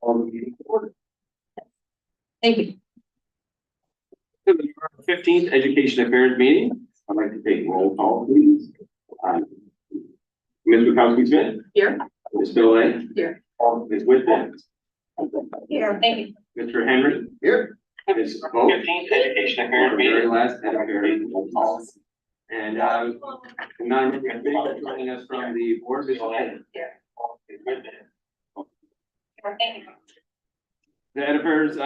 call the meeting to order. Thank you. To the 15th Education Affairs meeting, I'd like to take roll call, please. Ms. Bukowski-Smith. Here. Ms. Phil. Here. Ms. Whitman. Here. Thank you. Mr. Henry. Here. Ms. Vogt. 15th Education Affairs meeting. Very last roll call. And non-member joining us from the board. Ms. Whitman. Here. Ms. Whitman. Thank you. The Ed Affairs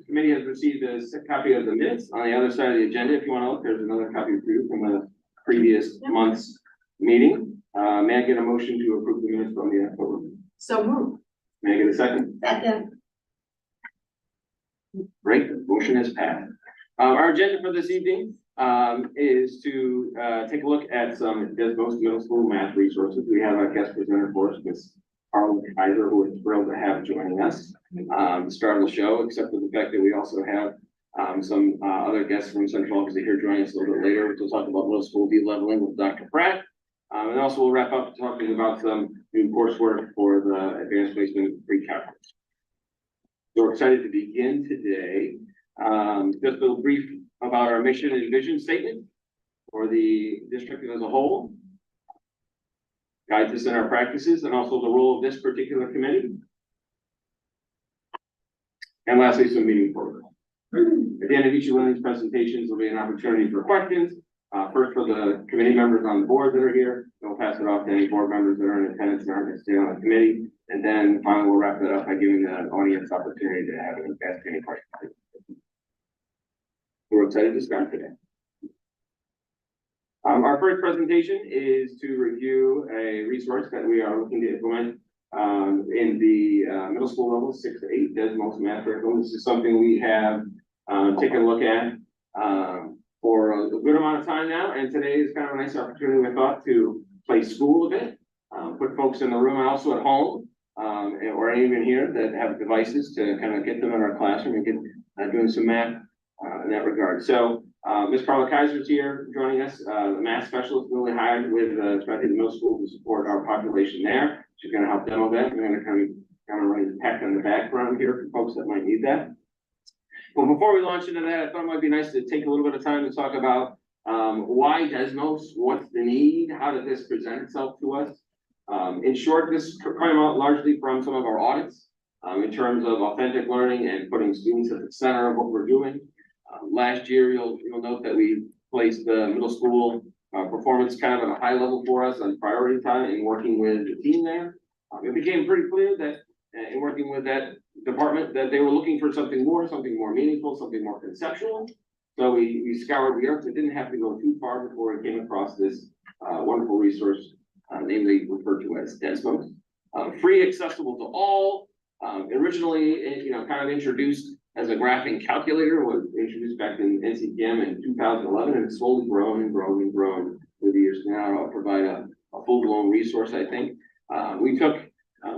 Committee has received a copy of the minutes. On the other side of the agenda, if you want to look, there's another copy for you from the previous month's meeting. May I get a motion to approve the minutes from the October? So moved. May I get a second? Second. Great, the motion is passed. Our agenda for this evening is to take a look at some Desmos Middle School math resources. We have our guest presenter for us, Ms. Carla Kaiser, who is thrilled to have joining us to start the show, except for the fact that we also have some other guests from Central Office here joining us a little bit later. We'll talk about middle school de-leveling with Dr. Pratt. And also we'll wrap up talking about some new coursework for the advanced placement pre-calculus. So we're excited to begin today. Just a little brief about our mission and vision statement for the district as a whole. Guides us in our practices and also the role of this particular committee. And lastly, some meeting protocol. At the end of each one of these presentations, there'll be an opportunity for questions. First for the committee members on the board that are here. We'll pass it off to any board members that are in attendance and aren't staying on the committee. And then finally, we'll wrap it up by giving the audience opportunity to ask any questions. We're excited to start today. Our first presentation is to review a resource that we are looking to implement in the middle school level 6 to 8 Desmos math curriculum. This is something we have taken a look at for a good amount of time now, and today is kind of a nice opportunity, I thought, to play school a bit, put folks in the room and also at home, or even here that have devices to kind of get them in our classroom and get doing some math in that regard. So Ms. Carla Kaiser is here joining us, the math specialist really hired with especially the middle school to support our population there. She's going to help demo that. We're going to kind of run the tech in the background here for folks that might need that. Well, before we launch into that, I thought it might be nice to take a little bit of time to talk about why Desmos, what's the need, how did this present itself to us? In short, this came out largely from some of our audits in terms of authentic learning and putting students at the center of what we're doing. Last year, you'll note that we placed the middle school performance kind of at a high level for us on priority time in working with the team there. It became pretty clear that in working with that department that they were looking for something more meaningful, something more conceptual. So we scoured the earth. It didn't have to go too far before we came across this wonderful resource, namely referred to as Desmos. Free, accessible to all. Originally, kind of introduced as a graphing calculator, was introduced back in NCTM in 2011, and it's slowly grown and grown and grown through the years. Now I'll provide a full-blown resource, I think. We took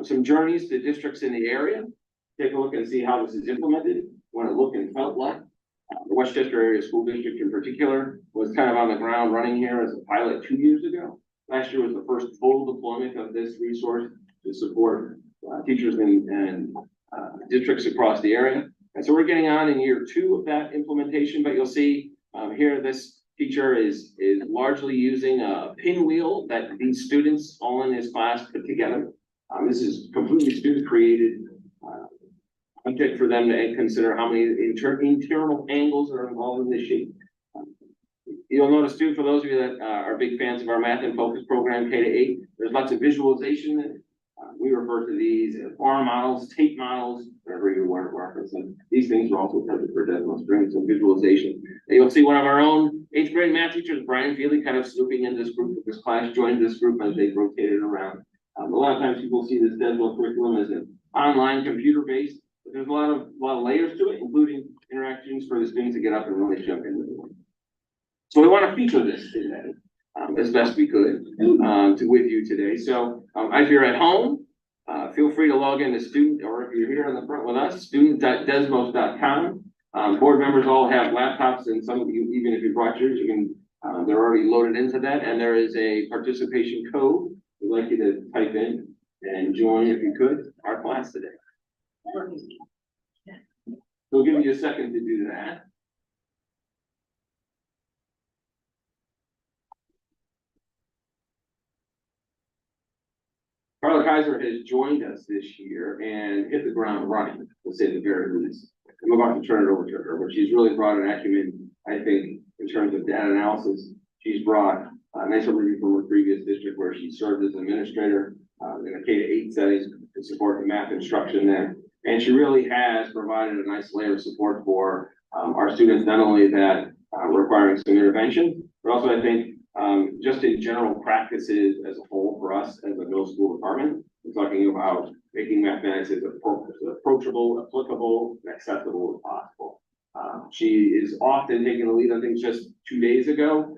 some journeys to districts in the area, take a look and see how this is implemented, what it looked and felt like. The Westchester Area School District in particular was kind of on the ground running here as a pilot 2 years ago. Last year was the first full deployment of this resource to support teachers and districts across the area. And so we're getting on in year 2 of that implementation, but you'll see here this teacher is largely using a pinwheel that these students all in his class put together. This is completely student created object for them to consider how many internal angles are involved in this shape. You'll notice too, for those of you that are big fans of our Math in Focus program, K to 8, there's lots of visualization in it. We refer to these as bar models, tape models, whatever you want to reference them. These things are also perfect for Desmos, bringing some visualization. And you'll see one of our own 8th grade math teachers, Brian Feely, kind of snooping in this group. This class joined this group as they rotated around. A lot of times people see this Desmos curriculum as an online computer-based, but there's a lot of layers to it, including interactions for the students to get up and really jump into it. So we want to feature this today. As best we could with you today. So if you're at home, feel free to log in to student, or if you're here in the front with us, student.desmos.com. Board members all have laptops, and some of you, even if you brought yours, you can, they're already loaded into that, and there is a participation code we'd like you to type in and join, if you could, our class today. We'll give you a second to do that. Carla Kaiser has joined us this year and hit the ground running, to say the very least. I'm about to turn it over to her, but she's really brought an acumen, I think, in terms of data analysis. She's brought a nice overview from her previous district where she served as an administrator in a K-8 settings to support the math instruction there. And she really has provided a nice layer of support for our students, not only that requiring some intervention, but also I think just in general practices as a whole for us as a middle school department. We're talking about making mathematics as approachable, applicable, and accessible as possible. She is often taking the lead on things. Just 2 days ago.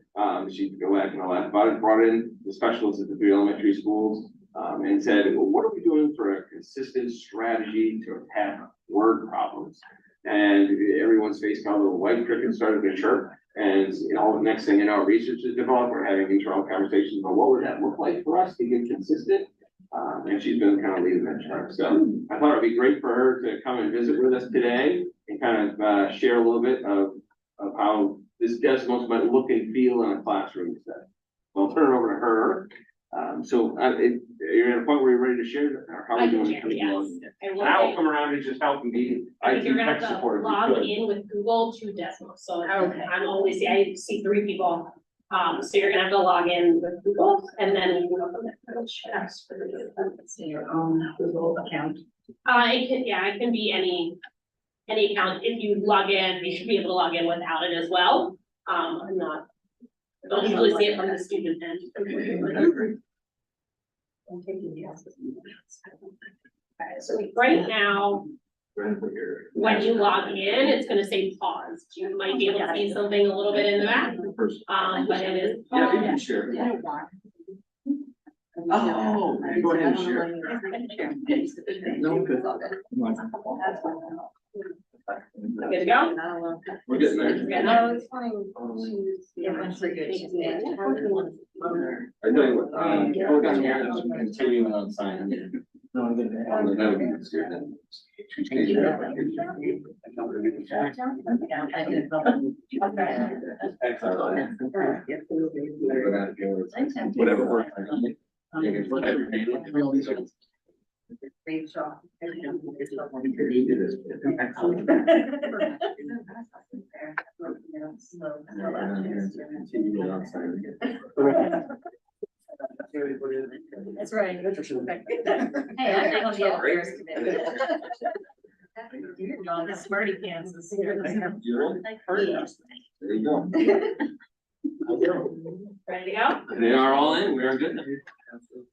She go back and laugh about it, brought in the specialists at the 3 elementary schools and said, well, what are we doing for a consistent strategy to attack word problems? And everyone's face got a little white cricket started to chirp. And you know, the next thing you know, research is developed. We're having internal conversations about what would that look like for us to get consistent. And she's been kind of leading that charge. So I thought it'd be great for her to come and visit with us today and kind of share a little bit of how this Desmos might look and feel in a classroom setting. So I'll turn it over to her. You're at a point where you're ready to share that, or how are we doing? Yes. And I will come around and just help and be IT You're gonna tech have to support. log in with Google to Desmos, so Okay. I see 3 people. So you're gonna have to log in with Google and then we can go from there. So your own Google account. It can be any account. If you log in, you should be able to log in without it as well. I don't usually see it from the student end. I'm taking the assessment. So right now, when you log in, it's gonna say pause. You might be able to see something a little bit in the back. But it is Yeah, you can paused. share. Oh, go ahead and share. No, good. Good to go? We're getting there. Yeah, No, it's fine. Yeah, once we're good. I tell you what, we're gonna hear this continuing on sign. No, I'm gonna. That would be easier than. Whatever works. That's right. Hey, I think on the affairs committee. You're on the smarty pants. There you go. Ready to go? They are all in, we are good.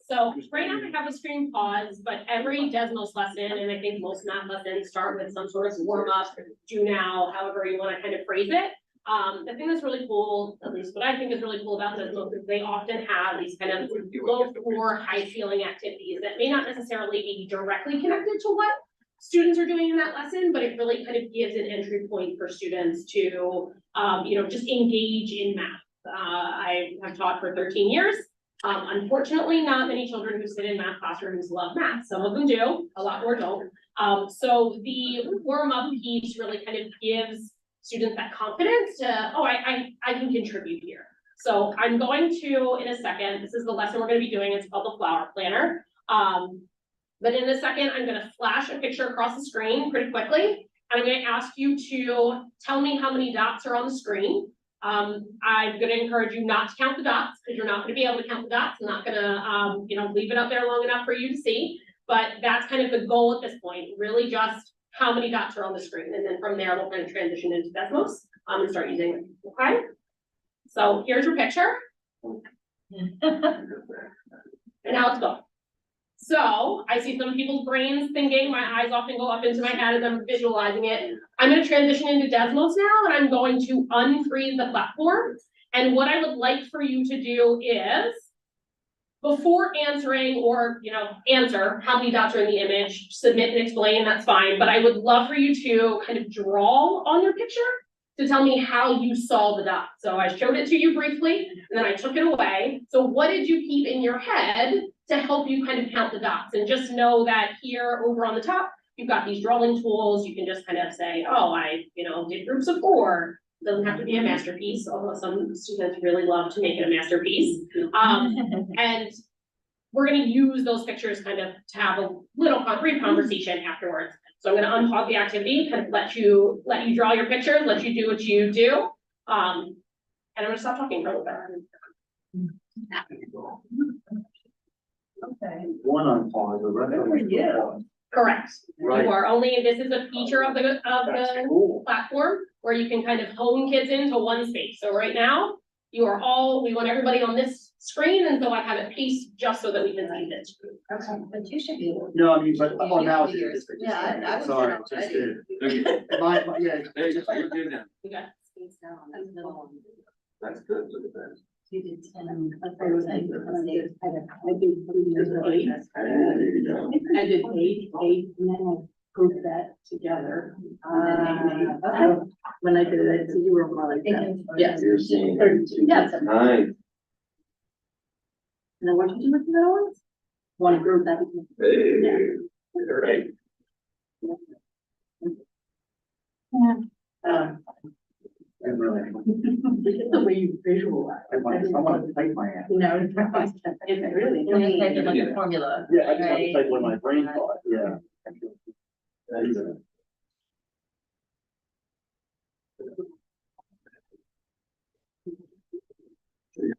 So right now I have a screen pause, but every Desmos lesson, and I think most math lessons start with some sort of warm up, do now, however you want to kind of phrase it. The thing that's really cool, at least what I think is really cool about Desmos, is they often have these kind of low floor, high ceiling activities that may not necessarily be directly connected to what students are doing in that lesson, but it really kind of gives an entry point for students to, just engage in math. I have taught for 13 years. Unfortunately, not many children who sit in math classrooms love math. Some of them do, a lot more don't. So the warm-up piece really kind of gives students that confidence to, I can contribute here. So I'm going to, in a second, this is the lesson we're going to be doing. It's called the flower planner. But in a second, I'm going to flash a picture across the screen pretty quickly. And I'm going to ask you to tell me how many dots are on the screen. I'm going to encourage you not to count the dots because you're not going to be able to count the dots. I'm not going to, leave it up there long enough for you to see. But that's kind of the goal at this point, really just how many dots are on the screen. And then from there, we'll kind of transition into Desmos and start using it. Okay. So here's your picture. And now let's go. So I see some people's brains thinking, my eyes often go up into my head as I'm visualizing it. I'm going to transition into Desmos now, and I'm going to unfreeze the platform. And what I would like for you to do is, before answering or, answer how many dots are in the image, submit and explain, that's fine. But I would love for you to kind of draw on your picture to tell me how you saw the dots. So I showed it to you briefly, and then I took it away. So what did you keep in your head to help you kind of count the dots? And just know that here over on the top, you've got these drawing tools, you can just kind of say, oh, I, did groups of 4. Doesn't have to be a masterpiece, although some students really love to make it a masterpiece. And we're gonna use those pictures kind of to have a little brief conversation afterwards. So I'm gonna unpause the activity, kind of let you draw your pictures, let you do what you do. And I'm gonna stop talking for a little bit. Okay. One on pause, the rest of them. Yeah. Correct. Right. You are only, this is a feature of the That's cool. platform where you can kind of hone kids into one space. So right now, we want everybody on this screen, and so I have it paced just so that we can see this. Okay, but you should be able. No, I mean, but, oh, now it's. Yeah, I was. Sorry, there just already. did. My, yeah. There you go, you're good now. Okay. Space down on that little one. That's good, look at that. You did 10. I was like, I did 3 years of 8. There you go. I did 8, and then I grouped that together. When I did it, so you were more like that. Yes. You're seeing. Yes. Nice. And then what did you do with the other ones? One group that. Hey, all right. The way you visualize. I want to type my ass. You know, it's really. You're just typing like a formula. Yeah, I just want to type what my brain thought, yeah. That is a-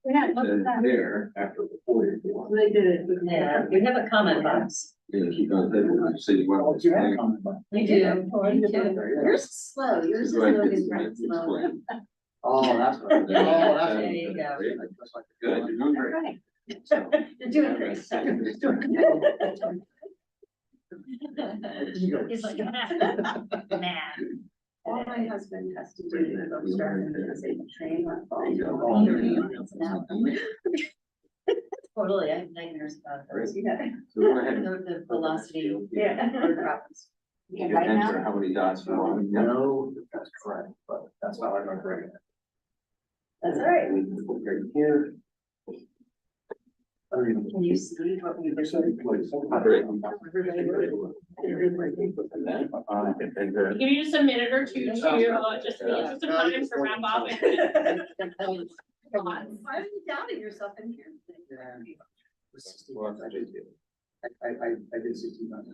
Yeah, look at that. There, after the 40. They did it. Yeah, we have a comment box. Yeah, keep on typing, so you want. Oh, do you have a comment about We do. You too. Yours is slow, yours is Go ahead, moving it's- very it's slow. explained. Oh, that's what. There you go. Oh, that's There you go. Great. Good, you're doing great. Right. So, You're doing great. He's like, man. All my husband has to do is I'm starting to say train on phone. Totally, I have nightmares about those. Yeah. so go ahead. The velocity. Yeah. drops. You can enter how many dots you want. No, that's correct, but that's how I remember it. That's all right. And we can put right here. Can you see what we Give you just a minute or two to, just in the interest of time to wrap up. Why are you doubting yourself in here? I did 16 months.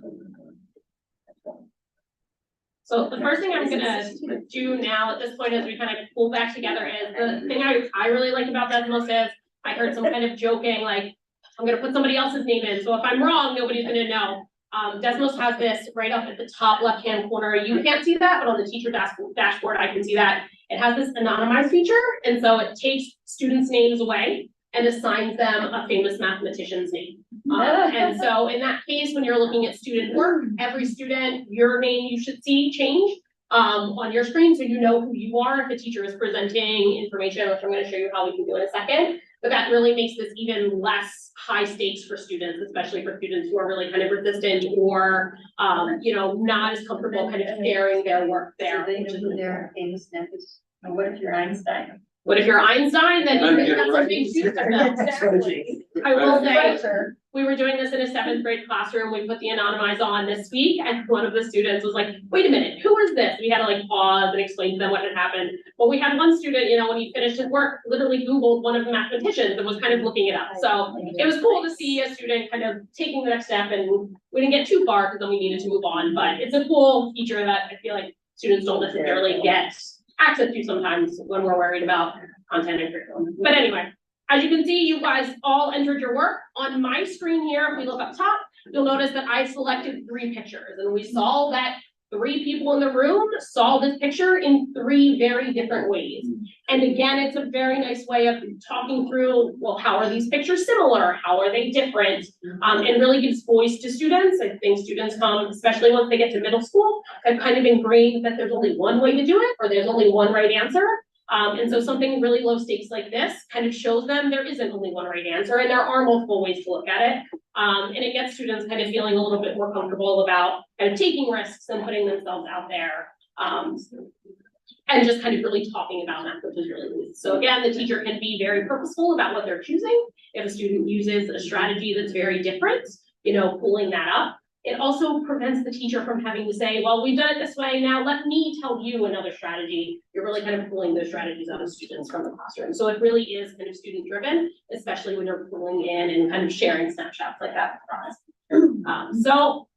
So the first thing I'm gonna do now at this point as we kind of pull back together is the thing I really like about Desmos is I heard some kind of joking, like, I'm gonna put somebody else's name in, so if I'm wrong, nobody's gonna know. Desmos has this right up at the top left-hand corner. You can't see that, but on the teacher dashboard, I can see that. It has this anonymized feature, and so it takes students' names away and assigns them a famous mathematician's name. And so in that case, when you're looking at student work, every student, your name you should see change on your screen, so you know who you are if the teacher is presenting information, which I'm gonna show you how we can do in a second. But that really makes this even less high stakes for students, especially for students who are really kind of resistant or, not as comfortable kind of sharing their work there. They know who their famous nephews. And what if you're Einstein? What if you're Einstein, then you Yeah, that's right. a big student. Exactly. I will say, we were doing this in a 7th grade classroom, we put the anonymize on this week, and one of the students was like, wait a minute, who is this? We had to like pause and explain to them what had happened. But we had one student, when he finished his work, literally Googled one of the mathematicians and was kind of looking it up. So it was cool to see a student kind of taking the next step, and we didn't get too far because then we needed to move on, but it's a cool feature that I feel like students don't necessarily get access to sometimes when we're worried about content and curriculum. But anyway, as you can see, you guys all entered your work. On my screen here, if we look up top, you'll notice that I selected 3 pictures, and we saw that 3 people in the room saw this picture in 3 very different ways. And again, it's a very nice way of talking through, well, how are these pictures similar? How are they different? And really gives voice to students. I think students come, especially once they get to middle school, have kind of ingrained that there's only one way to do it, or there's only one right answer. And so something really low stakes like this kind of shows them there isn't only one right answer, and there are multiple ways to look at it. And it gets students kind of feeling a little bit more comfortable about kind of taking risks and putting themselves out there. And just kind of really talking about that, which is really neat. So again, the teacher can be very purposeful about what they're choosing. If a student uses a strategy that's very different, pulling that up. It also prevents the teacher from having to say, well, we've done it this way, now let me tell you another strategy. You're really kind of pulling those strategies out of students from the classroom. So it really is kind of student driven, especially when you're pulling in and kind of sharing snapshots like that with us. So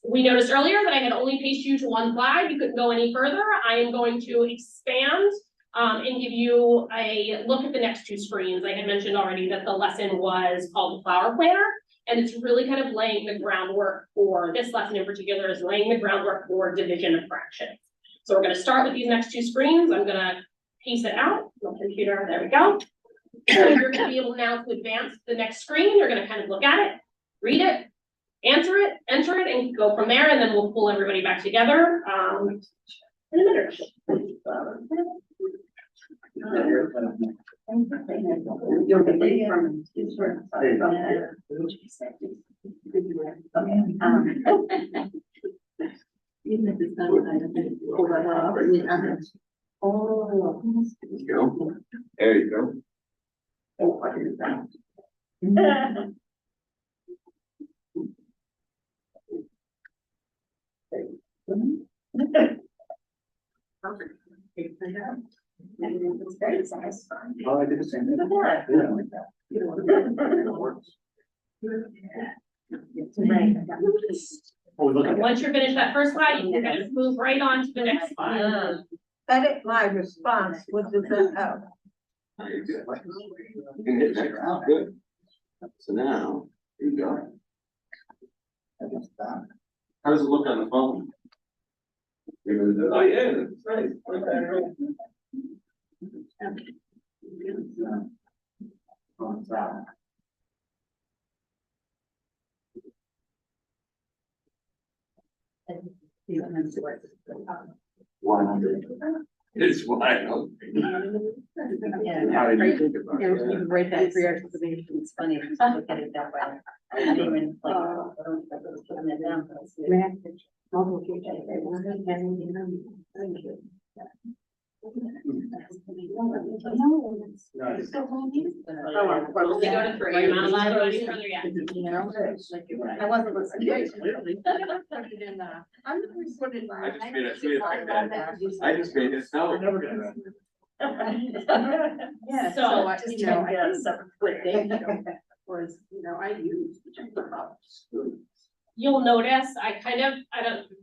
we noticed earlier that I had only paced you to one slide. You couldn't go any further. I am going to expand and give you a look at the next two screens. I had mentioned already that the lesson was called the Flower Planner, and it's really kind of laying the groundwork for this lesson in particular is laying the groundwork for division of fractions. So we're going to start with these next two screens. I'm going to paste it out. My computer, there we go. So you're going to be able now to advance to the next screen. You're going to kind of look at it, read it, answer it, enter it, and go from there, and then we'll pull everybody back together in a minute or two. You'll be ready from. Even if it's not. Oh. There you go. There you go. Oh, what is that? It's very satisfying. Oh, I did the same thing. Yeah. Yeah. Works. Right. Oh, look at And that. once you're finished that first slide, you can kind of move right on to the next slide. Edit my response, what does that have? Very good. You can hit next. Good. So now, here you go. How does it look on the phone? Oh, yeah, that's right. It's wide open. How did you think about it? You can write that for your explanation. It's funny to look at it that way. I didn't even like. Putting it down, but it's good. We'll go to three. I'm not allowed to go any further yet. I wasn't listening. I just made it sound. We're never gonna. Yeah, So, so I, just you know, take I a think separate what they was, you know, I use. You'll notice, I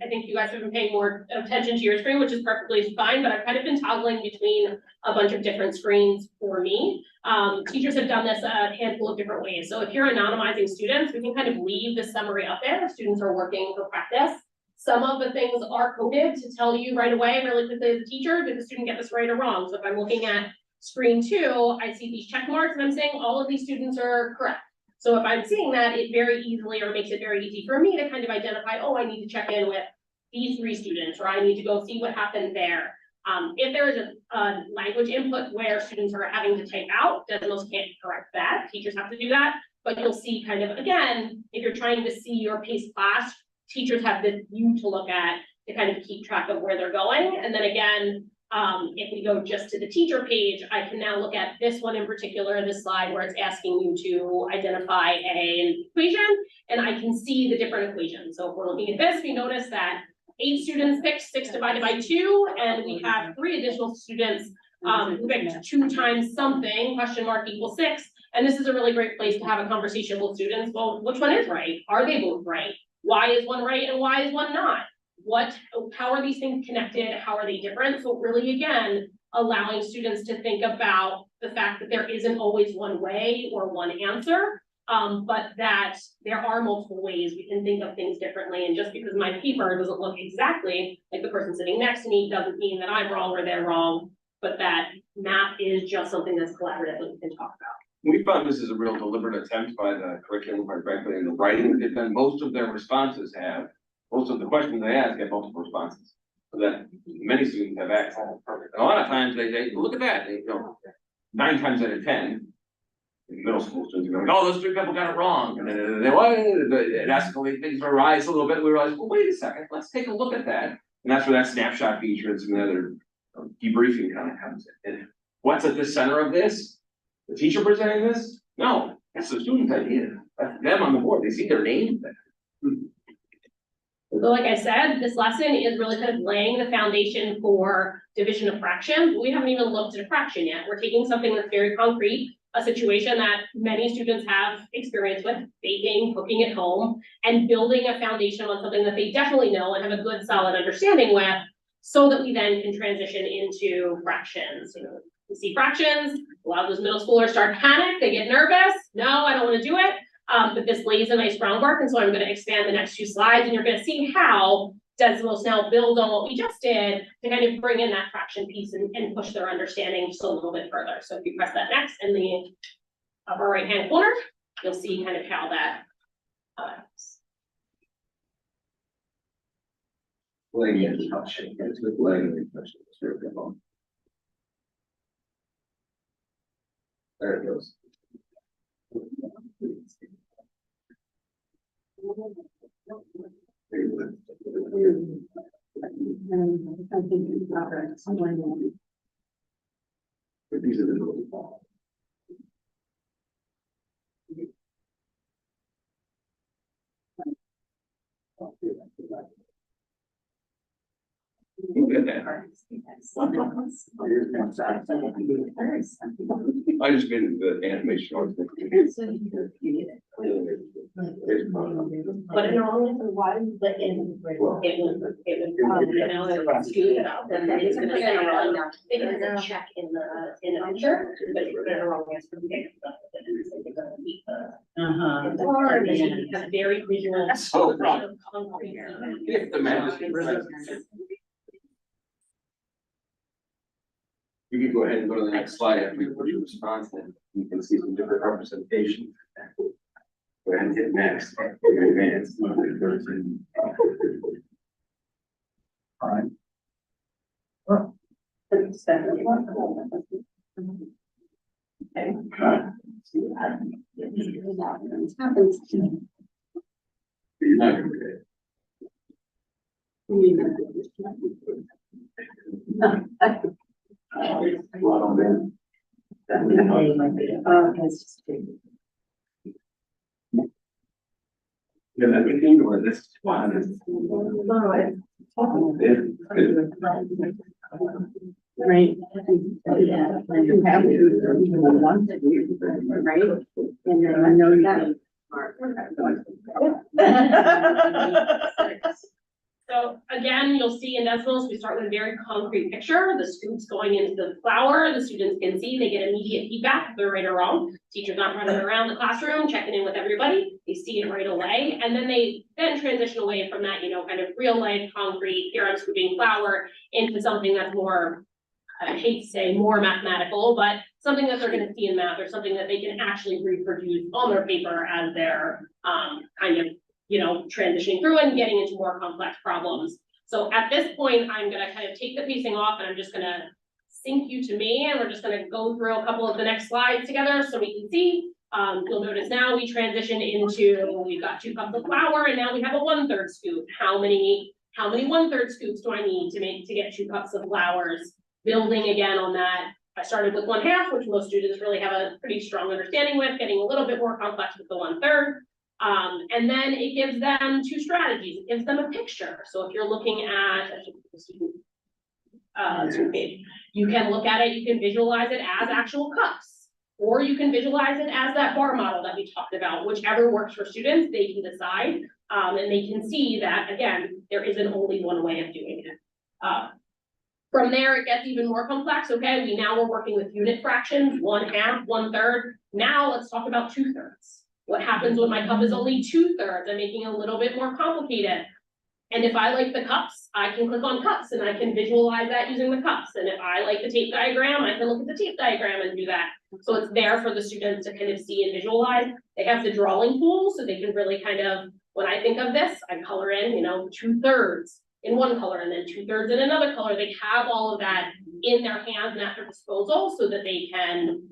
think you guys have been paying more attention to your screen, which is perfectly fine, but I've kind of been toggling between a bunch of different screens for me. Teachers have done this a handful of different ways. So if you're anonymizing students, we can kind of leave the summary up there. Students are working for practice. Some of the things are coded to tell you right away, really quickly as a teacher, did the student get this right or wrong? So if I'm looking at screen 2, I see these check marks and I'm saying all of these students are correct. So if I'm seeing that, it very easily or makes it very easy for me to kind of identify, oh, I need to check in with these 3 students, or I need to go see what happened there. If there is a language input where students are having to type out, Desmos can't correct that. Teachers have to do that. But you'll see kind of, again, if you're trying to see your paced class, teachers have this view to look at to kind of keep track of where they're going. And then again, if we go just to the teacher page, I can now look at this one in particular, this slide where it's asking you to identify an equation, and I can see the different equations. So if we're looking at this, we notice that 8 students picked 6 divided by 2, and we have 3 additional students who picked 2 times something, question mark equals 6. And this is a really great place to have a conversation with students. Well, which one is right? Are they both right? Why is one right and why is one not? How are these things connected? How are they different? So really, again, allowing students to think about the fact that there isn't always one way or one answer, but that there are multiple ways we can think of things differently. And just because my paper doesn't look exactly like the person sitting next to me doesn't mean that I'm wrong or they're wrong, but that math is just something that's collaborative that we can talk about. We found this is a real deliberate attempt by the curriculum, quite frankly, in the writing, because then most of their responses most of the questions they ask have multiple responses. So that many students have access. And a lot of times they say, look at that, they go 9 times out of 10. Middle school students are going, oh, those 3 people got it wrong. And then it escalates, things rise a little bit. We realize, well, wait a second, let's take a look at that. And that's where that snapshot feature and some other debriefing kind of comes in. And what's at the center of this? The teacher presenting this? No, that's the student's idea. That's them on the board. They see their name there. So like I said, this lesson is really kind of laying the foundation for division of fractions. We haven't even looked at a fraction yet. We're taking something that's very concrete, a situation that many students have experience with, baking, cooking at home, and building a foundation on something that they definitely know and have a good solid understanding with, so that we then can transition into fractions. You know, you see fractions, a lot of those middle schoolers start to panic, they get nervous. No, I don't want to do it. But this lays a nice groundwork, and so I'm going to expand the next 2 slides, and you're going to see how Desmos now build on what we just did to kind of bring in that fraction piece and push their understanding just a little bit further. So if you press that next in the upper right hand corner, you'll see kind of how that helps. Leg and touch. It's with leg and touch. There it goes. These are the little balls. I just made the animation on But in all, why is the in? You know, it's scoot it up, and then it's gonna say, they can check in the picture, but if you're in the wrong answer, we get stuff. It's very visual. So wrong. If the majesty presence. You can go ahead and go to the next slide after we put your response, and you can see some different representation. Go ahead and hit next. Advance. All right. You're not gonna get it. Yeah, that became or this one. Right. You have to do one to do, right? And then I know you can. So again, you'll see in decimals, we start with a very concrete picture. The scoops going into the flour, the students can see, they get immediate feedback if they're right or wrong. Teachers not running around the classroom, checking in with everybody. They see it right away. And then they transition away from that, you know, kind of real life concrete, here I'm scooping flour, into something that's more, I hate to say more mathematical, but something that they're going to see in math, or something that they can actually reproduce on their paper as they're kind of, you know, transitioning through and getting into more complex problems. So at this point, I'm going to kind of take the pacing off, and I'm just going to sync you to me, and we're just going to go through a couple of the next slides together so we can see. You'll notice now we transition into, we've got 2 cups of flour, and now we have a 1/3 scoop. How many 1/3 scoops do I need to get 2 cups of flours? Building again on that. I started with 1/2, which most students really have a pretty strong understanding with, getting a little bit more complex with the 1/3. And then it gives them 2 strategies. It gives them a picture. So if you're looking at, you can look at it, you can visualize it as actual cups, or you can visualize it as that bar model that we talked about. Whichever works for students, they can decide, and they can see that, again, there isn't only one way of doing it. From there, it gets even more complex. Okay, we're working with unit fractions, 1/2, 1/3. Now let's talk about 2/3. What happens when my cup is only 2/3? I'm making it a little bit more complicated. And if I like the cups, I can click on cups and I can visualize that using the cups. And if I like the tape diagram, I can look at the tape diagram and do that. So it's there for the students to kind of see and visualize. They have the drawing tool, so they can really kind of, when I think of this, I color in, 2/3 in one color and then 2/3 in another color. They have all of that in their hands and at their disposal, so that they can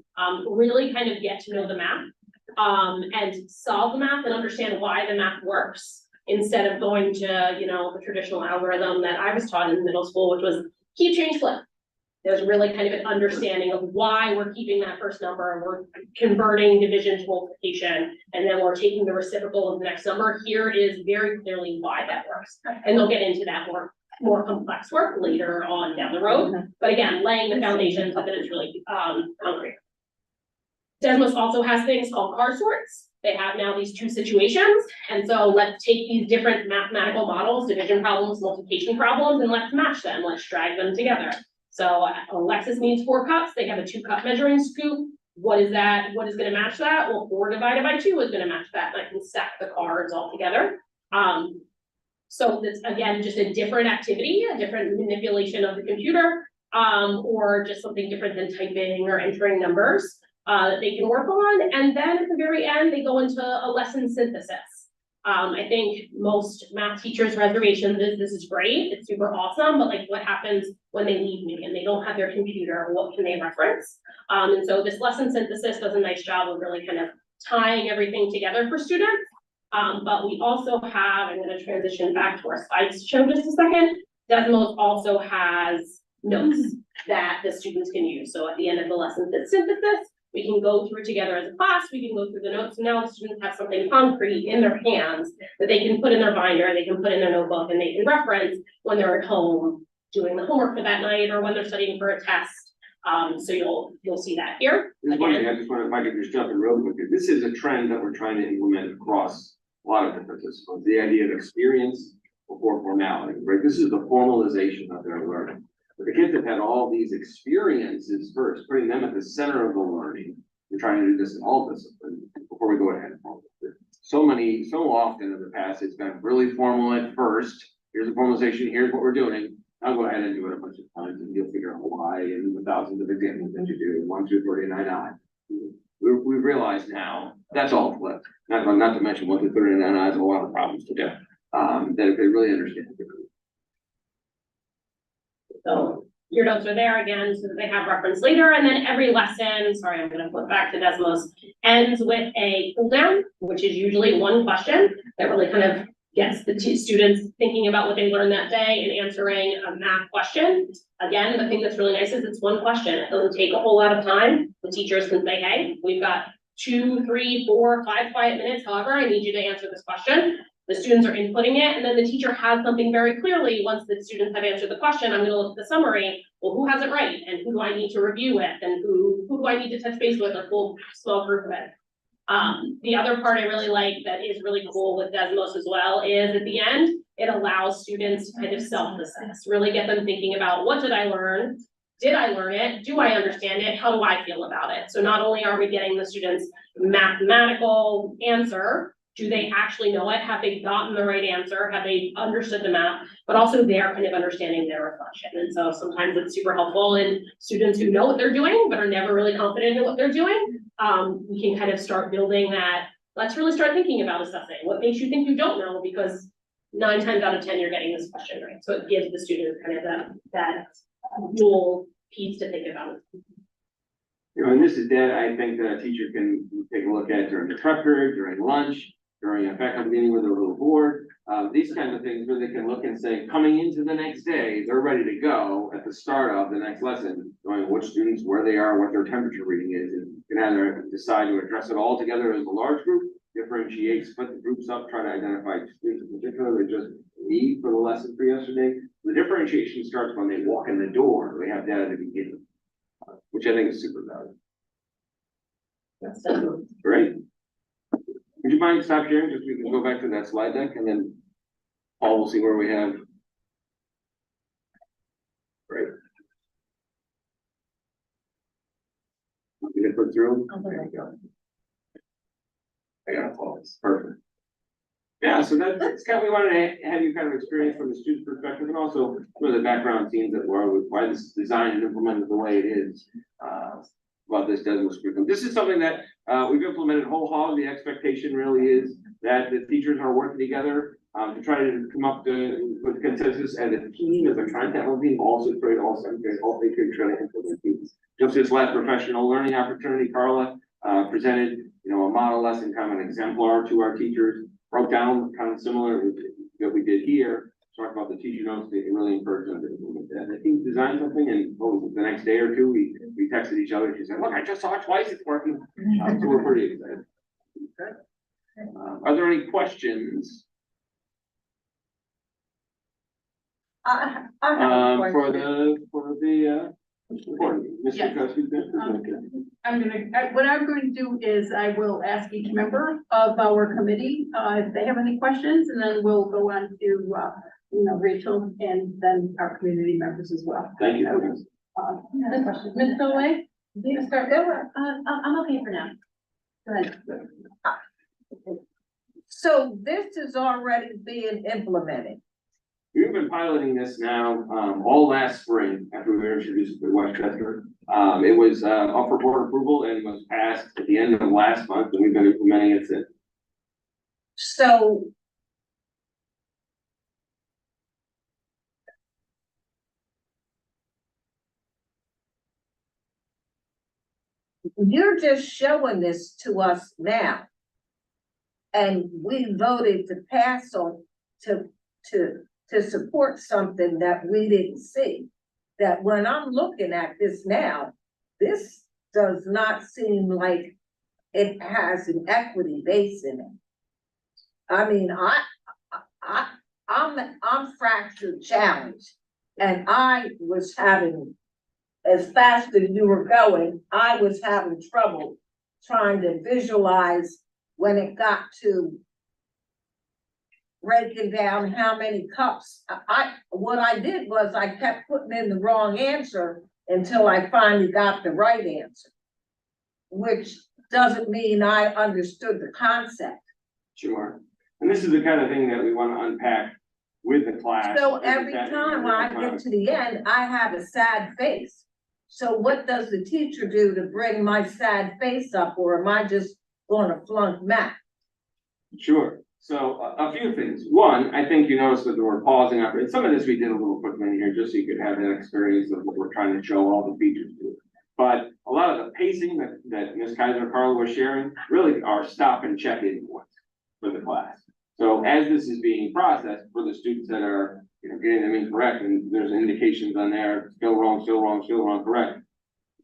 really kind of get to know the math. And solve the math and understand why the math works, instead of going to, the traditional algorithm that I was taught in middle school, which was keep, change, flip. there's really kind of an understanding of why we're keeping that first number, and we're converting division to multiplication, and then we're taking the reciprocal of the next number. Here is very clearly why that works, and they'll get into that more complex work later on down the road. But again, laying the foundations of it is really concrete. Desmos also has things called car sorts. They have now these two situations, and so let's take these different mathematical models, division problems, multiplication problems, and let's match them. Let's drag them together. So Alexis needs 4 cups. They have a 2-cup measuring scoop. What is that? What is going to match that? Well, 4 divided by 2 is going to match that. And I can stack the cards all together. So that's again just a different activity, a different manipulation of the computer, or just something different than typing or entering numbers that they can work on. And then at the very end, they go into a lesson synthesis. I think most math teachers' reservations is this is great, it's super awesome, but like what happens when they leave me and they don't have their computer, what can they reference? And so this lesson synthesis does a nice job of really kind of tying everything together for students. But we also have, I'm going to transition back to our slides show just a second. Desmos also has notes that the students can use. So at the end of the lesson synthesis, we can go through together as a class, we can go through the notes, and now the students have something concrete in their hands that they can put in their binder, they can put in their notebook, and they can reference when they're at home doing the homework for that night or when they're studying for a test. So you'll see that here. There's one thing I just want to, if I could just jump in real quick. This is a trend that we're trying to implement across a lot of different disciplines. The idea of experience before formality, right? This is the formalization of their learning. But the kids have had all these experiences first, putting them at the center of the learning. We're trying to do this in all disciplines before we go ahead and formal. So often in the past, it's been really formal at first. Here's the formalization, here's what we're doing. I'll go ahead and do it a bunch of times and you'll figure out why and the thousands of examples that you do, 1, 2, 39, 9. We realize now that's all flipped. Not to mention 1, 2, 39 has a lot of problems to do. That if they really understand it. So your notes are there again, so that they have reference later, and then every lesson, sorry, I'm gonna flip back to Desmos, ends with a cool down, which is usually one question that really kind of gets the students thinking about what they learned that day and answering a math question. Again, the thing that's really nice is it's one question. It doesn't take a whole lot of time. The teachers can say, hey, we've got 2, 3, 4, 5 quiet minutes. However, I need you to answer this question. The students are inputting it, and then the teacher has something very clearly. Once the students have answered the question, I'm going to look at the summary. Well, who has it right, and who do I need to review with, and who do I need to touch base with a full small group of it. The other part I really like that is really cool with Desmos as well is at the end, it allows students to kind of self-assess, really get them thinking about what did I learn? Did I learn it? Do I understand it? How do I feel about it? So not only are we getting the students' mathematical answer, do they actually know it? Have they gotten the right answer? Have they understood the math? But also they're kind of understanding their reflection. And so sometimes it's super helpful in students who know what they're doing, but are never really confident in what they're doing. We can kind of start building that. Let's really start thinking about assessing. What makes you think you don't know? Because 9 times out of 10, you're getting this question right. So it gives the student kind of that dual piece to think about. You know, and this is data I think that a teacher can take a look at during the prep period, during lunch, during a faculty meeting where they're a little bored. These kinds of things where they can look and say, coming into the next day, they're ready to go at the start of the next lesson, knowing which students, where they are, what their temperature reading is, and you can either decide to address it all together as a large group, differentiate, split the groups up, try to identify students in particular that just need for the lesson for yesterday. The differentiation starts when they walk in the door. They have data to begin with, which I think is super valuable. That's definitely. Great. Would you mind stop sharing, just so we can go back to that slide deck, and then Paul will see where we have. Great. You can put through. There you go. I got to pause. Perfect. Yeah, so that's kind of, we wanted to have you kind of experience from the student perspective, and also some of the background scenes that were with why this is designed and implemented the way it is. About this Desmos curriculum. This is something that we've implemented whole hog. The expectation really is that the teachers are working together to try to come up with consensus as a team, as a content team, also create all 7th grade, all 8th grade, try to implement teams. Just this last professional learning opportunity, Carla presented, you know, a model lesson, kind of an exemplar to our teachers, broke down kind of similar that we did here, talked about the teacher notes, they really encourage them to implement that. I think design something and what was it, the next day or two, we texted each other. She said, look, I just saw it twice, it's working. So we're pretty excited. Are there any questions I have a for question. the report? Mr. Yes. Cuskey? What I'm going to do is I will ask each member of our committee, if they have any questions, and then we'll go on to, Rachel and then our community members as well. Thank you. Ms. Solway, do you start there? I'm okay for now. Go ahead. So this is already being implemented. We've been piloting this now, all last spring after we were introduced to Westchester. It was, up for board approval and was passed at the end of last month, and we've been implementing it since. So you're just showing this to us now. And we voted to pass on to support something that we didn't see. That when I'm looking at this now, this does not seem like it has an equity base in it. I mean, I'm fractured challenged, and I was having, as fast as you were going, I was having trouble trying to visualize when it got to breaking down how many cups. What I did was I kept putting in the wrong answer until I finally got the right answer, which doesn't mean I understood the concept. Sure. And this is the kind of thing that we want to unpack with the class. So every time I get to the end, I have a sad face. So what does the teacher do to bring my sad face up, or am I just gonna flunk math? Sure. So a few things. One, I think you noticed that we're pausing up, and some of this we did a little quickly in here, just so you could have that experience of what we're trying to show all the features to. But a lot of the pacing that Ms. Kaiser Carla was sharing really are stop and check in points for the class. So as this is being processed for the students that are, getting them incorrect, and there's indications on there, still wrong, still wrong, still wrong, correct.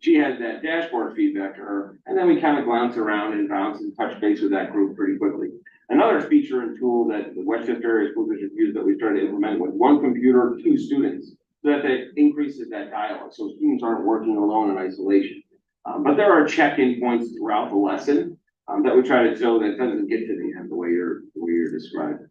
She has that dashboard feedback to her, and then we kind of glance around and bounce and touch base with that group pretty quickly. Another feature and tool that the Westchester Area School District used that we started to implement was one computer, 2 students, so that increases that dialogue, so students aren't working alone in isolation. But there are check-in points throughout the lesson that we try to show that it doesn't get to the end the way you're describing.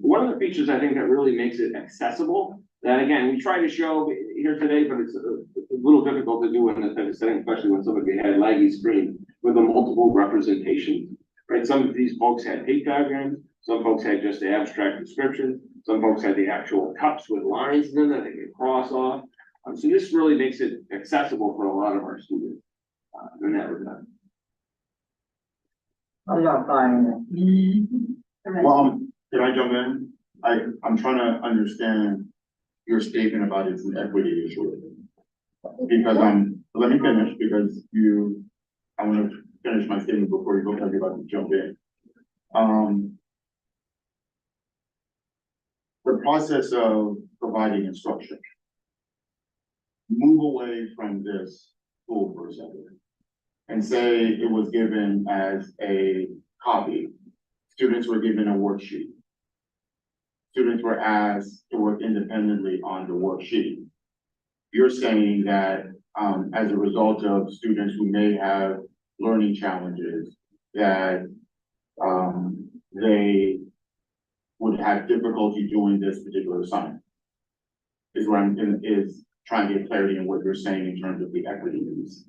One of the features I think that really makes it accessible, that again, we try to show here today, but it's a little difficult to do in this type of setting, especially when somebody had laggy screen with a multiple representation, right? Some of these folks had tape diagrams, some folks had just the abstract description, some folks had the actual cups with lines in them that they could cross off. So this really makes it accessible for a lot of our students in that regard. I'm not buying it. Well, can I jump in? I'm trying to understand your statement about it's an equity issue. Because let me finish, because I want to finish my statement before you go, because you're about to jump in. The process of providing instruction. Move away from this tool for a second. And say it was given as a copy. Students were given a worksheet. Students were asked to work independently on the worksheet. You're saying that as a result of students who may have learning challenges, that they would have difficulty doing this particular assignment. Is where is trying to get clarity in what you're saying in terms of the equity needs.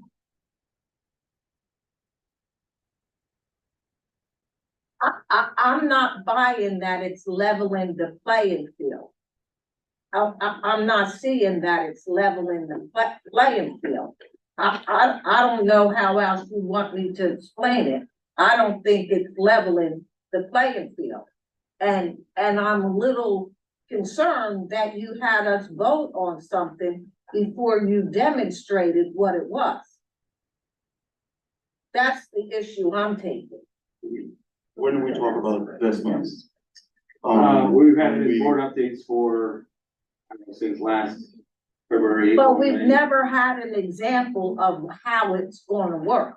I'm not buying that it's leveling the playing field. I'm not seeing that it's leveling the playing field. I don't know how else you want me to explain it. I don't think it's leveling the playing field. And I'm a little concerned that you had us vote on something before you demonstrated what it was. That's the issue I'm taking. When we talk about this month, We've had we- board updates for, I don't know, since last February. But we've May. never had an example of how it's gonna work.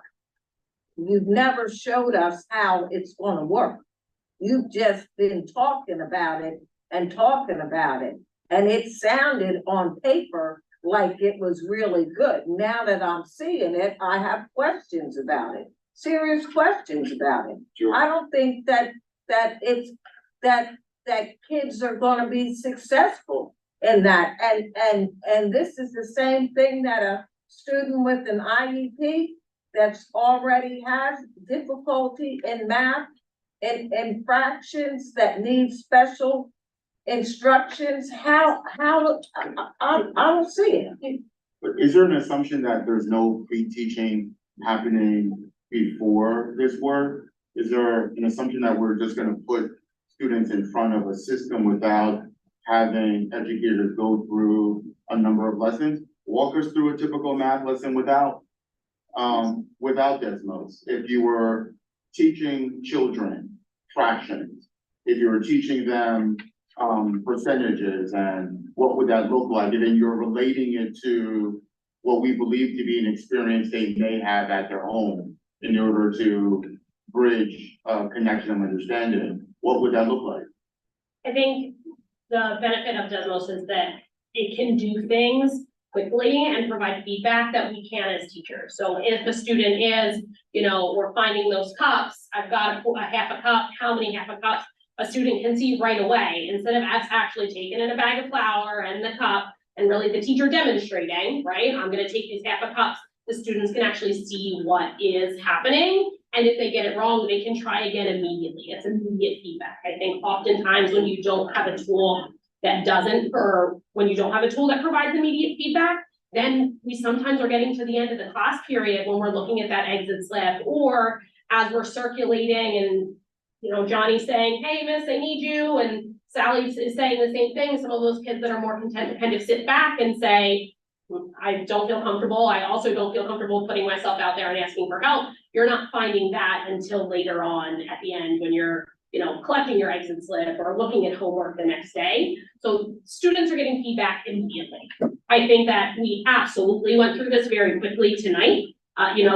You've never showed us how it's gonna work. You've just been talking about it and talking about it. And it sounded on paper like it was really good. Now that I'm seeing it, I have questions about it, serious questions about it. Sure. I don't think that kids are gonna be successful in that. And this is the same thing that a student with an IEP that's already has difficulty in math and fractions that need special instructions, I don't see it. But is there an assumption that there's no pre-teaching happening before this work? Is there an assumption that we're just gonna put students in front of a system without having educators go through a number of lessons? Walk us through a typical math lesson without Desmos. If you were teaching children fractions, if you were teaching them percentages, and what would that look like? And then you're relating it to what we believe to be an experience they may have at their home in order to bridge connection and understanding. What would that look like? I think the benefit of Desmos is that it can do things quickly and provide feedback that we can as teachers. So if a student is, we're finding those cups, I've got a half a cup, how many half a cups? A student can see right away, instead of us actually taking in a bag of flour and the cup and really the teacher demonstrating, right? I'm gonna take these half a cups, the students can actually see what is happening. And if they get it wrong, they can try again immediately. It's immediate feedback. I think oftentimes when you don't have a tool that doesn't, or when you don't have a tool that provides immediate feedback, then we sometimes are getting to the end of the class period when we're looking at that exit slip, or as we're circulating and Johnny's saying, hey, miss, I need you. And Sally is saying the same thing. Some of those kids that are more content to kind of sit back and say, I don't feel comfortable. I also don't feel comfortable putting myself out there and asking for help. You're not finding that until later on at the end when you're, collecting your exit slip or looking at homework the next day. So students are getting feedback immediately. I think that we absolutely went through this very quickly tonight.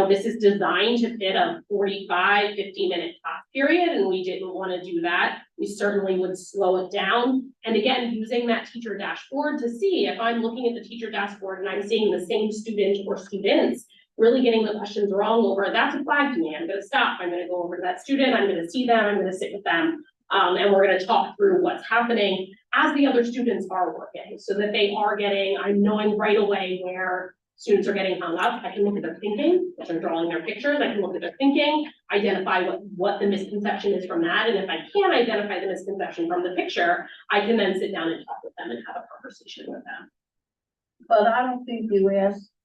This is designed to fit a 45, 50-minute class period, and we didn't want to do that. We certainly would slow it down. And again, using that teacher dashboard to see if I'm looking at the teacher dashboard and I'm seeing the same student or students really getting the questions wrong over, that's a flag to me. I'm going to stop. I'm going to go over to that student. I'm going to see them. I'm going to sit with them. And we're going to talk through what's happening as the other students are working so that they are I'm knowing right away where students are getting hung up. I can look at their thinking, if they're drawing their pictures, I can look at their thinking, identify what the misconception is from that. And if I can't identify the misconception from the picture, I can then sit down and talk with them and have a conversation with them. But I don't think you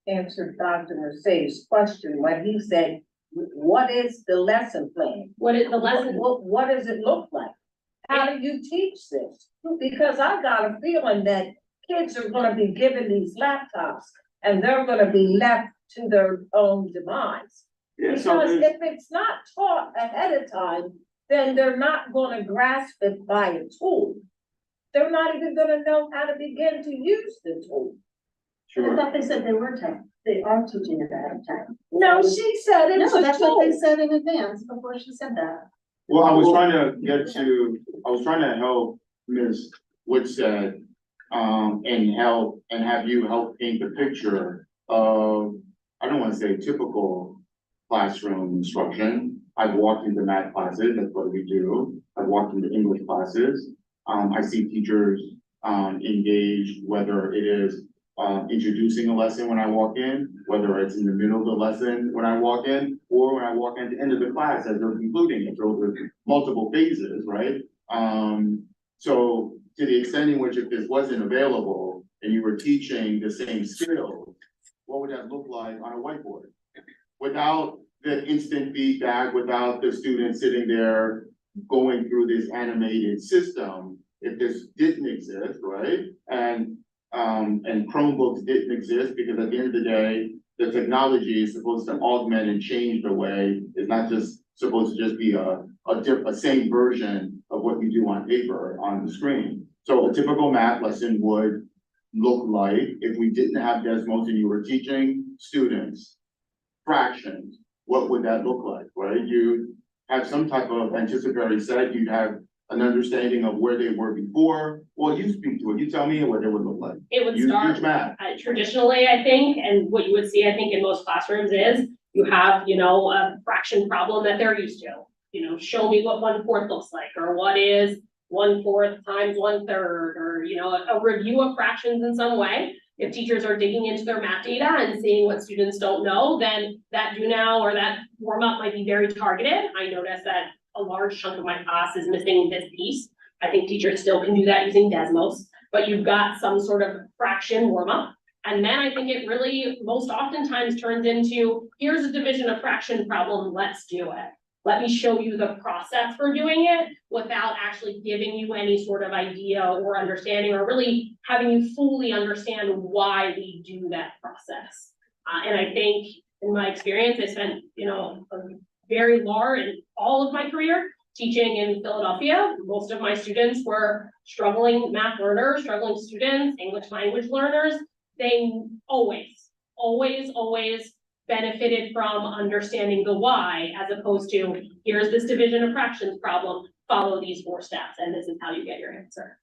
answered Dr. Mercedes' question when he said, what is the lesson plan? What is the lesson? What does it look like? How do you teach this? Because I got a feeling that kids are gonna be given these laptops and they're gonna be left to their own demise. Yeah, Because if it's not taught ahead of time, then they're not gonna grasp it by a tool. They're not even gonna know how to begin to use the tool. I thought they said they are teaching it ahead of time. No, she said it was No, a that's what they tool. said in advance before she said that. Well, I was trying to help Ms. Woodstead, and have you help paint the picture of, I don't wanna say typical classroom instruction. I've walked into math classes, that's what we do. I've walked into English classes. I see teachers, engaged, whether it is introducing a lesson when I walk in, whether it's in the middle of the lesson when I walk in, or when I walk at the end of the class as they're concluding it. So there's multiple phases, right? So to the extent in which if this wasn't available and you were teaching the same skills, what would that look like on a whiteboard? Without the instant feedback, without the student sitting there going through this animated system, if this didn't exist, right? And Chromebooks didn't exist because at the end of the day, the technology is supposed to augment and change the way. It's not just supposed to just be a same version of of what you do on paper on the screen. So a typical math lesson would look like, if we didn't have Desmos and you were teaching students fractions, what would that look like, right? You have some type of anticipatory set, you'd have an understanding of where they were before. Well, you speak to it, you tell me what it would look like. It would You start teach math. traditionally, I think, and what you would see, I think, in most classrooms is you have, a fraction problem that they're used to. Show me what 1/4 looks like, or what is 1/4 times 1/3, or, a review of fractions in some way. If teachers are digging into their math data and seeing what students don't know, then that do now or that warm up might be very targeted. I noticed that a large chunk of my class is missing this piece. I think teachers still can do that using Desmos, but you've got some sort of fraction warm up. And then I think it really most oftentimes turns into, here's a division of fraction problem, let's do it. Let me show you the process for doing it without actually giving you any sort of idea or understanding, or really having you fully understand why we do that process. And I think in my experience, I spent, a very large in all of my career teaching in Philadelphia. Most of my students were struggling math learners, struggling students, English language learners. They always benefited from understanding the why, as opposed to, here's this division of fractions problem, follow these 4 steps, and this is how you get your answer.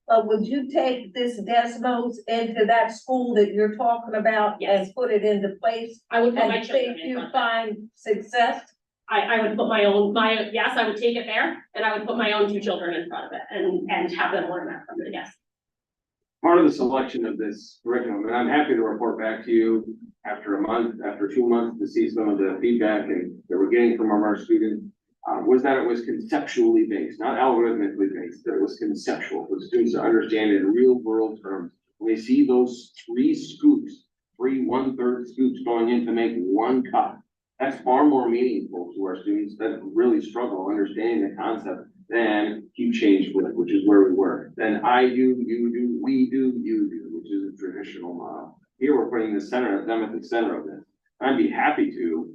Would you take this Desmos into that school that you're talking about Yes. and put it into place? I would put my And children think in you front. find success? I would put yes, I would take it there, and I would put my own 2 children in front of it and have them learn that from it, yes. Part of the selection of this curriculum, and I'm happy to report back to you after a month, after 2 months, to see some of the feedback and that we're getting from our students, was that it was conceptually based, not algorithmically based, that it was conceptual, for students to understand in real world terms. When they see those 3 scoops, 3 1/3 scoops going in to make 1 cup, that's far more meaningful to our students that really struggle understanding the concept than you change with, which is where we were. Then I do, you do, we do, you do, which is a traditional model. Here we're putting them at the center of this. I'd be happy to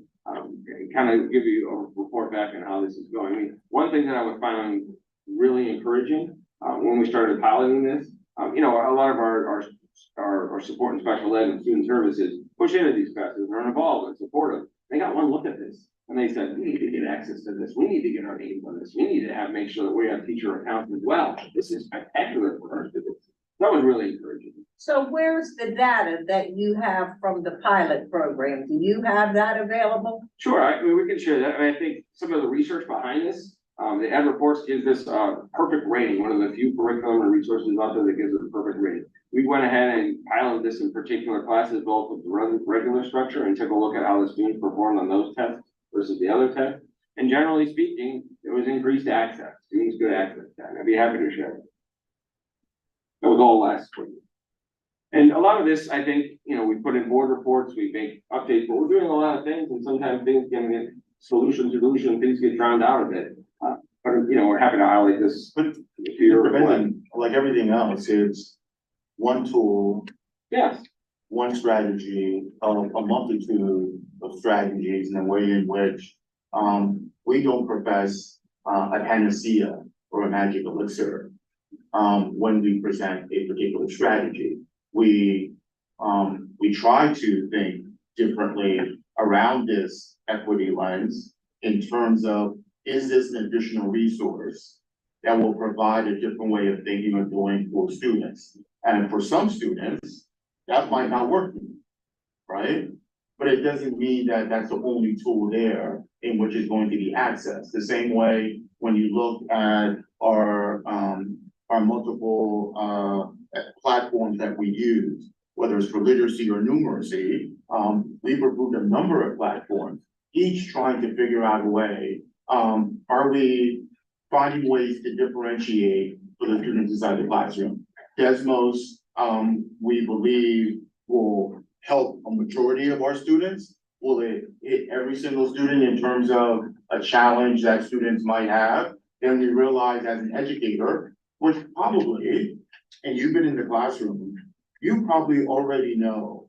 kind of give you a report back on how this is going. I mean, one thing that I would find really encouraging when we started piloting this, a lot of our support and special ed and student services push into these classes and are involved and supportive. They got one look at this and they said, we need to get access to this. We need to get our names on this. We need to make sure that we have teacher accounts as well. This is spectacular for our students. That was really encouraging. So where's the data that you have from the pilot program? Do you have that available? Sure, I mean, we can share that. I think some of the research behind this, the Ed Reports gives this perfect rating, one of the few curriculum and resources out there that gives it a perfect rating. We went ahead and piloted this in particular classes, both with the regular structure, and took a look at how the students performed on those tests versus the other tests. And generally speaking, it was increased access. Students could access that. I'd be happy to share it. That was all last week. And a lot of this, I think, we put in board reports, we make updates, but we're doing a lot of things, and sometimes things can get solution, things get drowned out of it. But, we're happy to highlight this. But to your report. like everything else, it's one tool, Yes, one strategy, a multitude of strategies in a way in which we don't profess a panacea or a magic elixir when we present a particular strategy. We try to think differently around this equity lens in terms of, is this an additional resource that will provide a different way of thinking and doing for students? And for some students, that might not work, right? But it doesn't mean that that's the only tool there in which is going to be accessed. The same way when you look at our multiple platforms that we use, whether it's for literacy or numeracy, we've approved a number of platforms, each trying to figure out a way. Are we finding ways to differentiate for the students inside the classroom? Desmos, we believe, will help a majority of our students. Will it hit every single student in terms of a challenge that students might have? Then we realize as an educator, which probably, and you've been in the classroom, you probably already know,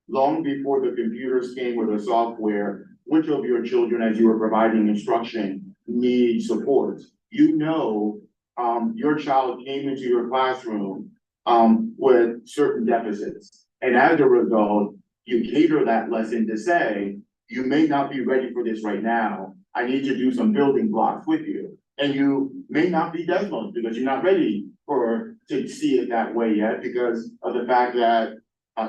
long before the computers came with the software, which of your children, as you were providing instruction, need support. you know, your child came into your classroom, with certain deficits. And as a result, you cater that lesson to say, you may not be ready for this right now. I need to do some building blocks with you. And you may not be Desmond because you're not ready to see it that way yet because of the fact that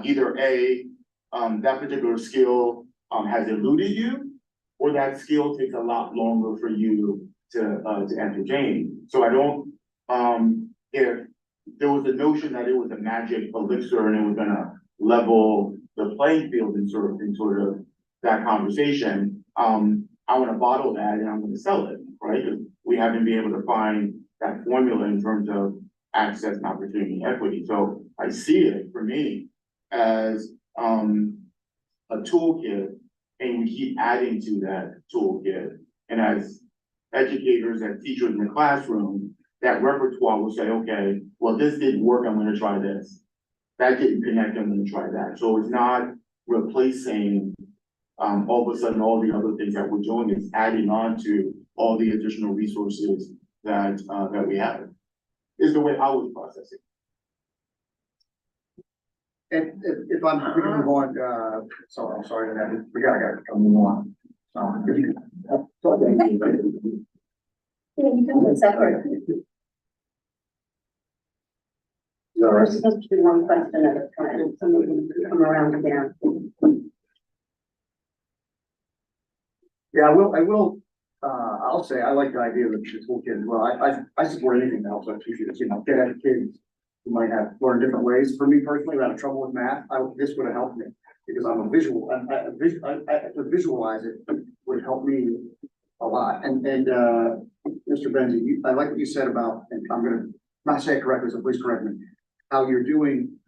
either A, that particular skill has eluded you, or that skill takes a lot longer for you to entertain. So I don't, if there was a notion that it was a magic elixir and it was gonna level the playing field in sort of that conversation, I wanna bottle that and I'm gonna sell it, right? 'Cause we haven't been able to find that formula in terms of access and opportunity and equity. So I see it for me as a toolkit, and we keep adding to that toolkit. And as educators, as teachers in the classroom, that repertoire will say, okay, well, this didn't work, I'm gonna try this. That didn't connect, I'm gonna try that. So it's not replacing all of a sudden all the other things that we're doing, is adding on to all the additional resources that we have, is the way I would process it. And if we can move on, so I'm sorry to have it, we gotta move on. If you- We're supposed to do one question at a time, so we can come around again. Yeah, I'll say, I like the idea of the toolkit as well. I support anything that helps our teachers, get at kids who might have learned different ways. For me personally, who had trouble with math, this would have helped me because I'm a visual, to visualize it would help me a lot. And Mr. Benzi, I like what you said about, and I'm gonna not say it correctly, so please correct me, how you're doing,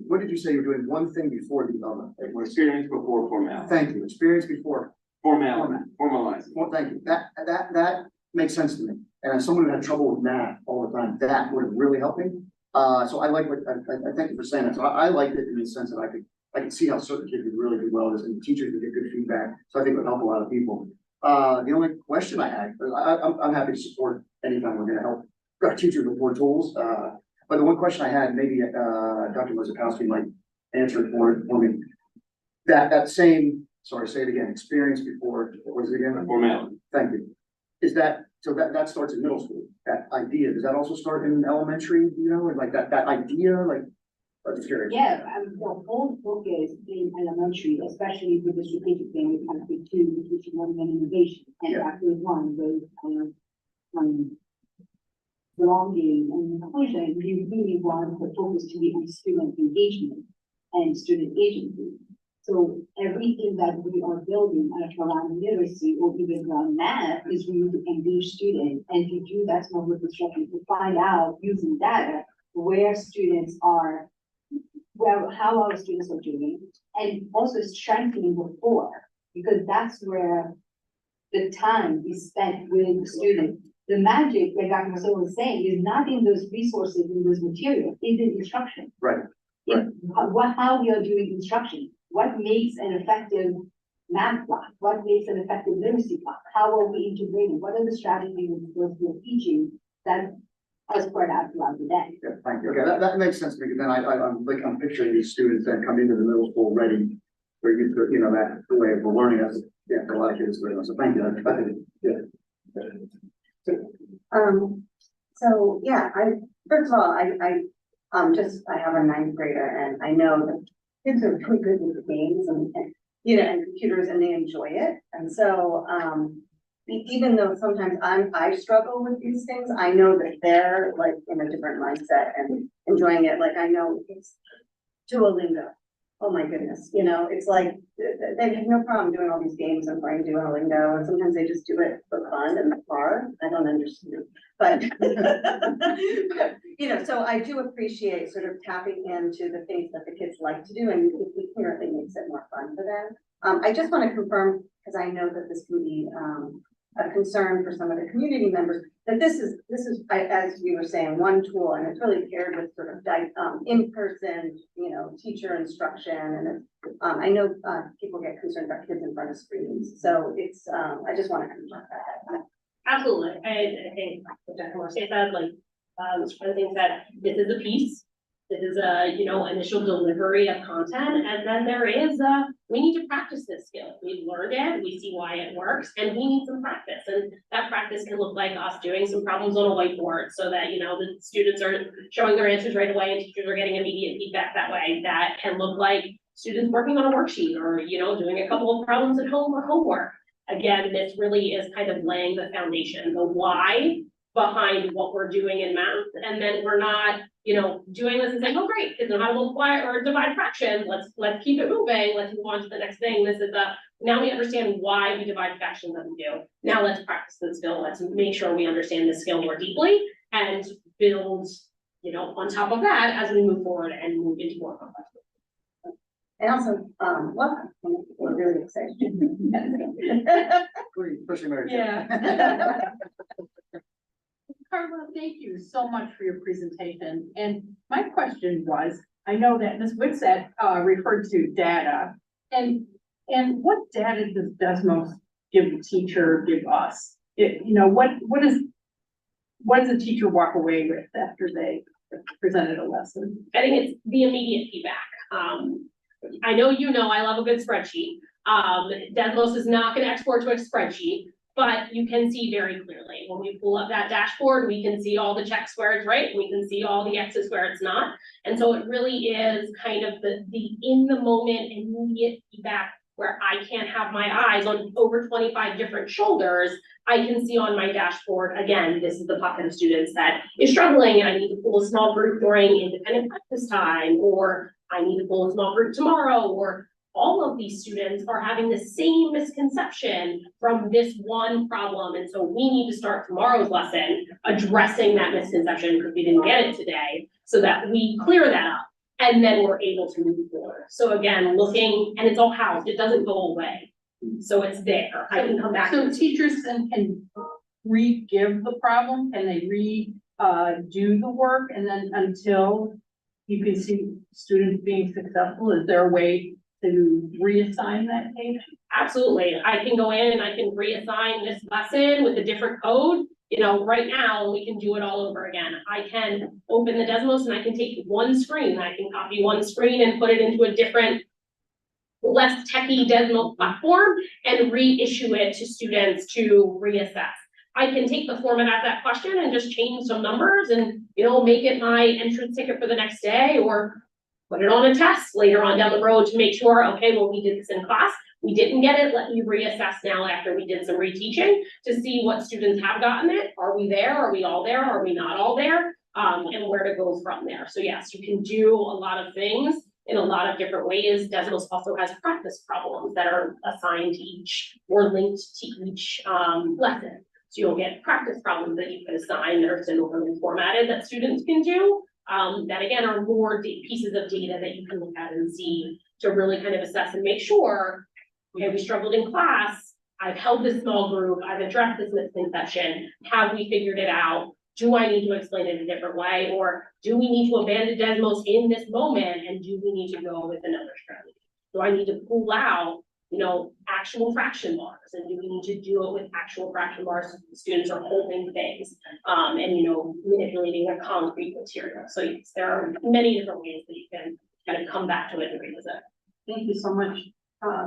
what did you say? You're doing one thing before the other. It was, Experience before formality. thank you, experience before. Formalizing. Well, thank you. That makes sense to me. And as someone who had trouble with math all the time, that would have really helped me. So I like what, I thank you for saying that. So I liked it in the sense that I could see how certain kids would really do well with this, and teachers would get good feedback. So I think it would help a lot of people. The only question I had, I'm happy to support anytime we're gonna help our teachers with more tools. But the one question I had, maybe Dr. Wazakowski might answer it for me. That same, sorry, say it again, experience before, what was it again? Formality. Thank you. Is that, so that starts in middle school, that idea, does that also start in elementary, and like that idea, like, I'm just curious. Yeah, the whole focus in elementary, especially with the strategic plan, we have to do teaching learning and innovation. And Yeah. after one with belonging and inclusion, we really want the focus to be on student engagement and student agency. So everything that we are building around literacy or even around math is really to engage students and to do that small group instruction, to find out using data where students are, how our students are doing, and also strengthening the core, because that's where the time is spent with the student. The magic, like Dr. Marcelo was saying, is not in those resources, in those materials, it's in instruction. Right. How we are doing instruction, what makes an effective math block, what makes an effective literacy block, how are we integrating, what are the strategies we're teaching that are spread out throughout the day. Yeah, thank you. Okay, that makes sense, because then I'm picturing these students that come into the middle school ready for that way of learning. That's, yeah, for a lot of kids, so thank you. Yeah. So yeah, first of all, I have a ninth grader, and I know that kids are really good with games and computers, and they enjoy it. And so, even though sometimes I struggle with these things, I know that they're like in a different mindset and enjoying it. Like I know it's Duolingo. Oh my goodness, it's like they have no problem doing all these games and playing Duolingo, and sometimes they just do it for fun in the car. I don't understand, but so I do appreciate sort of tapping into the things that the kids like to do, and it clearly makes it more fun for them. I just want to confirm, because I know that this can be a concern for some of the community members, that this is, as we were saying, one tool, and it's really paired with sort of in-person, teacher instruction. And I know people get concerned about kids in front of screens. So it's, I just want to confirm that. Absolutely, I think what Dr. Morrissey said, like, one of the things that this is a piece. This is a, initial delivery of content, and then there is we need to practice this skill. We've learned it, we see why it works, and we need some practice. And that practice can look like us doing some problems on a whiteboard so that, the students are showing their answers right away and teachers are getting immediate feedback that way. That can look like students working on a worksheet or, doing a couple of problems at home or homework. Again, this really is kind of laying the foundation, the why behind what we're doing in math. And then we're not, doing this and saying, oh, great, kids know how to multiply or divide fractions. Let's keep it moving. Let's move on to the next thing. This is now we understand why we divide fractions as we do. Now let's practice the skill. Let's make sure we understand the skill more deeply and build, on top of that as we move forward and move into more complex. And also, welcome, we're really excited. Especially Mary. Yeah. Carla, thank you so much for your presentation. And my question was, I know that Ms. Witsett referred to data. And what data does Desmos give the teacher, give us? What does the teacher walk away with after they presented a lesson? I think it's the immediate feedback. I know I love a good spreadsheet. Desmos is not going to export to a spreadsheet, but you can see very clearly when we pull up that dashboard, we can see all the checks where it's right. We can see all the X's where it's not. And so it really is kind of the in the moment immediate feedback where I can't have my eyes on over 25 different shoulders. I can see on my dashboard, again, this is the pocket of students that is struggling and I need to pull a small group during independent practice time, or I need to pull a small group tomorrow, or all of these students are having the same misconception from this one problem. And so we need to start tomorrow's lesson addressing that misconception because we didn't get it today, so that we clear that up and then we're able to move forward. So again, looking, and it's all housed, it doesn't go away. So it's there, I can come back. So teachers then can re-give the problem and they do the work, and then until you can see students being successful, is there a way to reassign that page? Absolutely, I can go in and I can reassign this lesson with a different code. Right now we can do it all over again. I can open the Desmos and I can take one screen. I can copy one screen and put it into a different, less techy Desmos platform and reissue it to students to reassess. I can take the format of that question and just change some numbers and, make it my entrance ticket for the next day, or put it on a test later on down the road to make sure, okay, well, we did this in class. We didn't get it, let me reassess now after we did some reteaching to see what students have gotten it. Are we there? Are we all there? Are we not all there? And where to go from there. So yes, you can do a lot of things in a lot of different ways. Desmos also has practice problems that are assigned to each or linked to each lesson. So you'll get practice problems that you can assign that are similarly formatted that students can do. That again are more pieces of data that you can look at and see to really kind of assess and make sure, okay, we struggled in class, I've held this small group, I've addressed this misconception, have we figured it out? Do I need to explain it a different way? Or do we need to abandon Desmos in this moment and do we need to go with another strategy? Do I need to pull out, actual fraction bars, and do we need to do it with actual fraction bars so the students are holding things and manipulating a concrete material? So yes, there are many different ways that you can kind of come back to it and revisit. Thank you so much.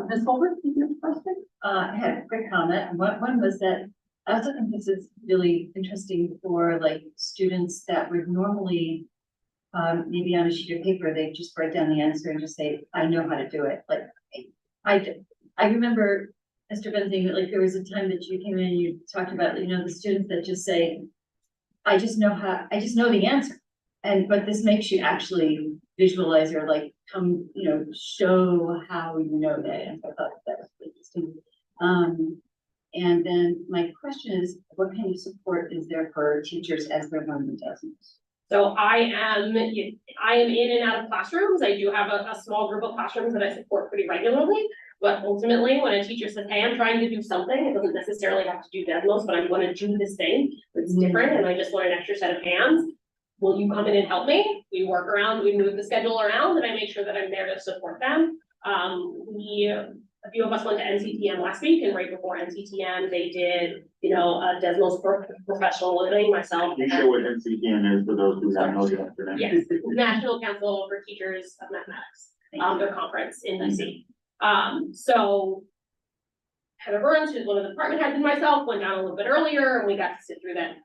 Ms. Holbert, did you have a question? I had a quick comment. One was that I also think this is really interesting for like students that would normally maybe on a sheet of paper, they just write down the answer and just say, I know how to do it. Like I remember, Mr. Benzing, like there was a time that you came in and you talked about, the students that just say, I just know the answer. But this makes you actually visualize or like come, show how you know that. And so I thought that was interesting. And then my question is, what kind of support is there for teachers as they're learning Desmos? So I am in and out of classrooms. I do have a small group of classrooms that I support pretty regularly. But ultimately, when a teacher says, hey, I'm trying to do something, it doesn't necessarily have to do Desmos, but I'm going to do this thing that's different and I just want an extra set of hands. Will you come in and help me? We work around, we move the schedule around, and I make sure that I'm there to support them. We a few of us went to NCTM last week, and right before NCTM, they did, you know, Desmos professional learning, myself. You share what NCTM is for those who have no acronym. Yes, National Council for Teachers of Mathematics, their conference in DC. So Heather Burns, who's one of the department heads, and myself went down a little bit earlier, and we got to sit through that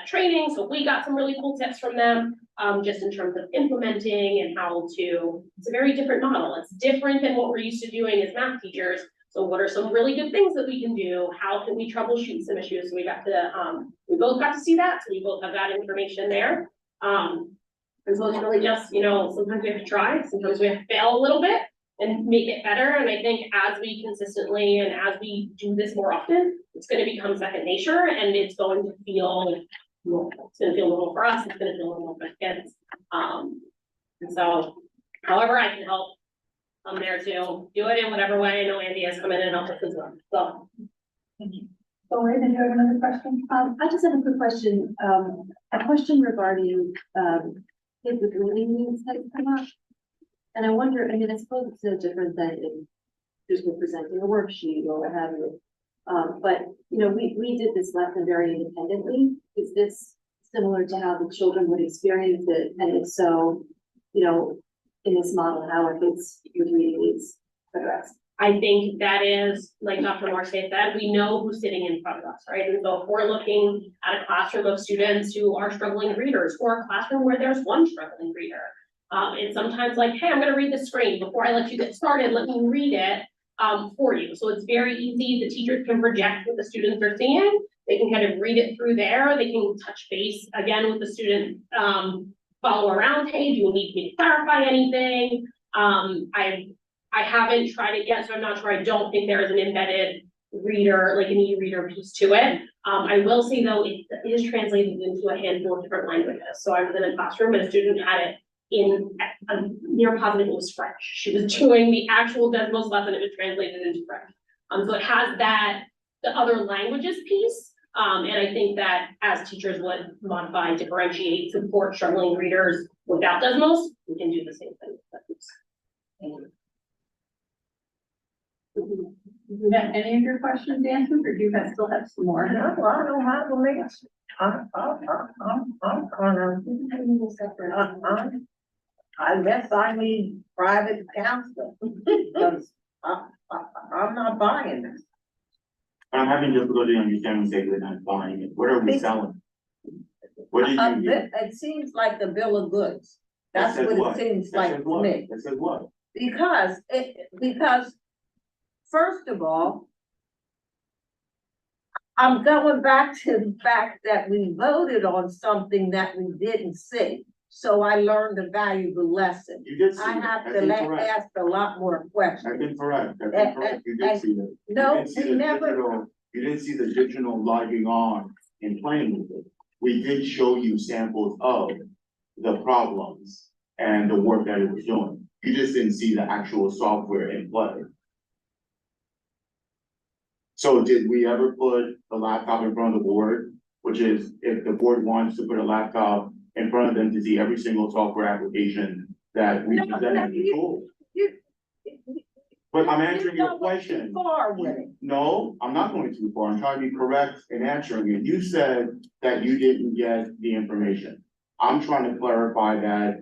training, so we got some really cool tips from them, just in terms of implementing and how to, it's a very different model. It's different than what we're used to doing as math teachers. So what are some really good things that we can do? How can we troubleshoot some issues? So we got to, we both got to see that, so we both have that information there. And so it's really just, you know, sometimes we have to try, sometimes we have to fail a little bit and make it better. And I think as we consistently and as we do this more often, it's gonna become second nature, and it's going to feel normal. It's gonna feel normal for us, it's gonna feel normal for kids. And so however I can help, I'm there to do it in whatever way. I know Andy has come in and helped us as well, so. So wait, did you have another question? I just have a quick question, a question regarding, kids with reading needs has come up. And I wonder, I mean, I suppose it's no different than if just we're presenting a worksheet or what have you. But, you know, we did this lesson very independently. Is this similar to how the children would experience it? And if so, you know, in this model, how are kids with reading needs addressed? I think that is, like Dr. Morse said, we know who's sitting in front of us, right? And so if we're looking at a classroom of students who are struggling readers, or a classroom where there's one struggling reader, it's sometimes like, hey, I'm gonna read the screen before I let you get started, let me read it for you. So it's very easy, the teachers can project what the students are seeing, they can kind of read it through there, they can touch base again with the student, follow around, hey, do you need me to clarify anything? I haven't tried it yet, so I'm not sure. I don't think there is an embedded reader, like an e-reader piece to it. I will say though, it is translated into a handful of different languages. So I was in a classroom and a student had it in near positive it was French. She was doing the actual Desmos lesson, it was translated into French. So it has that, the other languages piece. And I think that as teachers would modify, differentiate, support struggling readers without Desmos, we can do the same thing with Desmos. You got any of your questions answered, or do you guys still have some more? I don't know how to make it. I guess I need private counseling, because I'm not buying this. I'm having difficulty understanding, say, we're not buying it. What are we selling? What did you do? It seems like the bill of goods. That's That says what it seems That like says to what? me. That says what? Because first of all, I'm going back to the fact that we voted on something that we didn't see. So I learned a valuable lesson. You did see I that. have That's to incorrect. ask a lot more questions. That's incorrect. That's incorrect. You did see that. No, You didn't see we the never, digital- You didn't see the digital logging on and playing with it. We did show you samples of the problems and the work that it was doing. You just didn't see the actual software in play. So did we ever put the laptop in front of the board? Which is, if the board wants to put a laptop in front of them to see every single software application that we presented as a tool. But I'm answering your question. Too far with it. No, I'm not going too far. I'm trying to be correct in answering it. You said that you didn't get the information. I'm trying to clarify that,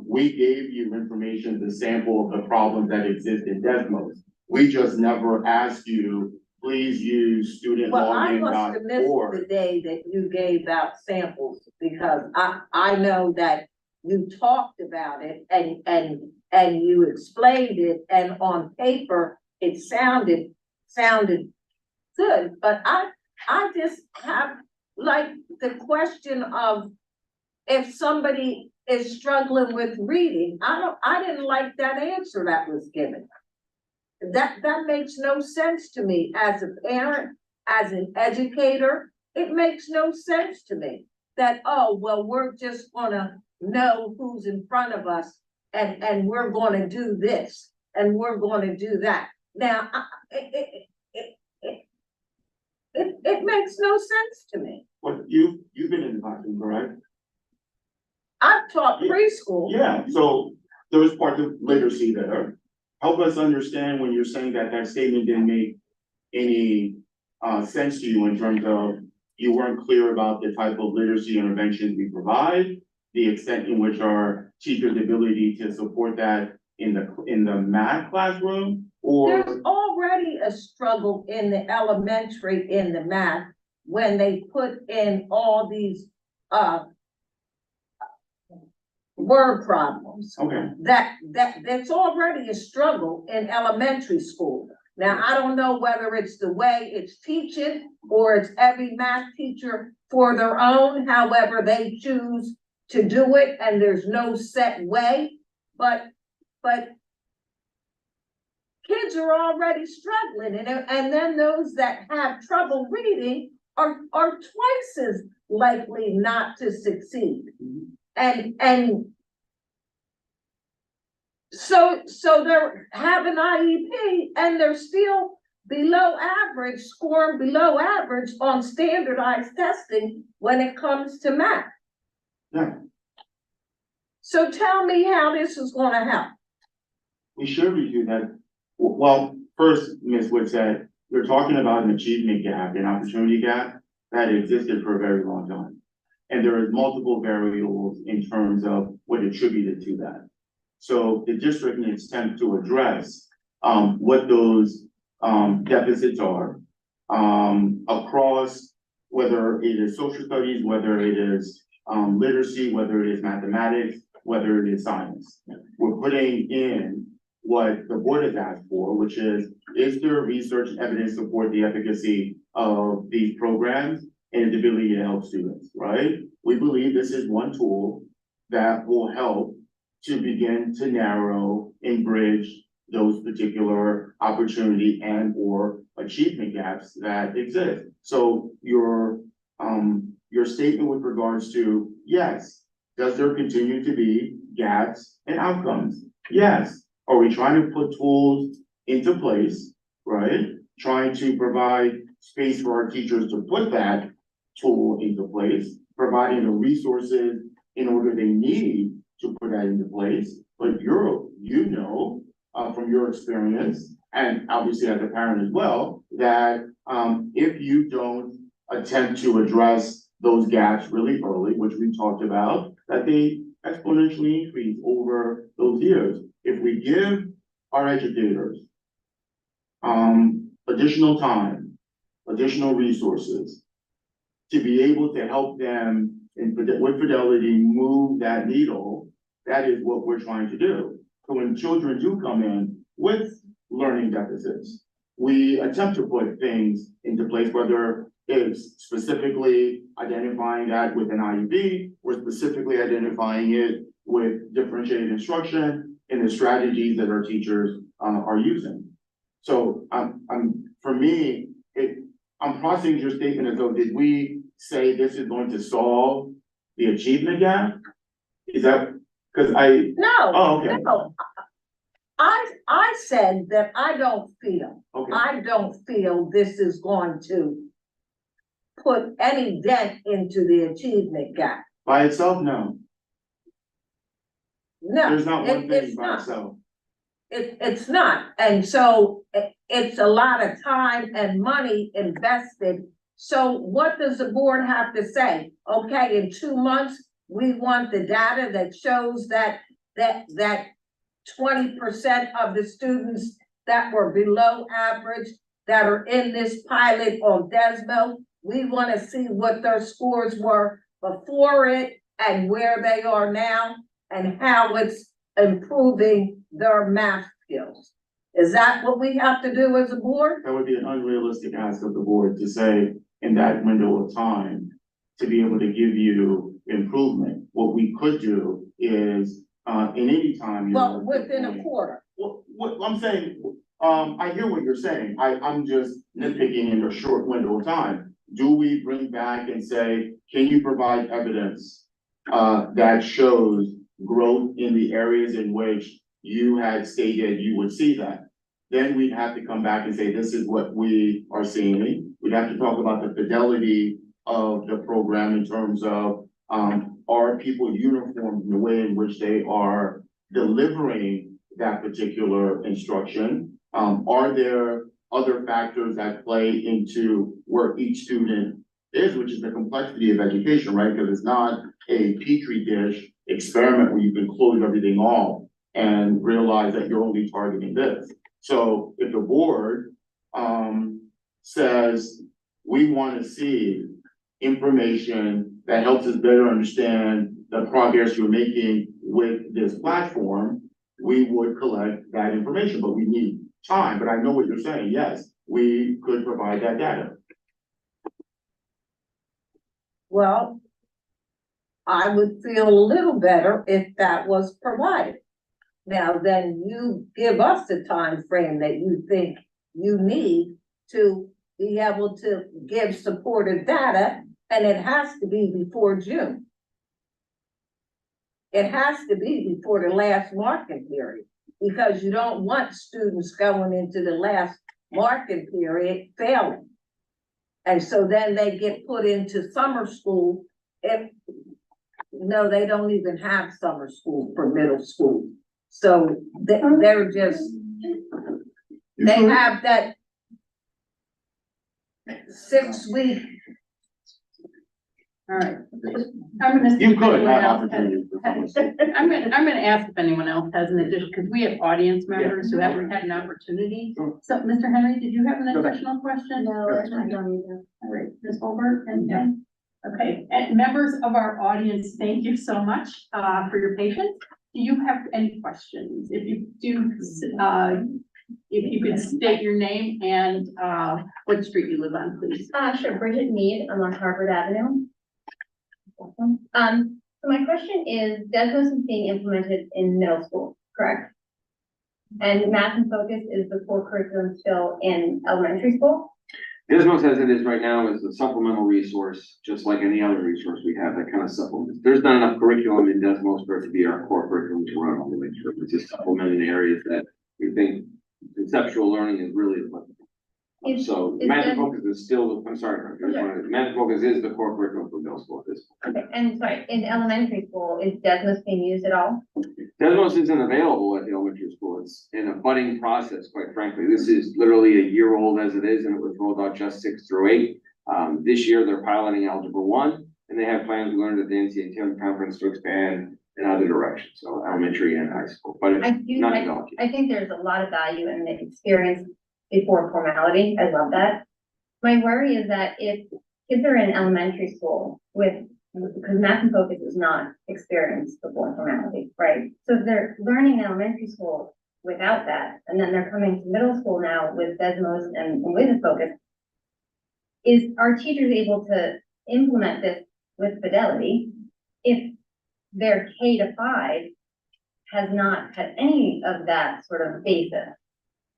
we gave you information, the sample of the problems that exist in Desmos. We just never asked you, please use Well, I must have missed the studentlogin.org. day that you gave out samples, because I know that you talked about it and you explained it, and on paper, it sounded good, but I just have, like, the question of if somebody is struggling with reading, I didn't like that answer that was given. That makes no sense to me as a parent, as an educator. It makes no sense to me that, oh, well, we're just gonna know who's in front of us and we're gonna do this and we're gonna do that. Now, it makes no sense to me. But you've been in the classroom, correct? I've taught preschool. Yeah, so there was part of literacy there. help us understand when you're saying that that statement didn't make any sense to you in terms of you weren't clear about the type of literacy interventions we provide, the extent in which our teachers' ability to support that in the math classroom, or There's already a struggle in the elementary in the math when they put in all these word problems. okay, That's already a struggle in elementary school. Now, I don't know whether it's the way it's teaching or it's every math teacher for their own, however they choose to do it, and there's no set way, but kids are already struggling, and then those that have trouble reading are twice as likely not to succeed. And so they're having IEP and they're still below average, scoring below average on standardized testing when it comes to math. yeah, So tell me how this is gonna help. we should review that. Well, first, Ms. Wood said, you're talking about an achievement gap, an opportunity gap that existed for a very long time. And there are multiple variables in terms of what attributed to that. So the district needs to attempt to address what those deficits are across, whether it is social studies, whether it is literacy, whether it is mathematics, whether it is science. We're putting in what the board has asked for, which is there research and evidence support the efficacy of these programs and its ability to help students, right? We believe this is one tool that will help to begin to narrow and bridge those particular opportunity and or achievement gaps that exist. So your statement with regards to, yes, does there continue to be gaps and outcomes? Yes. Are we trying to put tools into place, right? Trying to provide space for our teachers to put that tool into place, providing the resources in order they need to put that into place. But you know, from your experience, and obviously as a parent as well, that if you don't attempt to address those gaps really early, which we talked about, that they exponentially increase over those years. If we give our educators additional time, additional resources to be able to help them with fidelity move that needle, that is what we're trying to do. So when children do come in with learning deficits, we attempt to put things into place, whether it's specifically identifying that with an IEP, or specifically identifying it with differentiated instruction and the strategies that our teachers are using. So for me, I'm processing your statement as though, did we say this is going to solve the achievement gap? Is that, because No, oh, okay. no. I said that I don't feel this is going to put any dent into the achievement gap. By itself, no. No, There's not one thing it's by not. itself. It's not, and so it's a lot of time and money invested. So what does the board have to say? Okay, in 2 months, we want the data that shows that 20% of the students that were below average that are in this pilot on Desmo, we want to see what their scores were before it and where they are now and how it's improving their math skills. Is that what we have to do as a board? That would be an unrealistic ask of the board to say in that window of time to be able to give you improvement. What we could do is in any time. Well, within a quarter. What I'm saying, I hear what you're saying. I'm just nitpicking in a short window of time. Do we bring back and say, can you provide evidence that shows growth in the areas in which you had stated you would see that? Then we'd have to come back and say, this is what we are seeing. We'd have to talk about the fidelity of the program in terms of, are people uniformed in the way in which they are delivering that particular instruction? Are there other factors that play into where each student is, which is the complexity of education, right? Because it's not a petri dish experiment where you can close everything off and realize that you're only targeting this. So if the board says, we want to see information that helps us better understand the progress you're making with this platform, we would collect that information, but we need time. But I know what you're saying. Yes, we could provide that data. Well, I would feel a little better if that was provided. Now, then you give us the time frame that you think you need to be able to give supportive data, and it has to be before June. It has to be before the last marking period, because you don't want students going into the last marking period failing. And so then they get put into summer school. No, they don't even have summer school for middle school. So they're just, they have that 6 week. All right. I'm gonna see You if could anyone have else has- opportunities. I'm gonna ask if anyone else has an addition, because we have audience members who haven't had an opportunity. So, Mr. Henry, did you have an additional question? No, I don't either. All right, Ms. Holbert, anything? Okay, and members of our audience, thank you so much for your patience. Do you have any questions? If you do, if you could state your name and what street you live on, please. Sure, Bridget Mead, I'm on Harvard Avenue. So my question is, Desmos is being implemented in middle school, correct? And math and focus is the core curriculum still in elementary school? Desmos as it is right now is a supplemental resource, just like any other resource we have that kind of supplements. There's not enough curriculum in Desmos for it to be our core curriculum to run all the way through. It's just supplementing areas that we think conceptual learning is really applicable. So math and focus is still, I'm sorry, math and focus is the core curriculum for middle school at this point. Okay, and sorry, in elementary school, is Desmos being used at all? Desmos isn't available at the elementary school. It's in a budding process, quite frankly. This is literally a year old as it is, and it was rolled out just 6 through 8. This year, they're piloting Algebra 1, and they have plans learned at the NCAA conference to expand in other directions, so elementary and high school, but it's not developed yet. I think there's a lot of value in the experience before formality. I love that. My worry is that if kids are in elementary school because math and focus is not experience before formality, right? So if they're learning in elementary school without that, and then they're coming to middle school now with Desmos and with focus, is our teachers able to implement this with fidelity if their K-5 has not had any of that sort of basis?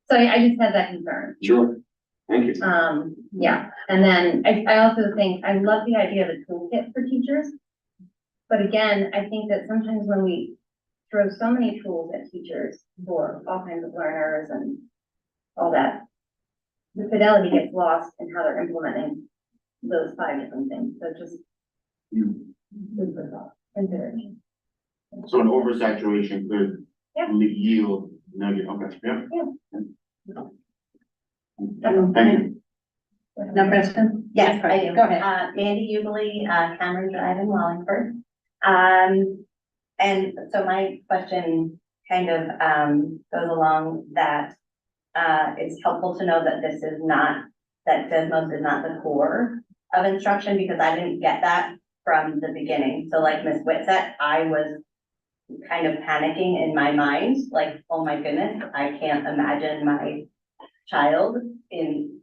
So I just had that concern. Sure, thank you. Yeah, and then I also think, I love the idea of a toolkit for teachers. But again, I think that sometimes when we throw so many tools at teachers for all kinds of learners and all that, the fidelity gets lost in how they're implementing those 5 different things. So just food for thought, consideration. So an oversaturation could Yeah. yield negative, okay, yeah. Yeah. Thank you. No question? Yes, I do. Go ahead. Mandy Uberly, Cameron Drive in Wallingford. And so my question kind of, goes along that, it's helpful to know that this is not, that Desmos is not the core of instruction, because I didn't get that from the beginning. So like Ms. Witt said, I was kind of panicking in my mind, like, oh my goodness, I can't imagine my child in,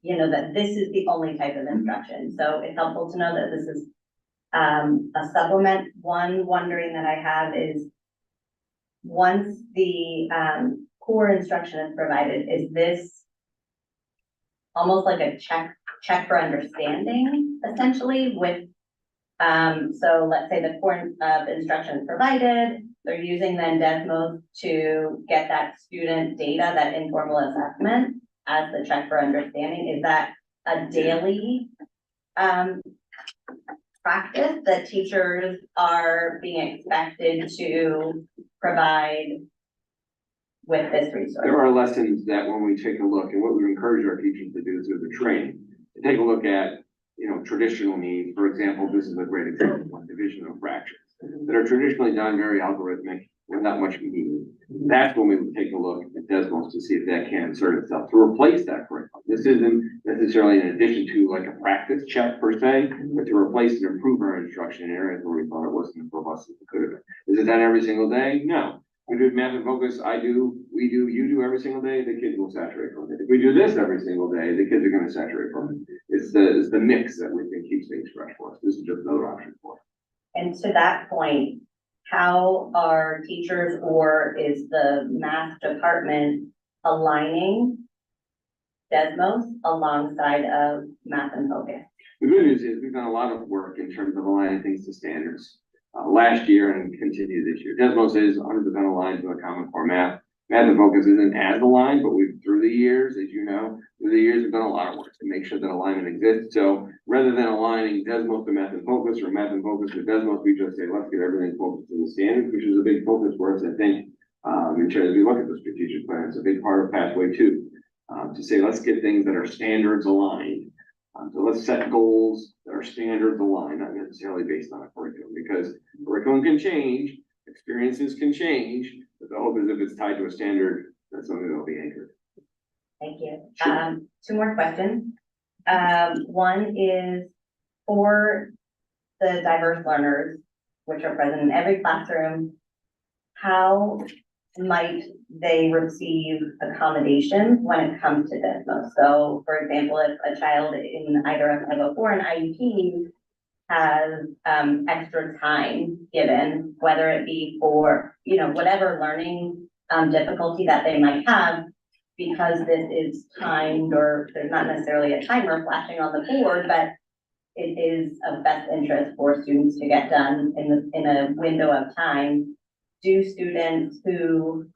that this is the only type of instruction. So it's helpful to know that this is a supplement. One wondering that I have is, once the core instruction is provided, is this almost like a check for understanding, essentially, with so let's say the core instruction is provided, they're using then Desmos to get that student data, that informal assessment as the check for understanding. Is that a daily practice that teachers are being expected to provide with this resource? There are lessons that when we take a look, and what we encourage our teachers to do through the training, to take a look at, traditional needs. For example, this is a great example, of division of fractions that are traditionally done very algorithmic without much meaning. That's when we would take a look at Desmos to see if that can insert itself to replace that curriculum. This isn't necessarily in addition to like a practice check per se, but to replace and improve our instruction in areas where we thought it wasn't as robust as it could have been. Is it done every single day? No. We do math and focus, I do, we do, you do every single day, the kids will saturate from it. If we do this every single day, the kids are gonna saturate from it. It's the mix that we think keeps things fresh for us. This is just another option for us. And to that point, how are teachers or is the math department aligning Desmos alongside of math and focus? The good news is we've done a lot of work in terms of aligning things to standards. Last year and continue this year. Desmos is 100% aligned to a Common Core math. Math and focus isn't as aligned, but through the years, as you know, we've done a lot of work to make sure that alignment exists. So rather than aligning Desmos to math and focus or math and focus to Desmos, we just say, let's get everything focused to the standards, which is a big focus for us, I think. In terms of we look at the strategic plan, it's a big part of Pathway 2, to say, let's get things that are standards aligned. So let's set goals that are standards aligned, not necessarily based on a curriculum, because curriculum can change, experiences can change, but the hope is if it's tied to a standard, that's something that'll be anchored. Thank you. Sure. Two more questions. One is for the diverse learners, which are present in every classroom, how might they receive accommodations when it comes to Desmos? So for example, if a child in either a 504 and IEP has extra time given, whether it be for, whatever learning difficulty that they might have, because this is timed or there's not necessarily a timer flashing on the board, but it is of best interest for students to get done in a window of time. Do students who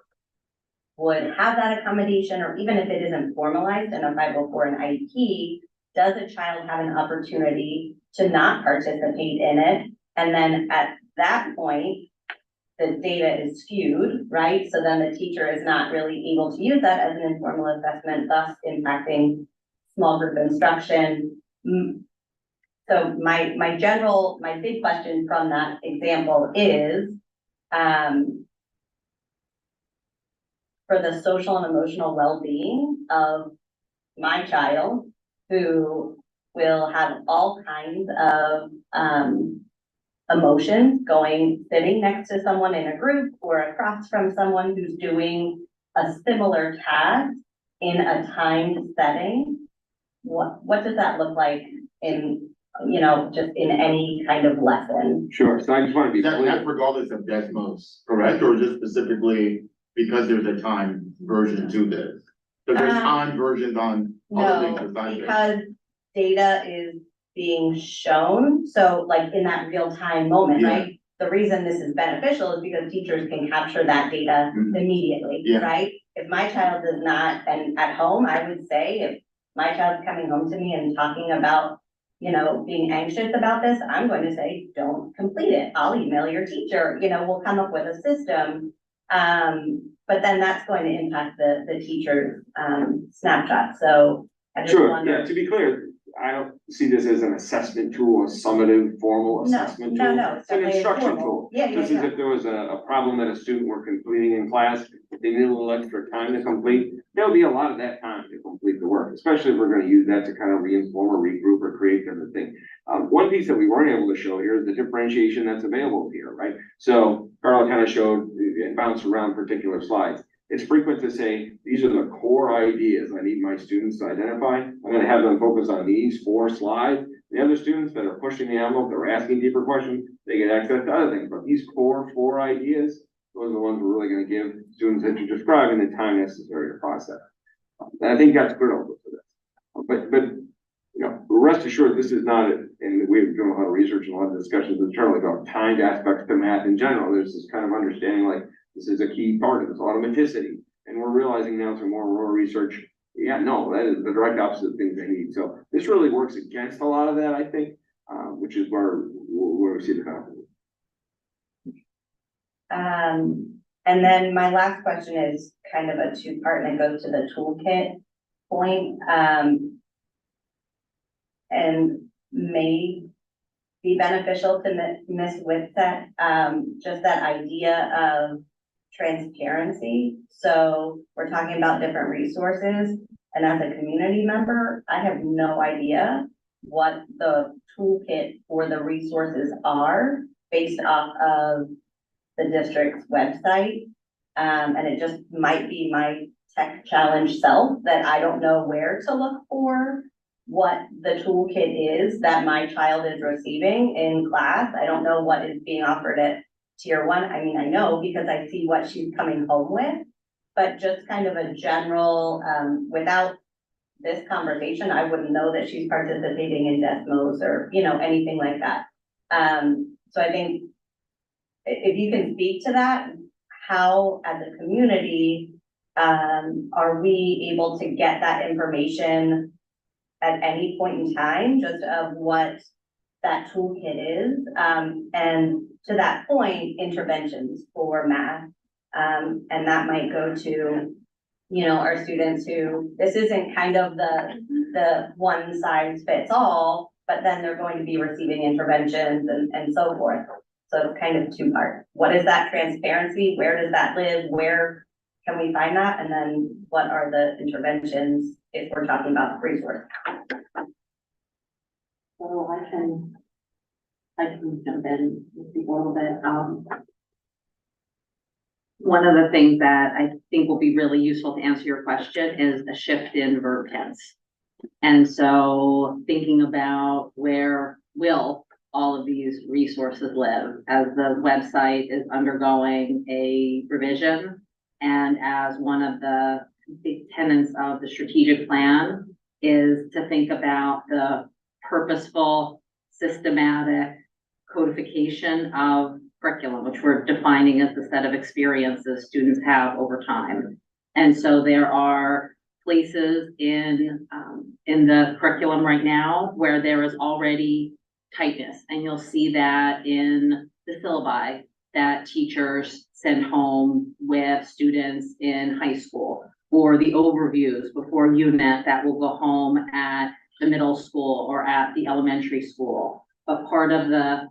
would have that accommodation, or even if it isn't formalized in a 504 and IEP, does a child have an opportunity to not participate in it? And then at that point, the data is skewed, right? So then the teacher is not really able to use that as an informal assessment, thus impacting small group instruction. So my big question from that example is, for the social and emotional well-being of my child, who will have all kinds of emotions sitting next to someone in a group or across from someone who's doing a similar task in a timed setting. What does that look like in, just in any kind of lesson? Sure, so I just want to be That's clear. regardless of Desmos, correct? Or just specifically because there's a time version to this? Because there's time versions on other things No, besides this. because data is being shown, so like in that real time moment, Yeah. right? The reason this is beneficial is because teachers can capture that data Mhm. immediately, Yeah. right? If my child does not, and at home, I would say, if my child's coming home to me and talking about, being anxious about this, I'm going to say, don't complete it. I'll email your teacher, we'll come up with a system. But then that's going to impact the teacher's snapshot. So I just Sure, wonder. yeah, to be clear, I don't see this as an assessment tool, a summative formal assessment tool. No, It's an definitely instruction informal. tool. Yeah. Just as if there was a problem that a student were completing in class, if they need a little extra time to complete, there'll be a lot of that time to complete the work, especially if we're gonna use that to kind of re-inform or regroup or create different things. One piece that we weren't able to show here is the differentiation that's available here, right? So Carla kind of showed and bounced around particular slides. It's frequent to say, these are the core ideas I need my students to identify. I'm gonna have them focus on these 4 slides. The other students that are pushing the envelope, that are asking deeper questions, they get access to other things. But these core 4 ideas, those are the ones we're really gonna give students that you're describing the time necessary to process. And I think that's critical for this. But rest assured, this is not, and we've done a lot of research and a lot of discussions internally about timed aspects to math in general. There's this kind of understanding like, this is a key part of this automaticity. And we're realizing now through more and more research, that is the direct opposite of things they need. So this really works against a lot of that, I think, which is where we see the benefit. And then my last question is kind of a two-part, and it goes to the toolkit point, and may be beneficial to Ms. Whitsett, just that idea of transparency. So we're talking about different resources, and as a community member, I have no idea what the toolkit for the resources are based off of the district's website. And it just might be my tech challenge self that I don't know where to look for what the toolkit is that my child is receiving in class. I don't know what is being offered at tier 1. I mean, I know because I see what she's coming home with, but just kind of a general, without this conversation, I wouldn't know that she's participating in Desmos or, you know, anything like that. So I think if you can speak to that, how as a community, are we able to get that information at any point in time, just of what that toolkit is? And to that point, interventions for math. And that might go to, you know, our students who, this isn't kind of the one size fits all, but then they're going to be receiving interventions and so forth. So it's kind of two-part. What is that transparency? Where does that live? Where can we find that? And then what are the interventions if we're talking about resource? So I can jump in and speak a little bit. One of the things that I think will be really useful to answer your question is a shift in verb tense. And so thinking about where will all of these resources live as the website is undergoing a revision, and as one of the big tenets of the strategic plan is to think about the purposeful, systematic codification of curriculum, which we're defining as the set of experiences students have over time. And so there are places in the curriculum right now where there is already tightness, and you'll see that in the syllabi that teachers send home with students in high school, or the overviews before unit that will go home at the middle school or at the elementary school. But part of the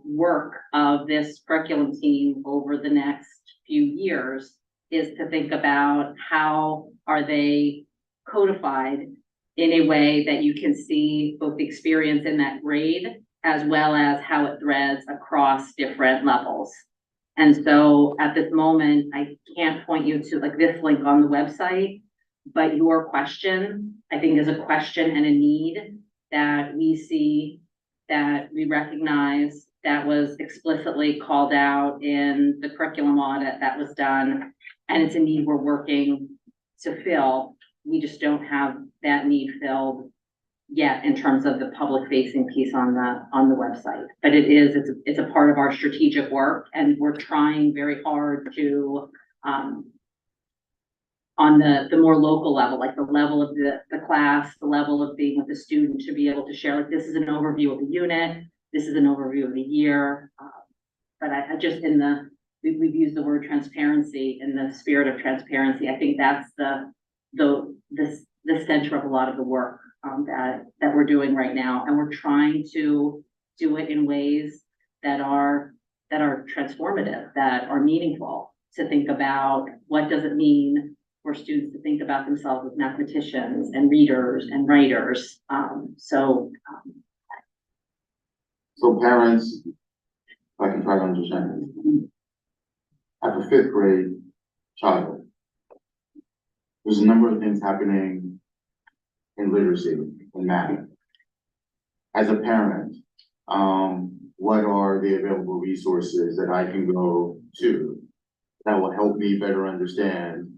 work of this curriculum team over the next few years is to think about how are they codified in a way that you can see both the experience in that grade as well as how it threads across different levels. And so at this moment, I can't point you to like this link on the website, but your question, I think, is a question and a need that we see, that we recognize, that was explicitly called out in the curriculum audit that was done. And it's a need we're working to fill. We just don't have that need filled yet in terms of the public facing piece on the website. But it's a part of our strategic work, and we're trying very hard to on the more local level, like the level of the class, the level of being with the student, to be able to share, like, this is an overview of the unit, this is an overview of the year. But I just we've used the word transparency in the spirit of transparency. I think that's the center of a lot of the work that we're doing right now, and we're trying to do it in ways that are transformative, that are meaningful, to think about what does it mean for students to think about themselves as mathematicians and readers and writers. So parents, if I can try to understand this. I have a 5th grade child. There's a number of things happening in literacy and math. As a parent, what are the available resources that I can go to that will help me better understand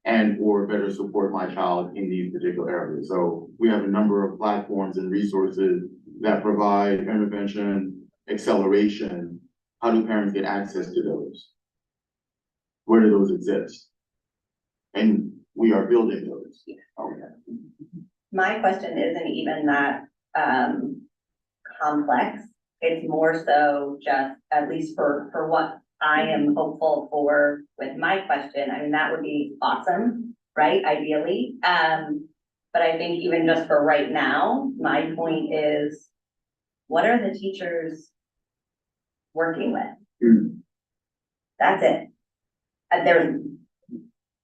and or better support my child in these particular areas? So we have a number of platforms and resources that provide intervention, acceleration. How do parents get access to those? Where do those exist? And we are building those. Okay. My question isn't even that complex. It's more so just, at least for what I am hopeful for with my question. I mean, that would be awesome, right? Ideally. But I think even just for right now, my point is, what are the teachers working with? That's it.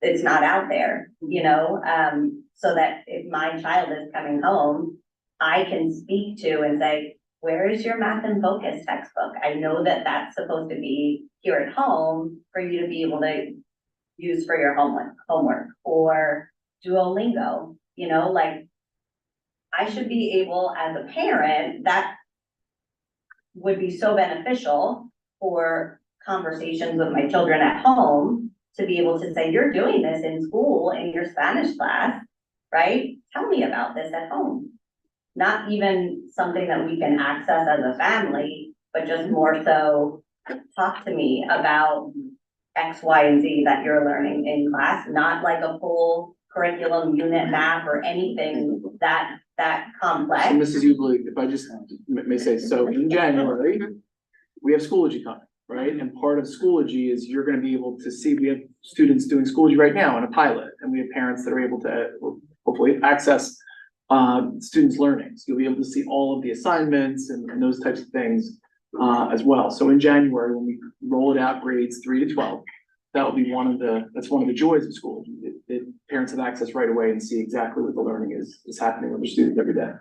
It's not out there, so that if my child is coming home, I can speak to and say, where is your math and focus textbook? I know that that's supposed to be here at home for you to be able to use for your homework, or Duolingo, I should be able, as a parent, that would be so beneficial for conversations with my children at home, to be able to say, you're doing this in school in your Spanish class, right? Tell me about this at home. Not even something that we can access as a family, but just more so talk to me about X, Y, and Z that you're learning in class, not like a full curriculum unit map or anything that complex. So Mrs. Ubley, if I just may say, so in January, we have Schoology coming, right? And part of Schoology is you're gonna be able to see, we have students doing Schoology right now in a pilot, and we have parents that are able to hopefully access students' learning. So you'll be able to see all of the assignments and those types of things as well. So in January, when we roll it out grades 3 to 12, that will be that's one of the joys of school. Parents have access right away and see exactly what the learning is happening with their students every day.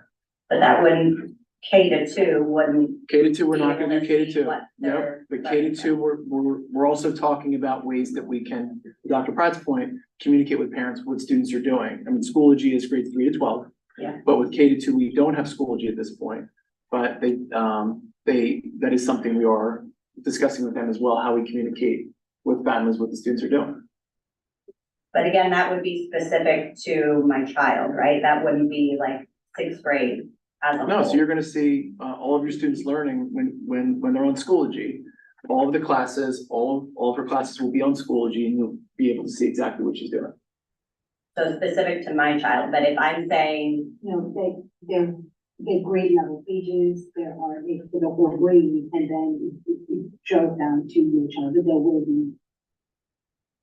But that wouldn't, K-2 wouldn't. K-2, we're not gonna do K-2. What Nope, they're but learning. K-2, we're also talking about ways that we can, to Dr. Pratt's point, communicate with parents what students are doing. I mean, Schoology is grades 3 to 12. Yeah. But with K-2, we don't have Schoology at this point, but that is something we are discussing with them as well, how we communicate with families what the students are doing. But again, that would be specific to my child, right? That wouldn't be like 6th grade as a No, whole. so you're gonna see all of your students learning when they're on Schoology. All of the classes, all of her classes will be on Schoology, and you'll be able to see exactly what she's doing. So specific to my child, but if I'm saying, They're grade level pages, there are, for the whole grade, and then it shows down to your child, that there will be.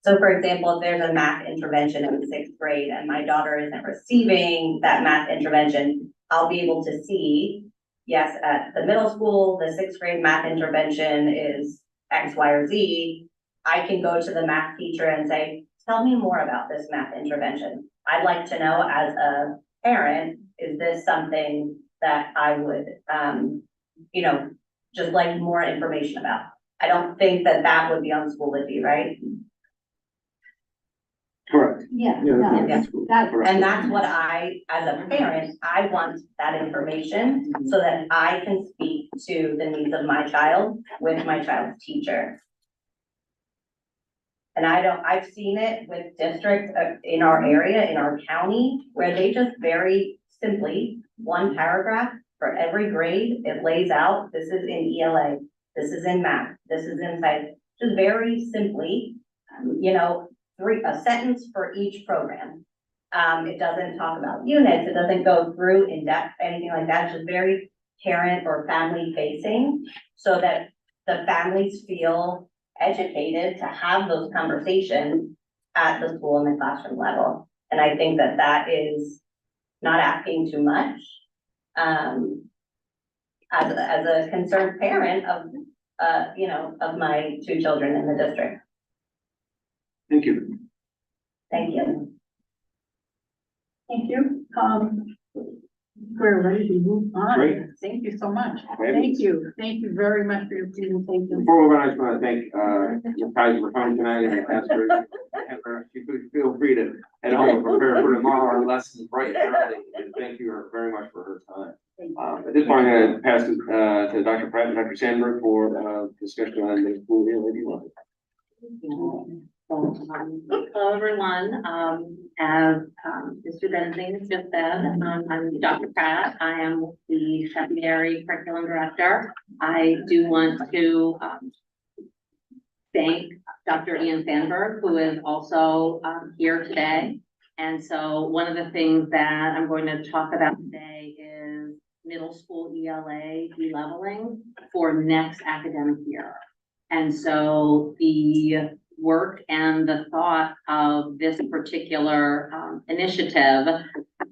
so for example, if there's a math intervention in 6th grade and my daughter isn't receiving that math intervention, I'll be able to see, yes, at the middle school, the 6th grade math intervention is X, Y, or Z. I can go to the math teacher and say, tell me more about this math intervention. I'd like to know, as a parent, is this something that I would, just like more information about? I don't think that would be on Schoology, right? Correct. Yeah. Yeah, no, that's That, And that's what I, as a parent, I want that information so that I can speak to the needs of my child with my child's teacher. And I've seen it with districts in our area, in our county, where they just very simply, one paragraph for every grade, it lays out, this is in ELA, this is in math, this is in science, just very simply, a sentence for each program. It doesn't talk about units, it doesn't go through in depth, anything like that, it's just very parent or family facing, so that the families feel educated to have those conversations at the school and the classroom level. And I think that is not asking too much. As a concerned parent of my 2 children in the district. Thank you. Thank you. Thank you. We're ready to move on. Great. Thank you so much. Fabulous. Thank you. Thank you very much for your presentation. Before we move on, I just want to thank, Ms. Kaiser for coming tonight and ask her, she could feel free to, at home, prepare for tomorrow, our lessons bright and early. And thank you very much for her time. At this point, I'm going to pass it, to Dr. Pratt and Dr. Sandberg for, discussion on the school year. Lady one. Hello, everyone. As Mr. Benzing has just said, I'm Dr. Pratt. I am the secondary curriculum director. I do want to thank Dr. Ian Sandberg, who is also here today. And so one of the things that I'm going to talk about today is middle school ELA de-leveling for next academic year. And so the work and the thought of this particular initiative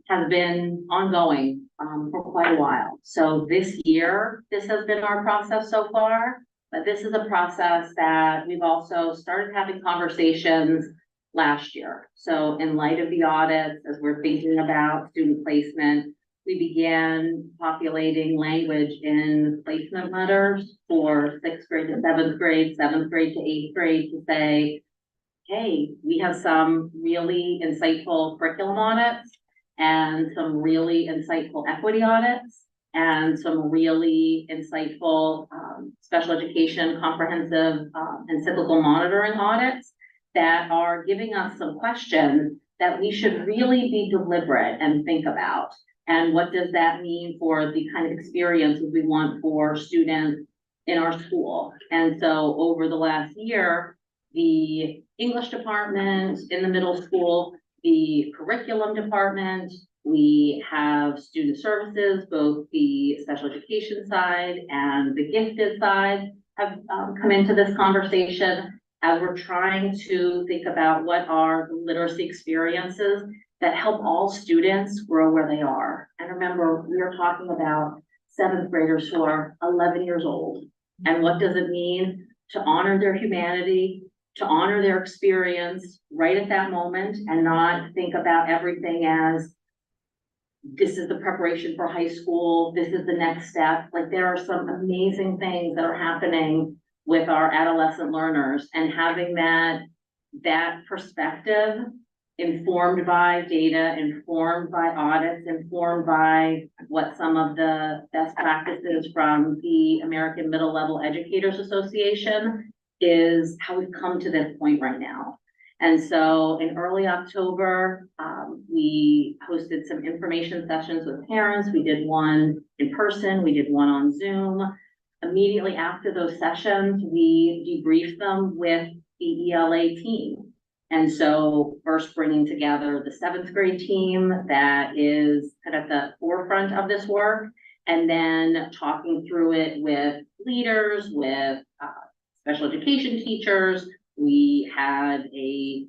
has been ongoing for quite a while. So this year, this has been our process so far, but this is a process that we've also started having conversations last year. So in light of the audits, as we're thinking about student placement, we began populating language in placement letters for 6th grade to 7th grade, 7th grade to 8th grade to say, hey, we have some really insightful curriculum audits and some really insightful equity audits and some really insightful special education comprehensive and cyclical monitoring audits that are giving us some questions that we should really be deliberate and think about. And what does that mean for the kind of experiences we want for students in our school? And so over the last year, the English department in the middle school, the curriculum department, we have student services, both the special education side and the gifted side have come into this conversation as we're trying to think about what are the literacy experiences that help all students grow where they are. And remember, we are talking about 7th graders who are 11 years old. And what does it mean to honor their humanity, to honor their experience right at that moment and not think about everything as this is the preparation for high school, this is the next step. Like there are some amazing things that are happening with our adolescent learners, and having that perspective informed by data, informed by audits, informed by what some of the best practices from the American Middle Level Educators Association is how we've come to this point right now. And so in early October, we hosted some information sessions with parents. We did one in person, we did one on Zoom. Immediately after those sessions, we debriefed them with the ELA team. And so first bringing together the 7th grade team that is kind of at the forefront of this work, and then talking through it with leaders, with special education teachers. We had a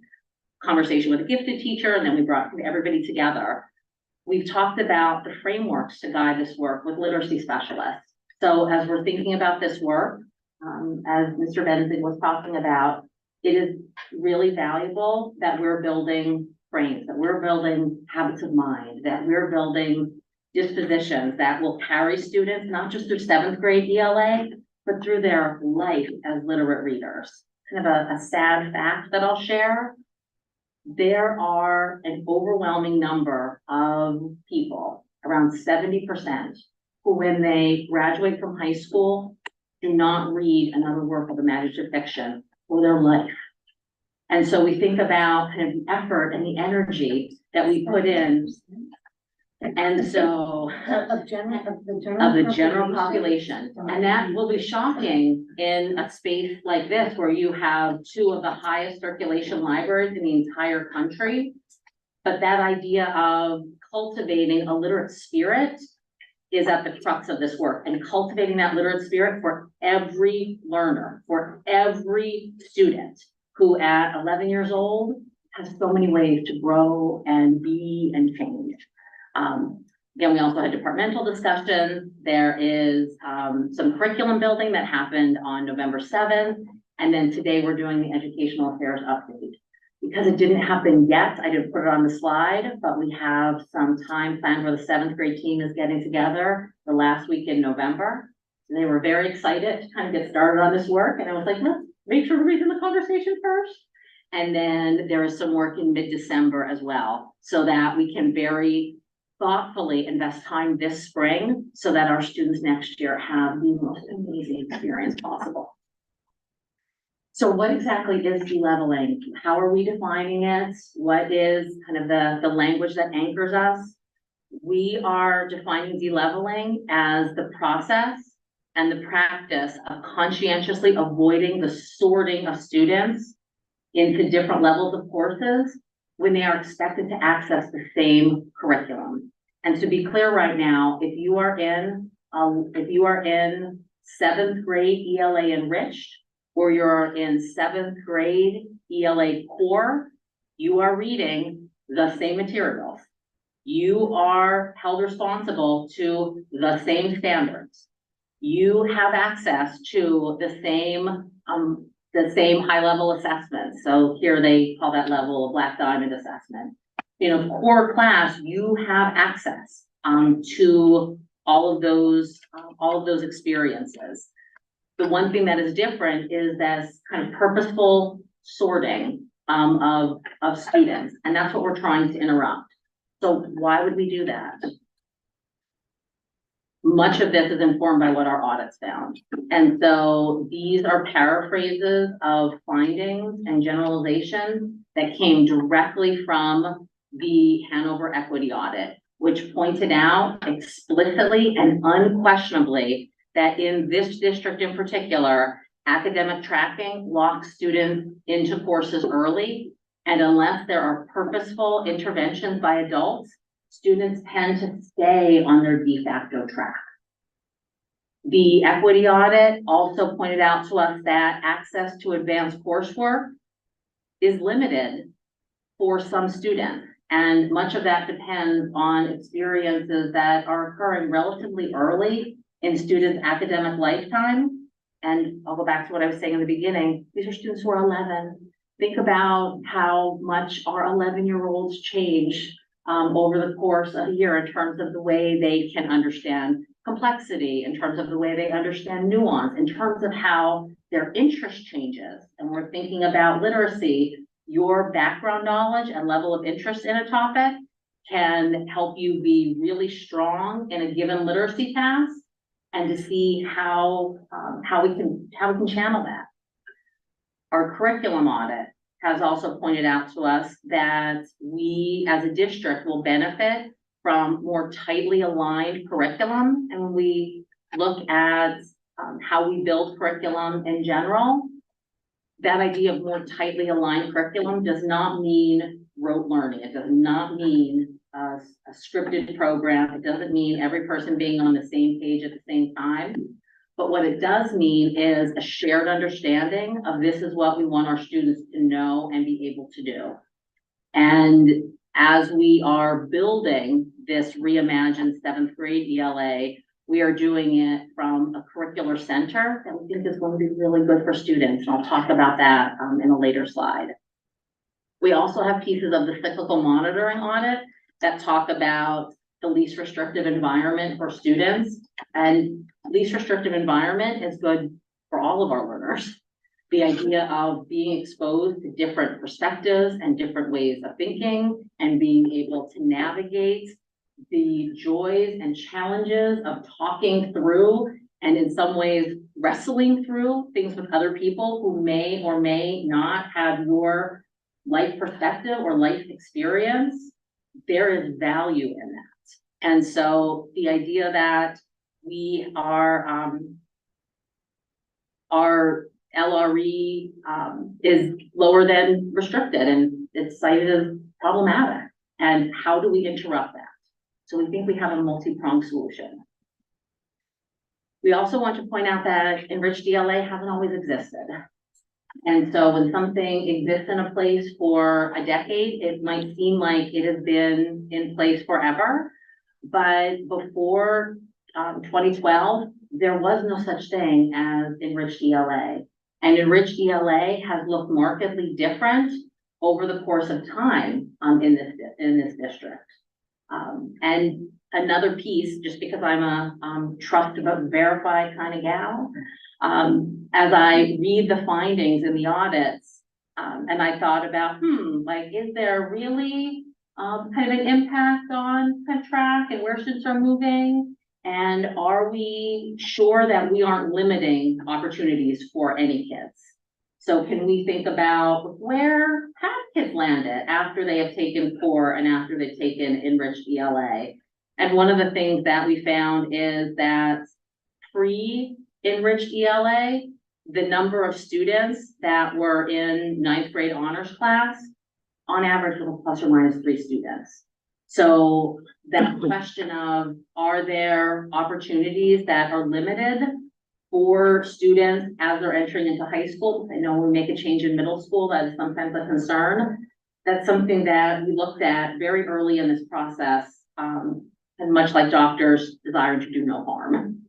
conversation with a gifted teacher, and then we brought everybody together. We've talked about the frameworks to guide this work with literacy specialists. So as we're thinking about this work, as Mr. Benson was talking about, it is really valuable that we're building frames, that we're building habits of mind, that we're building dispositions that will carry students, not just through 7th grade ELA, but through their life as literate readers. Kind of a sad fact that I'll share. There are an overwhelming number of people, around 70%, who when they graduate from high school, do not read another work of imaginative fiction for their life. And so we think about kind of the effort and the energy that we put in. And so Of the general population. And that will be shocking in a space like this where you have 2 of the highest circulation libraries in the entire country. But that idea of cultivating a literate spirit is at the crux of this work, and cultivating that literate spirit for every learner, for every student who at 11 years old has so many ways to grow and be and change. Again, we also had departmental discussions. There is some curriculum building that happened on November 7th. And then today we're doing the educational affairs update. Because it didn't happen yet, I didn't put it on the slide, but we have some time planned where the 7th grade team is getting together the last week in November. And they were very excited to kind of get started on this work. And I was like, let's make sure everybody's in the conversation first. And then there is some work in mid-December as well, so that we can very thoughtfully invest time this spring so that our students next year have the most amazing experience possible. So what exactly is de-leveling? How are we defining it? What is kind of the language that anchors us? We are defining de-leveling as the process and the practice of conscientiously avoiding the sorting of students into different levels of courses when they are expected to access the same curriculum. And to be clear right now, if you are in 7th grade ELA enriched, or you're in 7th grade ELA core, you are reading the same materials. You are held responsible to the same standards. You have access to the same high-level assessments. So here they call that level a Black Diamond assessment. In a core class, you have access to all of those experiences. The one thing that is different is this kind of purposeful sorting of students, and that's what we're trying to interrupt. So why would we do that? Much of this is informed by what our audits found. And so these are paraphrases of findings and generalizations that came directly from the Hanover Equity Audit, which pointed out explicitly and unquestionably that in this district in particular, academic tracking locks students into courses early. And unless there are purposeful interventions by adults, students tend to stay on their de facto track. The equity audit also pointed out to us that access to advanced coursework is limited for some students. And much of that depends on experiences that are occurring relatively early in students' academic lifetime. And I'll go back to what I was saying in the beginning. These are students who are 11. Think about how much our 11-year-olds change over the course of a year in terms of the way they can understand complexity, in terms of the way they understand nuance, in terms of how their interest changes. And we're thinking about literacy. Your background knowledge and level of interest in a topic can help you be really strong in a given literacy task, and to see how we can channel that. Our curriculum audit has also pointed out to us that we as a district will benefit from more tightly aligned curriculum. And when we look at how we build curriculum in general, that idea of more tightly aligned curriculum does not mean rote learning. It does not mean a scripted program. It doesn't mean every person being on the same page at the same time. But what it does mean is a shared understanding of this is what we want our students to know and be able to do. And as we are building this reimagined 7th grade ELA, we are doing it from a curricular center that we think is going to be really good for students. And I'll talk about that in a later slide. We also have pieces of the cyclical monitoring audit that talk about the least restrictive environment for students. And least restrictive environment is good for all of our learners. The idea of being exposed to different perspectives and different ways of thinking and being able to navigate the joys and challenges of talking through and in some ways wrestling through things with other people who may or may not have your life perspective or life experience. There is value in that. And so the idea that we are, our LRE is lower than restricted and it's cited as problematic. And how do we interrupt that? So we think we have a multi-pronged solution. We also want to point out that enriched ELA hasn't always existed. And so when something exists in a place for a decade, it might seem like it has been in place forever. But before 2012, there was no such thing as enriched ELA. And enriched ELA has looked markedly different over the course of time in this district. And another piece, just because I'm a trust but verify kind of gal, as I read the findings in the audits, and I thought about, like, is there really kind of an impact on kind of track and where students are moving? And are we sure that we aren't limiting opportunities for any kids? So can we think about where have kids landed after they have taken core and after they've taken enriched ELA? And one of the things that we found is that pre-enriched ELA, the number of students that were in 9th grade honors class, on average, was plus or minus 3 students. So that question of, are there opportunities that are limited? for students as they're entering into high school. I know when we make a change in middle school, that is sometimes a concern. That's something that we looked at very early in this process, and much like doctors desiring to do no harm.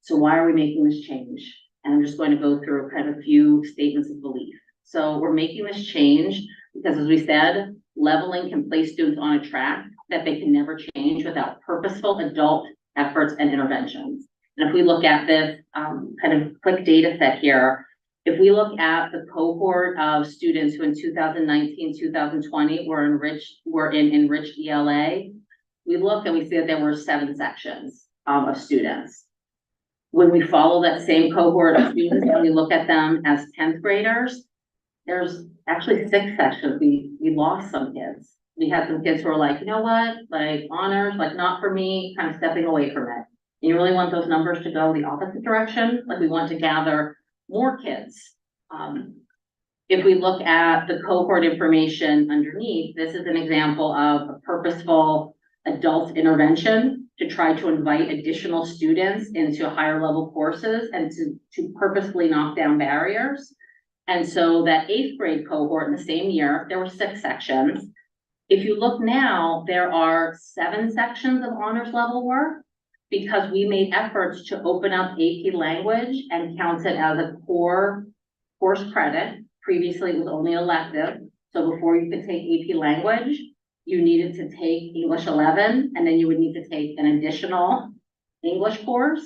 So why are we making this change? And I'm just going to go through kind of a few statements of belief. So we're making this change because, as we said, leveling can place students on a track that they can never change without purposeful adult efforts and interventions. And if we look at this kind of quick data set here, if we look at the cohort of students who in 2019, 2020 were in enriched ELA, we look and we see that there were 7 sections of students. When we follow that same cohort of students and we look at them as 10th graders, there's actually 6 sections. We lost some kids. We had some kids who were like, you know what, like honors, like not for me, kind of stepping away from it. And you really want those numbers to go the opposite direction. Like we want to gather more kids. If we look at the cohort information underneath, this is an example of a purposeful adult intervention to try to invite additional students into higher level courses and to purposefully knock down barriers. And so that 8th grade cohort in the same year, there were 6 sections. If you look now, there are 7 sections of honors level work because we made efforts to open up AP language and count it as a core course credit. Previously, it was only elective. So before you could take AP language, you needed to take English 11, and then you would need to take an additional English course.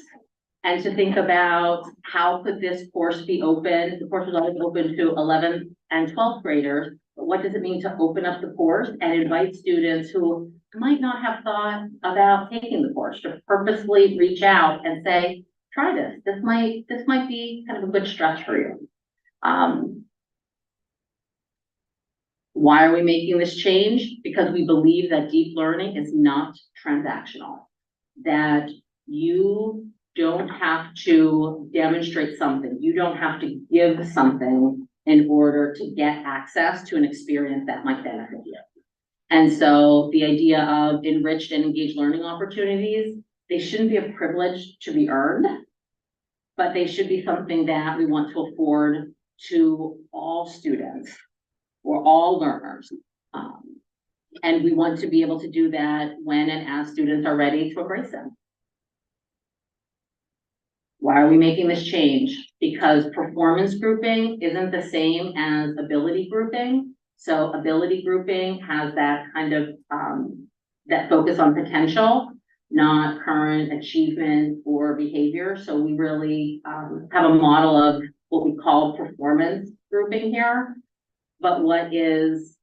And to think about how could this course be open? The course was always open to 11th and 12th graders. But what does it mean to open up the course and invite students who might not have thought about taking the course to purposely reach out and say, try this. This might be kind of a good stretch for you. Why are we making this change? Because we believe that deep learning is not transactional, that you don't have to demonstrate something. You don't have to give something in order to get access to an experience that might benefit you. And so the idea of enriched and engaged learning opportunities, they shouldn't be a privilege to be earned, but they should be something that we want to afford to all students or all learners. And we want to be able to do that when and as students are ready to embrace them. Why are we making this change? Because performance grouping isn't the same as ability grouping. So ability grouping has that kind of, that focus on potential, not current achievement or behavior. So we really have a model of what we call performance grouping here. But what is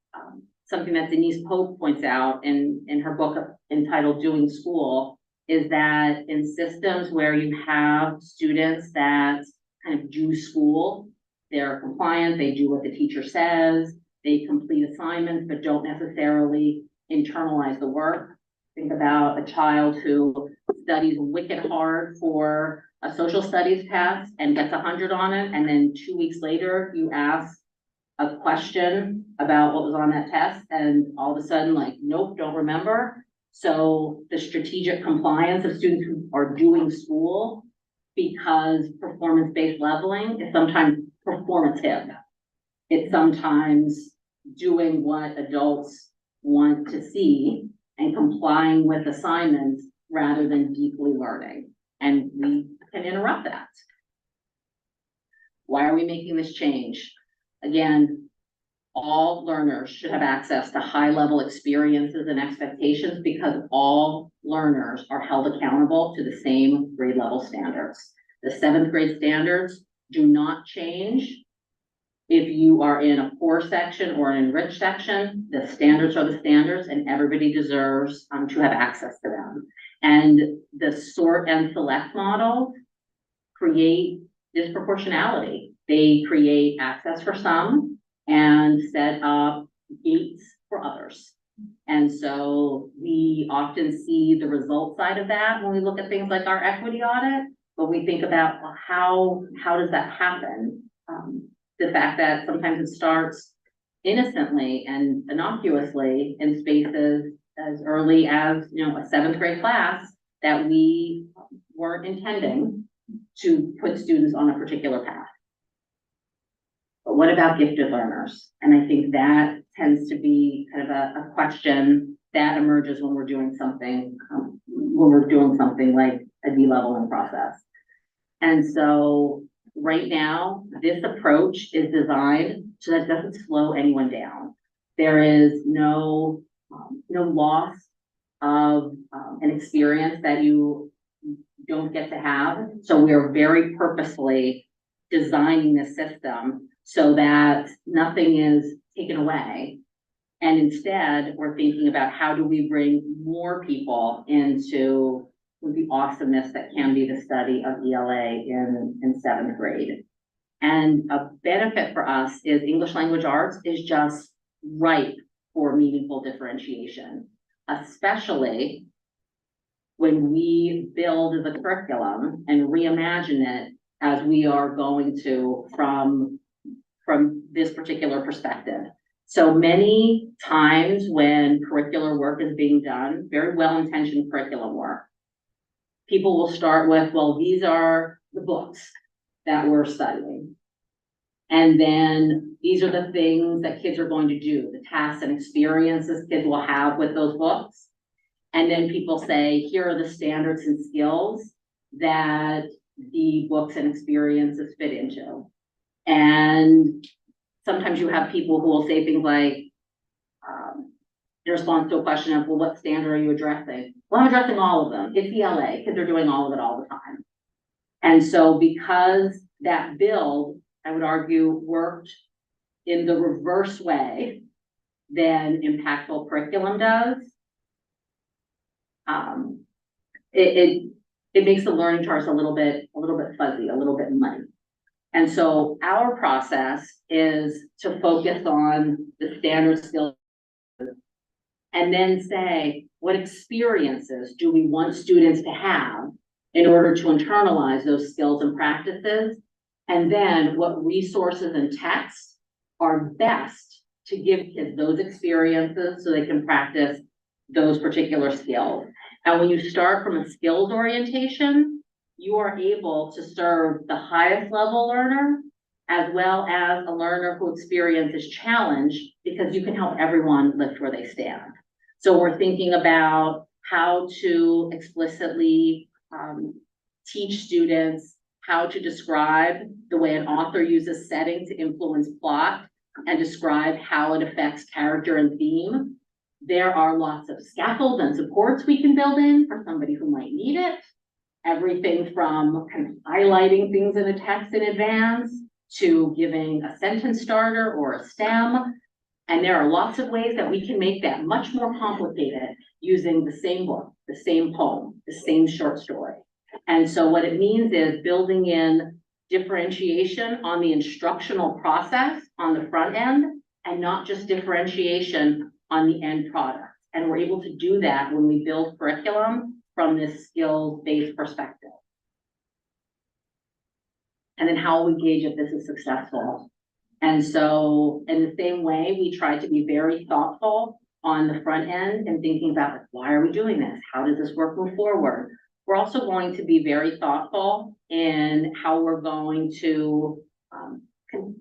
something that Denise Pope points out in her book entitled Doing School is that in systems where you have students that kind of do school, they're compliant, they do what the teacher says, they complete assignments, but don't necessarily internalize the work. Think about a child who studies wicked hard for a social studies test and gets 100 on it, and then 2 weeks later you ask a question about what was on that test, and all of a sudden, like, nope, don't remember. So the strategic compliance of students who are doing school, because performance-based leveling is sometimes performative. It's sometimes doing what adults want to see and complying with assignments rather than deeply learning. And we can interrupt that. Why are we making this change? Again, all learners should have access to high-level experiences and expectations because all learners are held accountable to the same grade level standards. The 7th grade standards do not change if you are in a core section or an enriched section. The standards are the standards and everybody deserves to have access to them. And the sort and select model create disproportionality. They create access for some and set up gates for others. And so we often see the result side of that when we look at things like our equity audit, but we think about, well, how does that happen? The fact that sometimes it starts innocently and innocuously in spaces as early as, you know, a 7th grade class that we weren't intending to put students on a particular path. But what about gifted learners? And I think that tends to be kind of a question that emerges when we're doing something, like a de-leveling process. And so right now, this approach is designed so that it doesn't slow anyone down. There is no loss of an experience that you don't get to have. So we are very purposefully designing this system so that nothing is taken away. And instead, we're thinking about how do we bring more people into the awesomeness that can be the study of ELA in 7th grade. And a benefit for us is English language arts is just ripe for meaningful differentiation, especially when we build the curriculum and reimagine it as we are going to from this particular perspective. So many times when curricular work is being done, very well-intentioned curriculum work, people will start with, well, these are the books that we're studying. And then these are the things that kids are going to do, the tasks and experiences kids will have with those books. And then people say, here are the standards and skills that the books and experiences fit into. And sometimes you have people who will say things like, in response to a question of, well, what standard are you addressing? Well, I'm addressing all of them. It's ELA, because they're doing all of it all the time. And so because that build, I would argue, worked in the reverse way than impactful curriculum does, it makes the learning charts a little bit fuzzy, a little bit muddy. And so our process is to focus on the standard skills and then say, what experiences do we want students to have in order to internalize those skills and practices? And then what resources and texts are best to give kids those experiences so they can practice those particular skills. And when you start from a skills orientation, you are able to serve the highest level learner as well as a learner who experiences challenge, because you can help everyone lift where they stand. So we're thinking about how to explicitly teach students how to describe the way an author uses setting to influence plot and describe how it affects character and theme. There are lots of scaffolds and supports we can build in for somebody who might need it. Everything from kind of highlighting things in a text in advance to giving a sentence starter or a stem. And there are lots of ways that we can make that much more complicated using the same book, the same poem, the same short story. And so what it means is building in differentiation on the instructional process on the front end and not just differentiation on the end product. And we're able to do that when we build curriculum from this skills-based perspective. And then how we gauge if this is successful. And so in the same way, we try to be very thoughtful on the front end and thinking about, like, why are we doing this? How does this work move forward? We're also going to be very thoughtful in how we're going to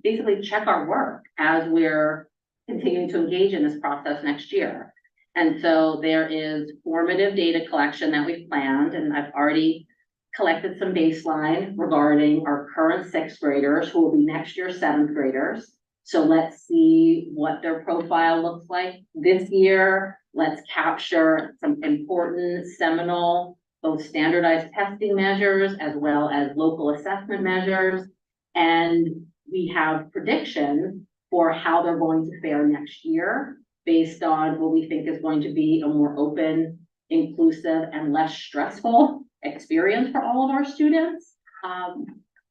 basically check our work as we're continuing to engage in this process next year. And so there is formative data collection that we've planned, and I've already collected some baseline regarding our current 6th graders who will be next year 7th graders. So let's see what their profile looks like this year. Let's capture some important seminal, both standardized testing measures as well as local assessment measures. And we have predictions for how they're going to fare next year based on what we think is going to be a more open, inclusive, and less stressful experience for all of our students.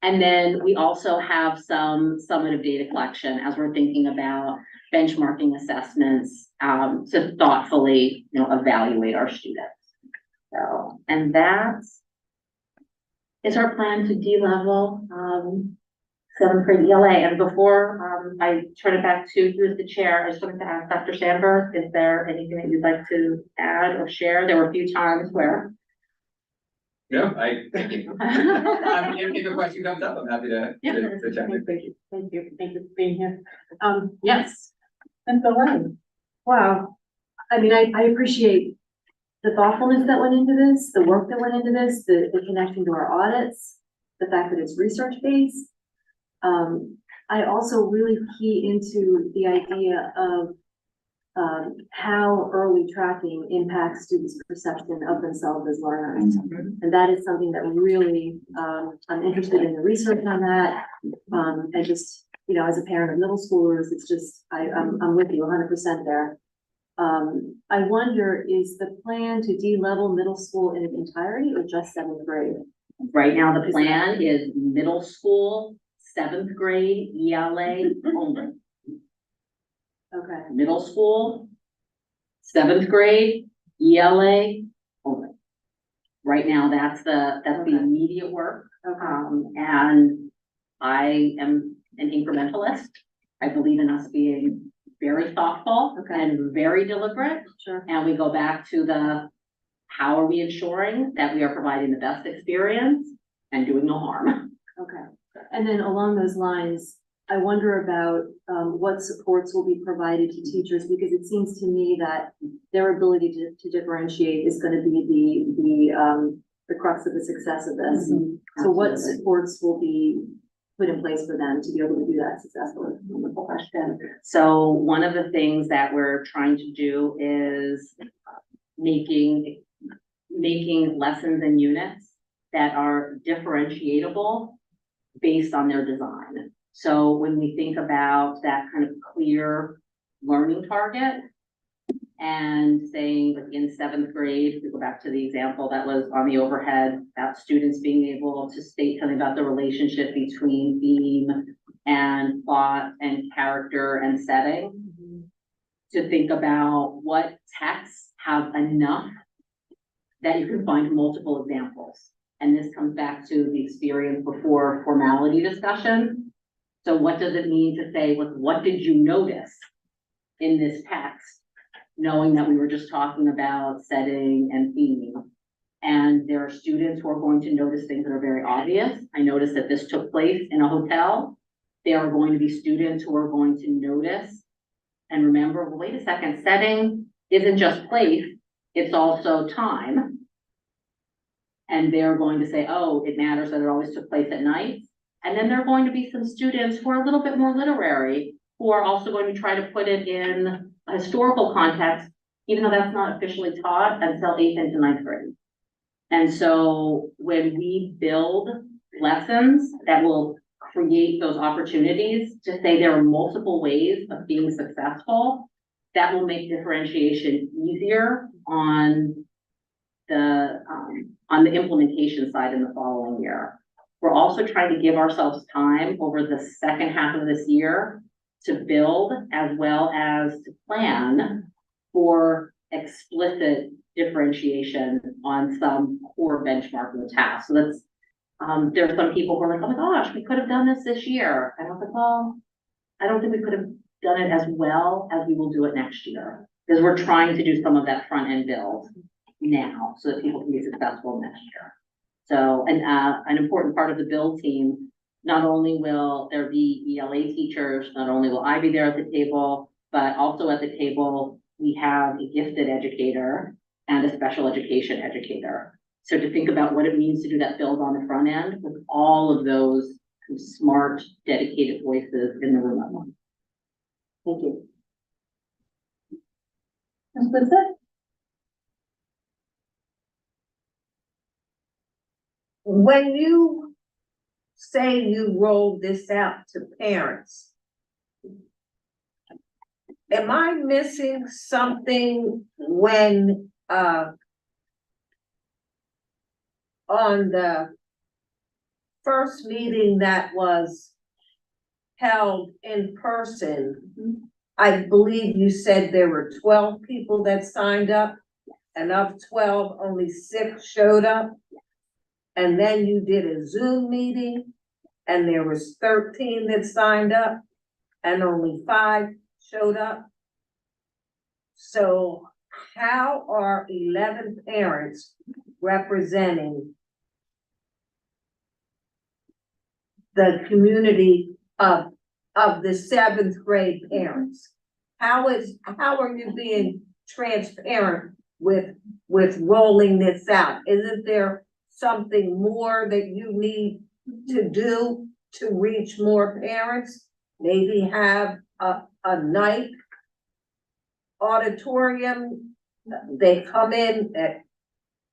And then we also have some summative data collection as we're thinking about benchmarking assessments to thoughtfully, evaluate our students. So, and that is our plan to de-level 7th grade ELA. And before I turn it back to you as the chair, I just wanted to ask Dr. Sandberg, is there anything that you'd like to add or share? There were a few times where No, thank you. If a question comes up, I'm happy to check it. Thank you for being here. Yes, and the line. Wow, I mean, I appreciate the thoughtfulness that went into this, the work that went into this, the connection to our audits, the fact that it's research-based. I also really key into the idea of how early tracking impacts students' perception of themselves as learners. And that is something that really, I'm interested in the research on that. And just, you know, as a parent of middle schoolers, it's just, I'm with you 100% there. I wonder, is the plan to de-level middle school in its entirety or just 7th grade? Right now, the plan is middle school, 7th grade, ELA only. Okay, Middle school, 7th grade, ELA only. Right now, that's the immediate work. And I am an incrementalist. I believe in us being very thoughtful and very deliberate. sure. And we go back to how are we ensuring that we are providing the best experience and doing no harm? Okay. And then along those lines, I wonder about what supports will be provided to teachers, because it seems to me that their ability to differentiate is going to be the crux of the success of this. So what supports will be put in place for them to be able to do that successfully? Wonderful question. So one of the things that we're trying to do is making lessons and units that are differentiatable based on their design. So when we think about that kind of clear learning target and saying like in 7th grade, we go back to the example that was on the overhead about students being able to state something about the relationship between theme and plot and character and setting, to think about what texts have enough that you can find multiple examples. And this comes back to the experience before formality discussion. So what does it mean to say, what did you notice in this text, knowing that we were just talking about setting and theme? And there are students who are going to notice things that are very obvious. I noticed that this took place in a hotel. There are going to be students who are going to notice and remember, well, wait a second, setting isn't just place, it's also time. And they're going to say, oh, it matters that it always took place at night. And then there are going to be some students who are a little bit more literary, who are also going to try to put it in a historical context, even though that's not officially taught until 8th into 9th grade. And so when we build lessons that will create those opportunities to say there are multiple ways of being successful, that will make differentiation easier on the implementation side in the following year. We're also trying to give ourselves time over the second half of this year to build as well as to plan for explicit differentiation on some core benchmarking tasks. So that's, there are some people who are like, oh my gosh, we could have done this year. And I was like, well, I don't think we could have done it as well as we will do it next year, because we're trying to do some of that front end build now so that people can be successful next year. So, and an important part of the build team, not only will there be ELA teachers, not only will I be there at the table, but also at the table, we have a gifted educator and a special education educator. So to think about what it means to do that build on the front end with all of those smart, dedicated voices in the room. Thank you. That's it. When you say you roll this out to parents, am I missing something when, on the first meeting that was held in person, I believe you said there were 12 people that signed up, and of 12, only 6 showed up? And then you did a Zoom meeting and there was 13 that signed up and only 5 showed up. So how are 11 parents representing the community of the seventh grade parents? How are you being transparent with rolling this out? Isn't there something more that you need to do to reach more parents? Maybe have a night auditorium, they come in at,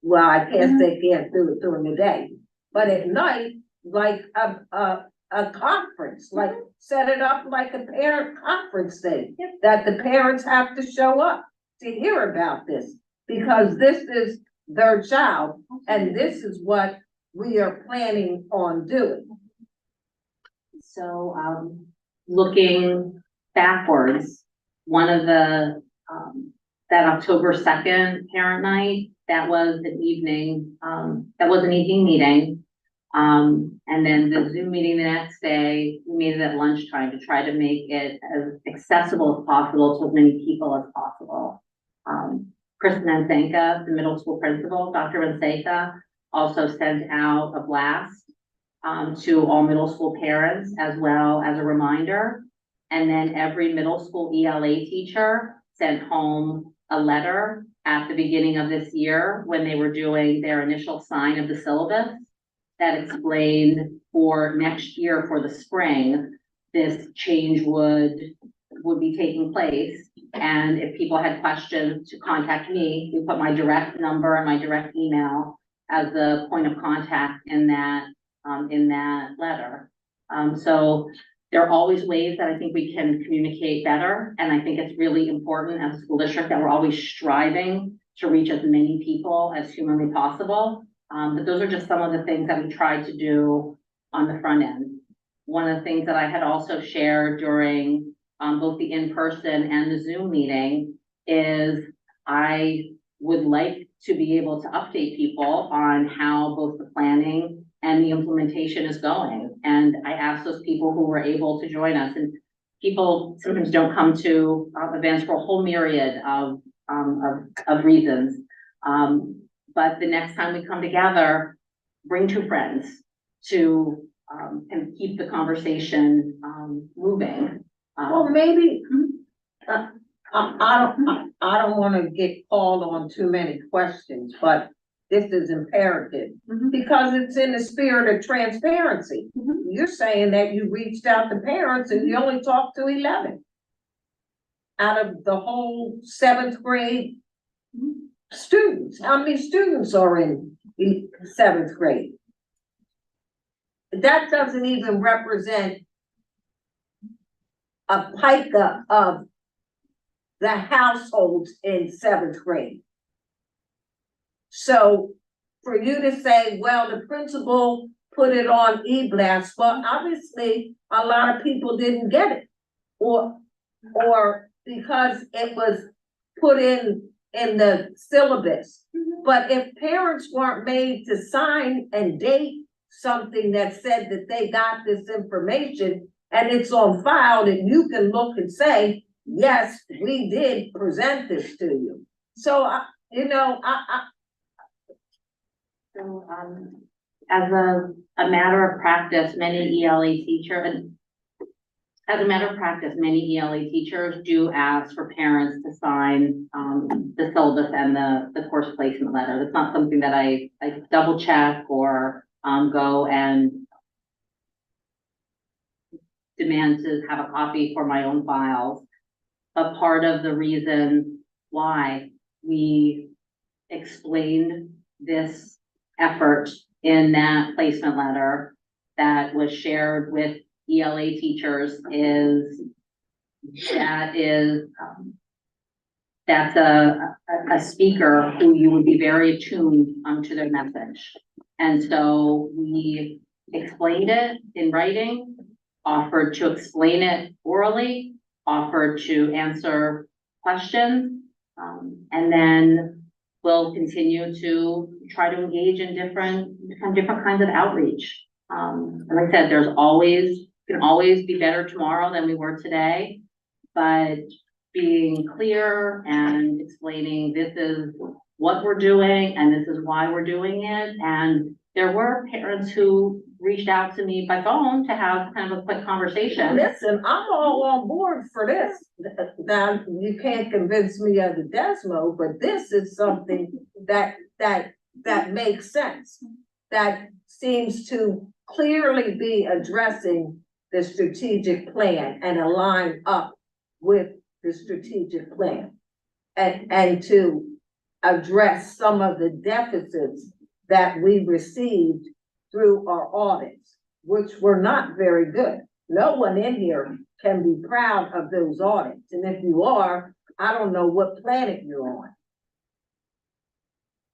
well, I guess they can't do it during the day, but at night, like a conference, like set it up like a parent conference thing, that the parents have to show up to hear about this, because this is their child, and this is what we are planning on doing. So, looking backwards, one of the, that October 2nd parent night, that was an evening meeting. And then the Zoom meeting the next day, we made it at lunchtime to try to make it as accessible as possible to as many people as possible. Kristen Nsenka, the middle school principal, Dr. Nsenka, also sent out a blast to all middle school parents as well as a reminder. And then every middle school ELA teacher sent home a letter at the beginning of this year when they were doing their initial sign of the syllabus that explained for next year, for the spring, this change would be taking place. And if people had questions, to contact me. We put my direct number and my direct email as the point of contact in that letter. So there are always ways that I think we can communicate better. And I think it's really important as a school district that we're always striving to reach as many people as humanly possible. But those are just some of the things that we tried to do on the front end. One of the things that I had also shared during both the in-person and the Zoom meeting is I would like to be able to update people on how both the planning and the implementation is going. And I asked those people who were able to join us, and people sometimes don't come to events for a whole myriad of reasons. But the next time we come together, bring 2 friends to and keep the conversation moving. Well, maybe, I don't wanna get called on too many questions, but this is imperative, because it's in the spirit of transparency. You're saying that you reached out to parents and you only talked to 11 out of the whole 7th grade students. How many students are in the 7th grade? That doesn't even represent a pica of the households in 7th grade. So for you to say, well, the principal put it on e-blast, well, obviously a lot of people didn't get it. Or because it was put in the syllabus. But if parents weren't made to sign and date something that said that they got this information and it's on file, that you can look and say, yes, we did present this to you. So, So, as a matter of practice, many ELA teachers do ask for parents to sign the syllabus and the course placement letter. That's not something that I double check or go and demand to have a copy for my own files. But part of the reason why we explained this effort in that placement letter that was shared with ELA teachers is that's a speaker who you would be very attuned to their message. And so we explained it in writing, offered to explain it orally, offered to answer questions, and then we'll continue to try to engage in different kinds of outreach. And like I said, can always be better tomorrow than we were today, but being clear and explaining this is what we're doing and this is why we're doing it. And there were parents who reached out to me by phone to have kind of a quick conversation. Listen, I'm all on board for this. Now, you can't convince me of the Desmo, but this is something that makes sense. That seems to clearly be addressing the strategic plan and align up with the strategic plan. And to address some of the deficits that we received through our audits, which were not very good. No one in here can be proud of those audits, and if you are, I don't know what planet you're on.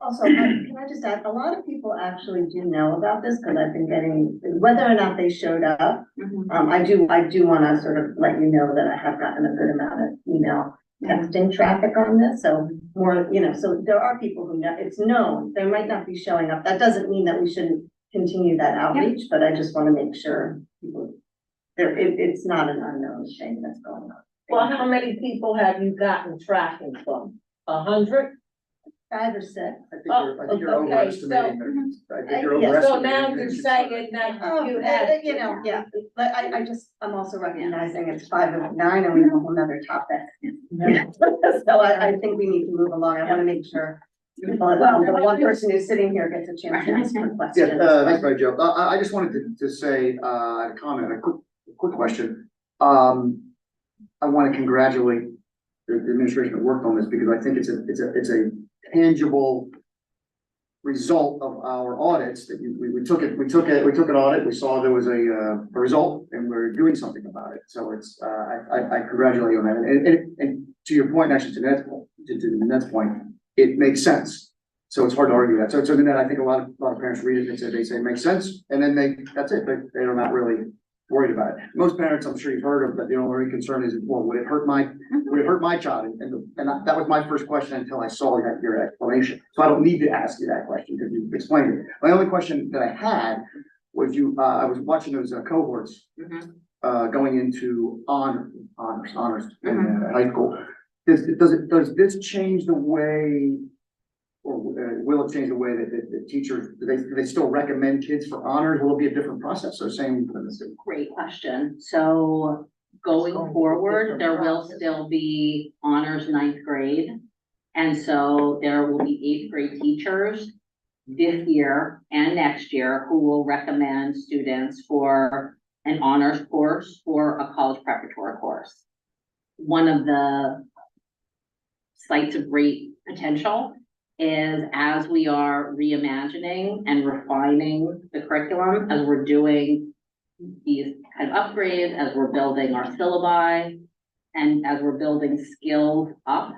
Also, can I just add, a lot of people actually do know about this, because I've been getting, whether or not they showed up. I do wanna sort of let you know that I have gotten a good amount of email texting traffic on this, so more, so there are people who know, it's known, they might not be showing up. That doesn't mean that we shouldn't continue that outreach, but I just wanna make sure people, it's not an unknown thing that's going on. Well, how many people have you gotten tracking from? 100? 5 or 6. I think you're Okay, overestimating. I think you're yeah, So now overestimating. you're saying that you have. Yeah, but I'm also recognizing it's 5 of 9 and we have a whole nother topic. So I think we need to move along. I wanna make sure people, the one person who's sitting here gets a chance to ask her questions. Yeah, thanks, Mary Jo. I just wanted to say, a comment, a quick question. I want to congratulate the administration that worked on this, because I think it's a tangible result of our audits that we took an audit, we saw there was a result, and we're doing something about it. So it's, I congratulate you on that. And to your point, actually, to the next point, it makes sense. So it's hard to argue that. So it's something that I think a lot of parents read it and they say it makes sense, and then that's it. They're not really worried about it. Most parents, I'm sure you've heard of, but the only concern is, well, would it hurt my child? And that was my first question until I saw your explanation. So I don't need to ask you that question because you explained it. My only question that I had was I was watching those cohorts going into honors in high school. Does this change the way, or will it change the way that the teachers, do they still recommend kids for honors? Will it be a different process? So same. Great question. So going forward, there will still be honors 9th grade. And so there will be 8th grade teachers this year and next year who will recommend students for an honors course or a college preparatory course. One of the sites of great potential is, as we are reimagining and refining the curriculum, as we're doing these kind of upgrades, as we're building our syllabi, and as we're building skills up,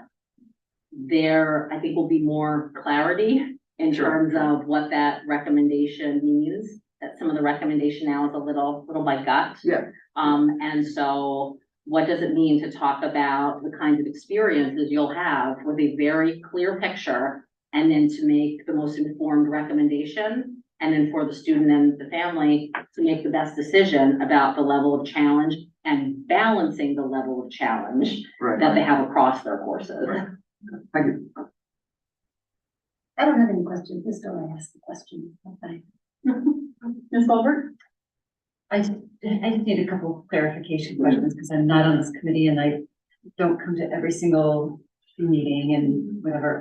there, I think, will be more clarity in terms of what that recommendation means. That some of the recommendation now is a little by gut. Yeah. And so what does it mean to talk about the kinds of experiences you'll have with a very clear picture, and then to make the most informed recommendation, and then for the student and the family to make the best decision about the level of challenge and balancing the level of challenge that they have across their courses. Right. Thank you. I don't have any questions. Just don't ask the question. Okay. Ms. Goldberg? I just need a couple clarification questions because I'm not on this committee and I don't come to every single meeting and whatever.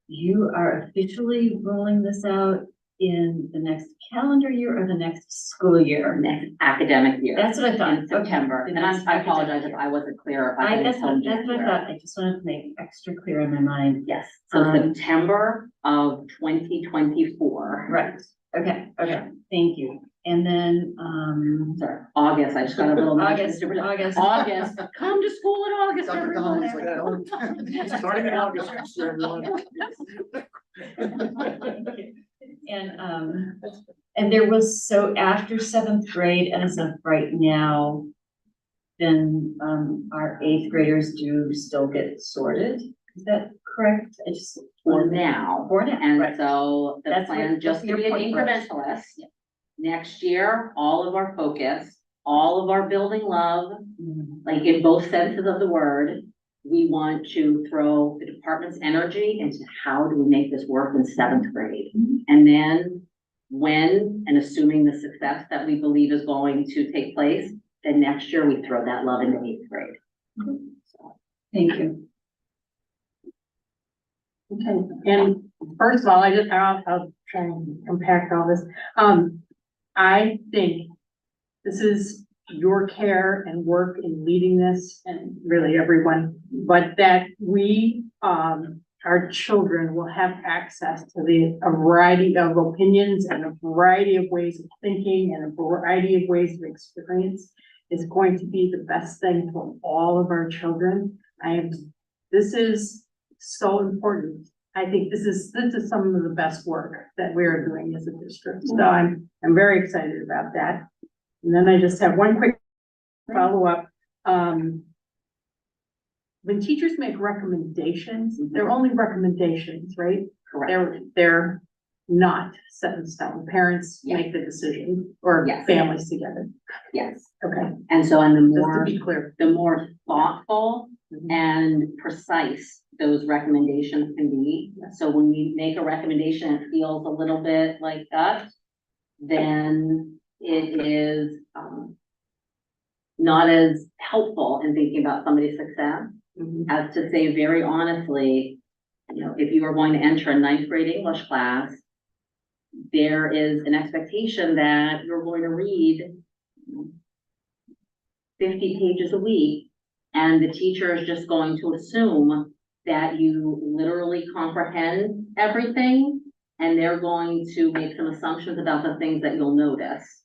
You are officially rolling this out in the next calendar year or the next school year? Next academic year. That's what I thought. In September. Okay. And I apologize if I wasn't clear. That's what I thought. I just wanted to make extra clear in my mind. Yes. So September of 2024. Right. Okay. Thank you. And then, sorry, August. I just got a little August. Come to school in August, Dr. everyone. Donnelly's like, starting in August, everyone. And there was, so after 7th grade, as of right now, then our 8th graders do still get sorted. Is that correct? I just For now. And right. so the That's plan, what- just that's to be your an point, incrementalist. Yeah. Next year, all of our focus, all of our building love, like in both senses of the word, we want to throw the department's energy into how do we make this work in 7th grade. And then when, and assuming the success that we believe is going to take place, then next year we throw that love into 8th grade. Thank you. Okay, and first of all, I'll try and compact all this. I think this is your care and work in leading this, and really everyone, but that we, our children will have access to a variety of opinions and a variety of ways of thinking and a variety of ways of experience is going to be the best thing for all of our children. This is so important. I think this is some of the best work that we're doing as a district. So I'm very excited about that. And then I just have one quick follow-up. When teachers make recommendations, they're only recommendations, right? Correct. They're not set in stone. Parents make the decision, or Yes. families together. Yes. Okay, And so, and just to be clear. the more thoughtful and precise those recommendations can be. So when we make a recommendation, it feels a little bit like that, then it is, not as helpful in thinking about somebody's success as to say very honestly, you know, if you are going to enter a 9th grade English class, there is an expectation that you're going to read 50 pages a week, and the teacher is just going to assume that you literally comprehend everything, and they're going to make some assumptions about the things that you'll notice.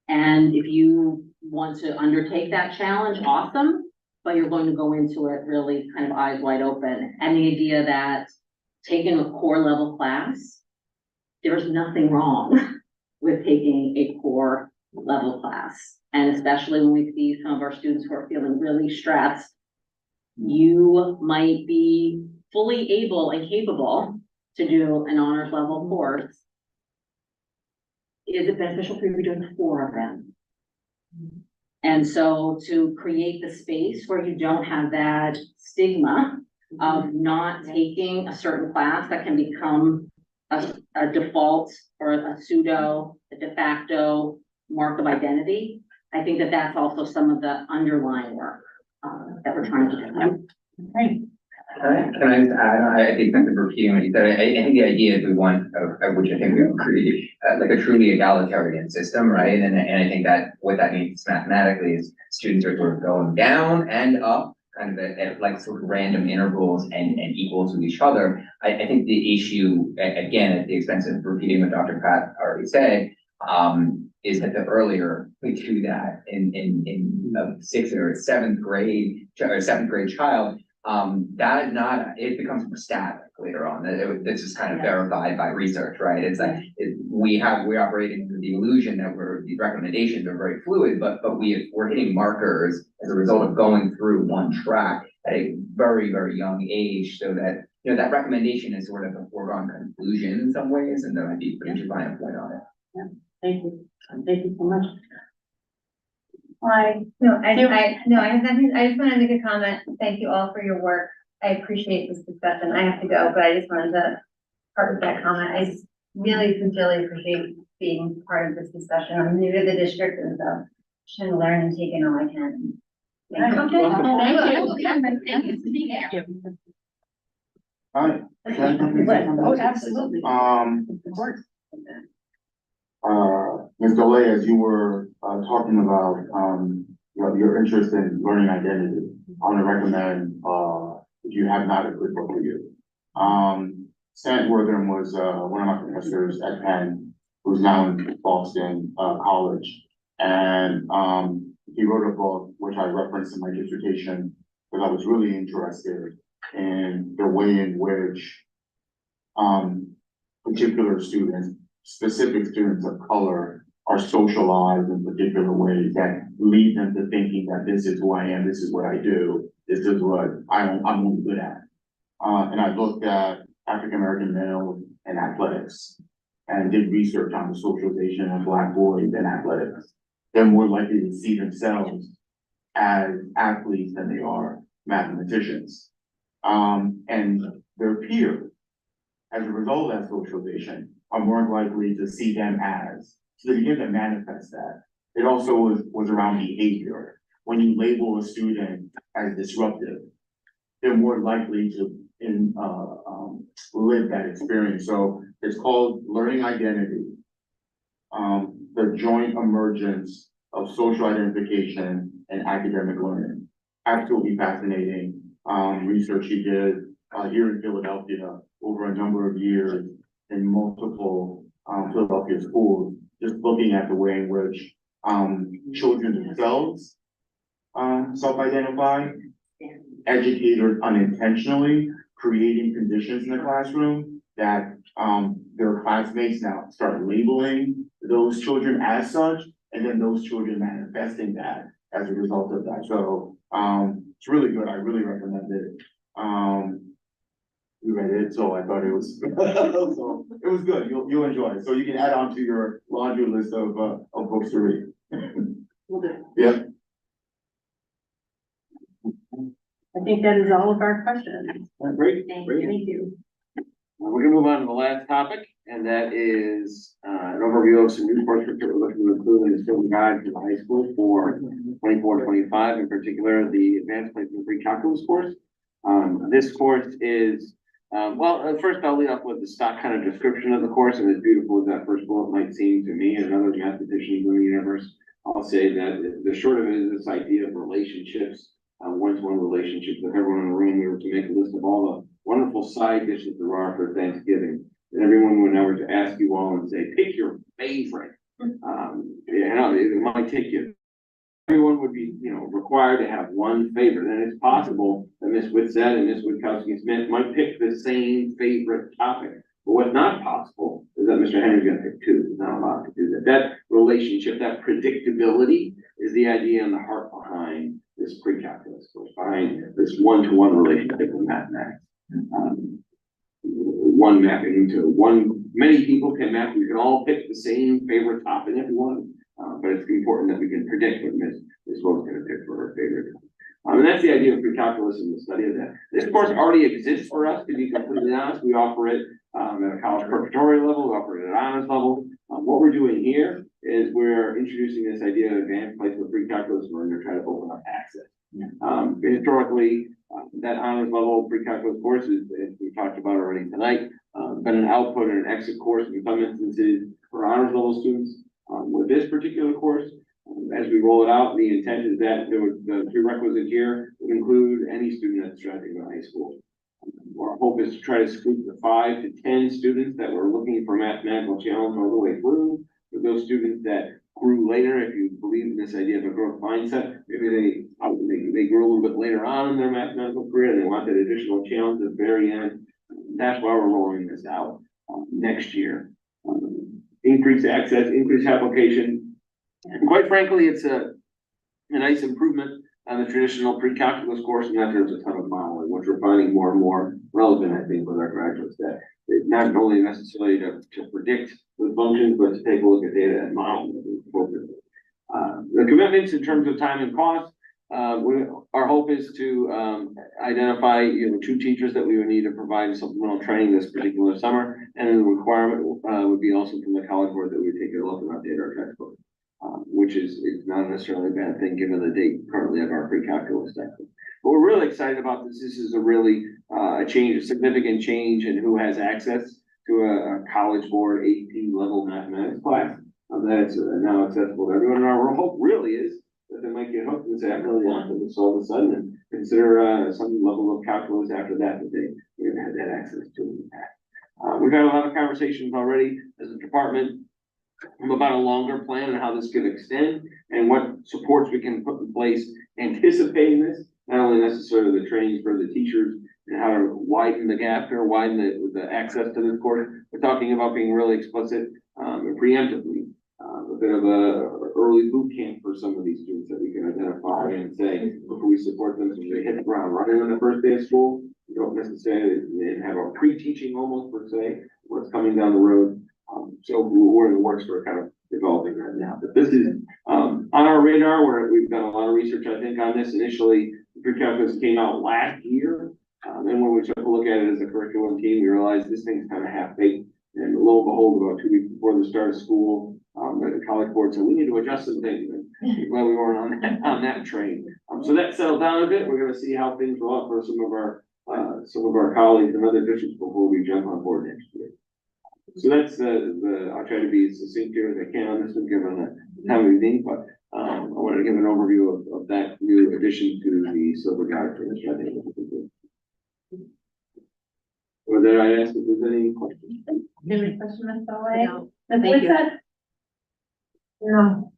And if you want to undertake that challenge, awesome, but you're going to go into it really kind of eyes wide open. And the idea that taking a core level class, there's nothing wrong with taking a core level class. And especially when we see some of our students who are feeling really stressed, you might be fully able and capable to do an honors level course. Is it beneficial for you to be doing 4 of them? And so to create the space where you don't have that stigma of not taking a certain class that can become a default or a pseudo, a de facto mark of identity, I think that that's also some of the underlying work that we're trying to do. Right. Can I just add, I think that's repeating what you said, I think the idea is we want, which I think we agree, like a truly egalitarian system, right? And I think that what that means mathematically is students are sort of going down and up, kind of at like sort of random intervals and equal to each other. I think the issue, again, at the expense of repeating what Dr. Pratt already said, is that the earlier we do that in a 6th or 7th grade or 7th grade child, that is not, it becomes more static later on. This is kind of verified by research, right? It's like, we're operating under the illusion that these recommendations are very fluid, but we're hitting markers as a result of going through one track at a very, very young age, so that, you know, that recommendation is sort of a foregone conclusion in some ways, and then I'd be putting too fine a point on it. Yeah, thank you. Thank you so much. I have nothing, I just wanted to make a comment. Thank you all for your work. I appreciate this discussion. I have to go, but I just wanted to part with that comment. I just really sincerely appreciate being part of this discussion. I'm new to the district, and so just trying to learn and take in all I can. Thank you. Thank you. All right. Oh, absolutely. Of course. Ms. Dolay, as you were talking about your interest in learning identity, I want to recommend, if you have not, a good book for you. Stan Wortham was one of my professors at Penn, who's now in Boston College, and he wrote a book which I referenced in my dissertation because I was really interested in the way in which particular students, specific students of color, are socialized in particular ways that lead them to thinking that this is who I am, this is what I do, this is what I'm only good at. And I looked at African-American males and athletics and did research on the socialization of Black boys in athletics. They're more likely to see themselves as athletes than they are mathematicians. And their peers, as a result of that socialization, are more likely to see them as. So they begin to manifest that. It also was around behavior. When you label a student as disruptive, they're more likely to live that experience. So it's called learning identity. The joint emergence of social identification and academic learning. Absolutely fascinating research he did here in Philadelphia over a number of years in multiple Philadelphia schools, just looking at the way in which children themselves self-identify, educators unintentionally creating conditions in the classroom that their classmates now start labeling those children as such, and then those children manifesting that as a result of that. So it's really good. I really recommend it. You read it, so I thought it was so it was good. You'll enjoy it. So you can add on to your laundry list of books to read. Will do. Yeah. I think that is all of our questions. Great, Thank great. you. We're gonna move on to the last topic, and that is an overview of some new courses that we're looking to include in the student guide for the high school for 24-25, in particular, the advanced placement pre-calculus course. This course is, first I'll lead off with the stock kind of description of the course, and as beautiful as that first bullet might seem to me and other mathematicians in the universe, I'll say that the short of it is this idea of relationships, one-to-one relationships. If everyone in the room, we were to make a list of all the wonderful side dishes there are for Thanksgiving, and everyone would now were to ask you all and say, pick your favorite. It might take you. Everyone would be, required to have one favorite, and it's possible that Miss Whitsett and Miss Witkowski-Smith might pick the same favorite topic. But what's not possible is that Mr. Henry's gonna pick two. He's not allowed to do that. That relationship, that predictability is the idea and the heart behind this pre-calculus course, behind this one-to-one relationship with mathematics. One mapping into one, many people can map, we can all pick the same favorite topic if we want, but it's important that we can predict what Ms. Woke's gonna pick for her favorite. And that's the idea of pre-calculus and the study of that. This course already exists for us, to be completely honest. We offer it at a college preparatory level, we offer it at honors level. What we're doing here is we're introducing this idea of advanced placement pre-calculus, we're going to try to open up access. Historically, that honors level pre-calculus course is, as we talked about already tonight, been an output and an exit course in some instances for honors level students. With this particular course, as we roll it out, the intent is that the prerequisite here would include any student that's graduating high school. Our hope is to try to scoop the 5 to 10 students that were looking for mathematical challenge all the way through. For those students that grew later, if you believe in this idea of a growth mindset, maybe they grew a little bit later on in their mathematical career and they want that additional challenge at the very end. That's why we're rolling this out next year. Increased access, increased application. And quite frankly, it's a nice improvement on the traditional pre-calculus course, and that there's a ton of modeling, which we're finding more and more relevant, I think, with our graduates, that it's not only necessarily to predict the functions, but to take a look at data and model appropriately. The commitments in terms of time and cost, our hope is to identify 2 teachers that we would need to provide supplemental training this particular summer, and then the requirement would be also from the College Board that we would take a look and update our textbook. Which is not necessarily a bad thing given the date currently of our pre-calculus textbook. But we're really excited about this. This is a really a significant change in who has access to a College Board AP level mathematics class. That's now accessible to everyone. And our hope really is that they might get hooked and say, I really want this all of a sudden, and consider some level of calculus after that they haven't had that access to in the past. We've had a lot of conversations already as a department about a longer plan and how this could extend and what supports we can put in place anticipating this, not only necessarily the training for the teachers and how to widen the gap or widen the access to this course. We're talking about being really explicit and preemptively, a bit of a early boot camp for some of these students that we can identify and say, before we support them so they hit the ground running on the first day of school. We don't necessarily have a pre-teaching almost per se, what's coming down the road. So we're in the works for kind of developing that now. But this is on our radar, where we've done a lot of research, I think, on this. Initially, the pre-calculus came out last year. And when we took a look at it as a curriculum team, we realized this thing's kind of half-baked. And lo and behold, about 2 weeks before the start of school, the college board said, we need to adjust some things. And glad we weren't on that train. So that settled down a bit. We're gonna see how things go up for some of our colleagues in other districts before we jump on board next year. So that's I'll try to be as succinct here as I can on this one, given the time we think, but I wanted to give an overview of that new addition to the silver guide for this. I think. With that, I ask if there's any questions. Any question, Ms. Solé? No. Ms. Thank you. Wissett? No.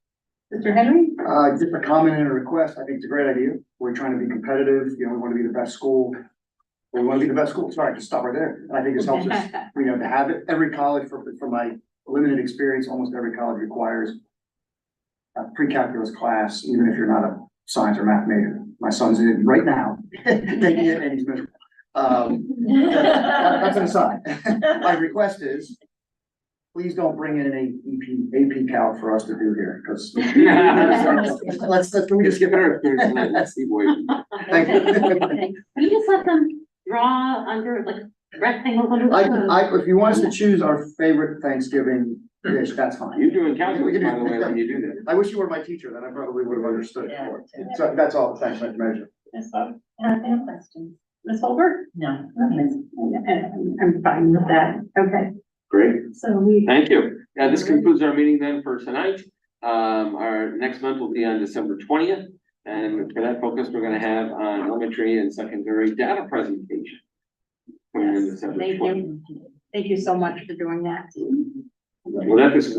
Mr. Henry? Just a comment and a request. I think it's a great idea. We're trying to be competitive, we want to be the best school. We want to be the best school. Sorry, just stop right there. And I think this helps us, to have it. Every college, from my limited experience, almost every college requires a pre-calculus class, even if you're not a science or math major. My son's in it right now, taking it, and he's miserable. That's an aside. My request is, please don't bring in an AP calc for us to do here, because can we just skip it? Let's see, boy. Thank you. Can you just let them draw under, like, rectangles under? If you want us to choose our favorite Thanksgiving dish, that's fine. You're doing calculus, by the way, when you do that. I wish you were my teacher, then I probably would have understood it Yeah. more. So that's all, thanks, I measure. Ms. Fogg? No questions. Ms. Holbert? No. I'm fine with that. Okay, Great. so we. Thank you. This concludes our meeting then for tonight. Our next month will be on December 20th. And for that focus, we're gonna have on elementary and secondary data presentation. Coming in December Thank 20th. you. Thank you so much for doing that. Well, that is.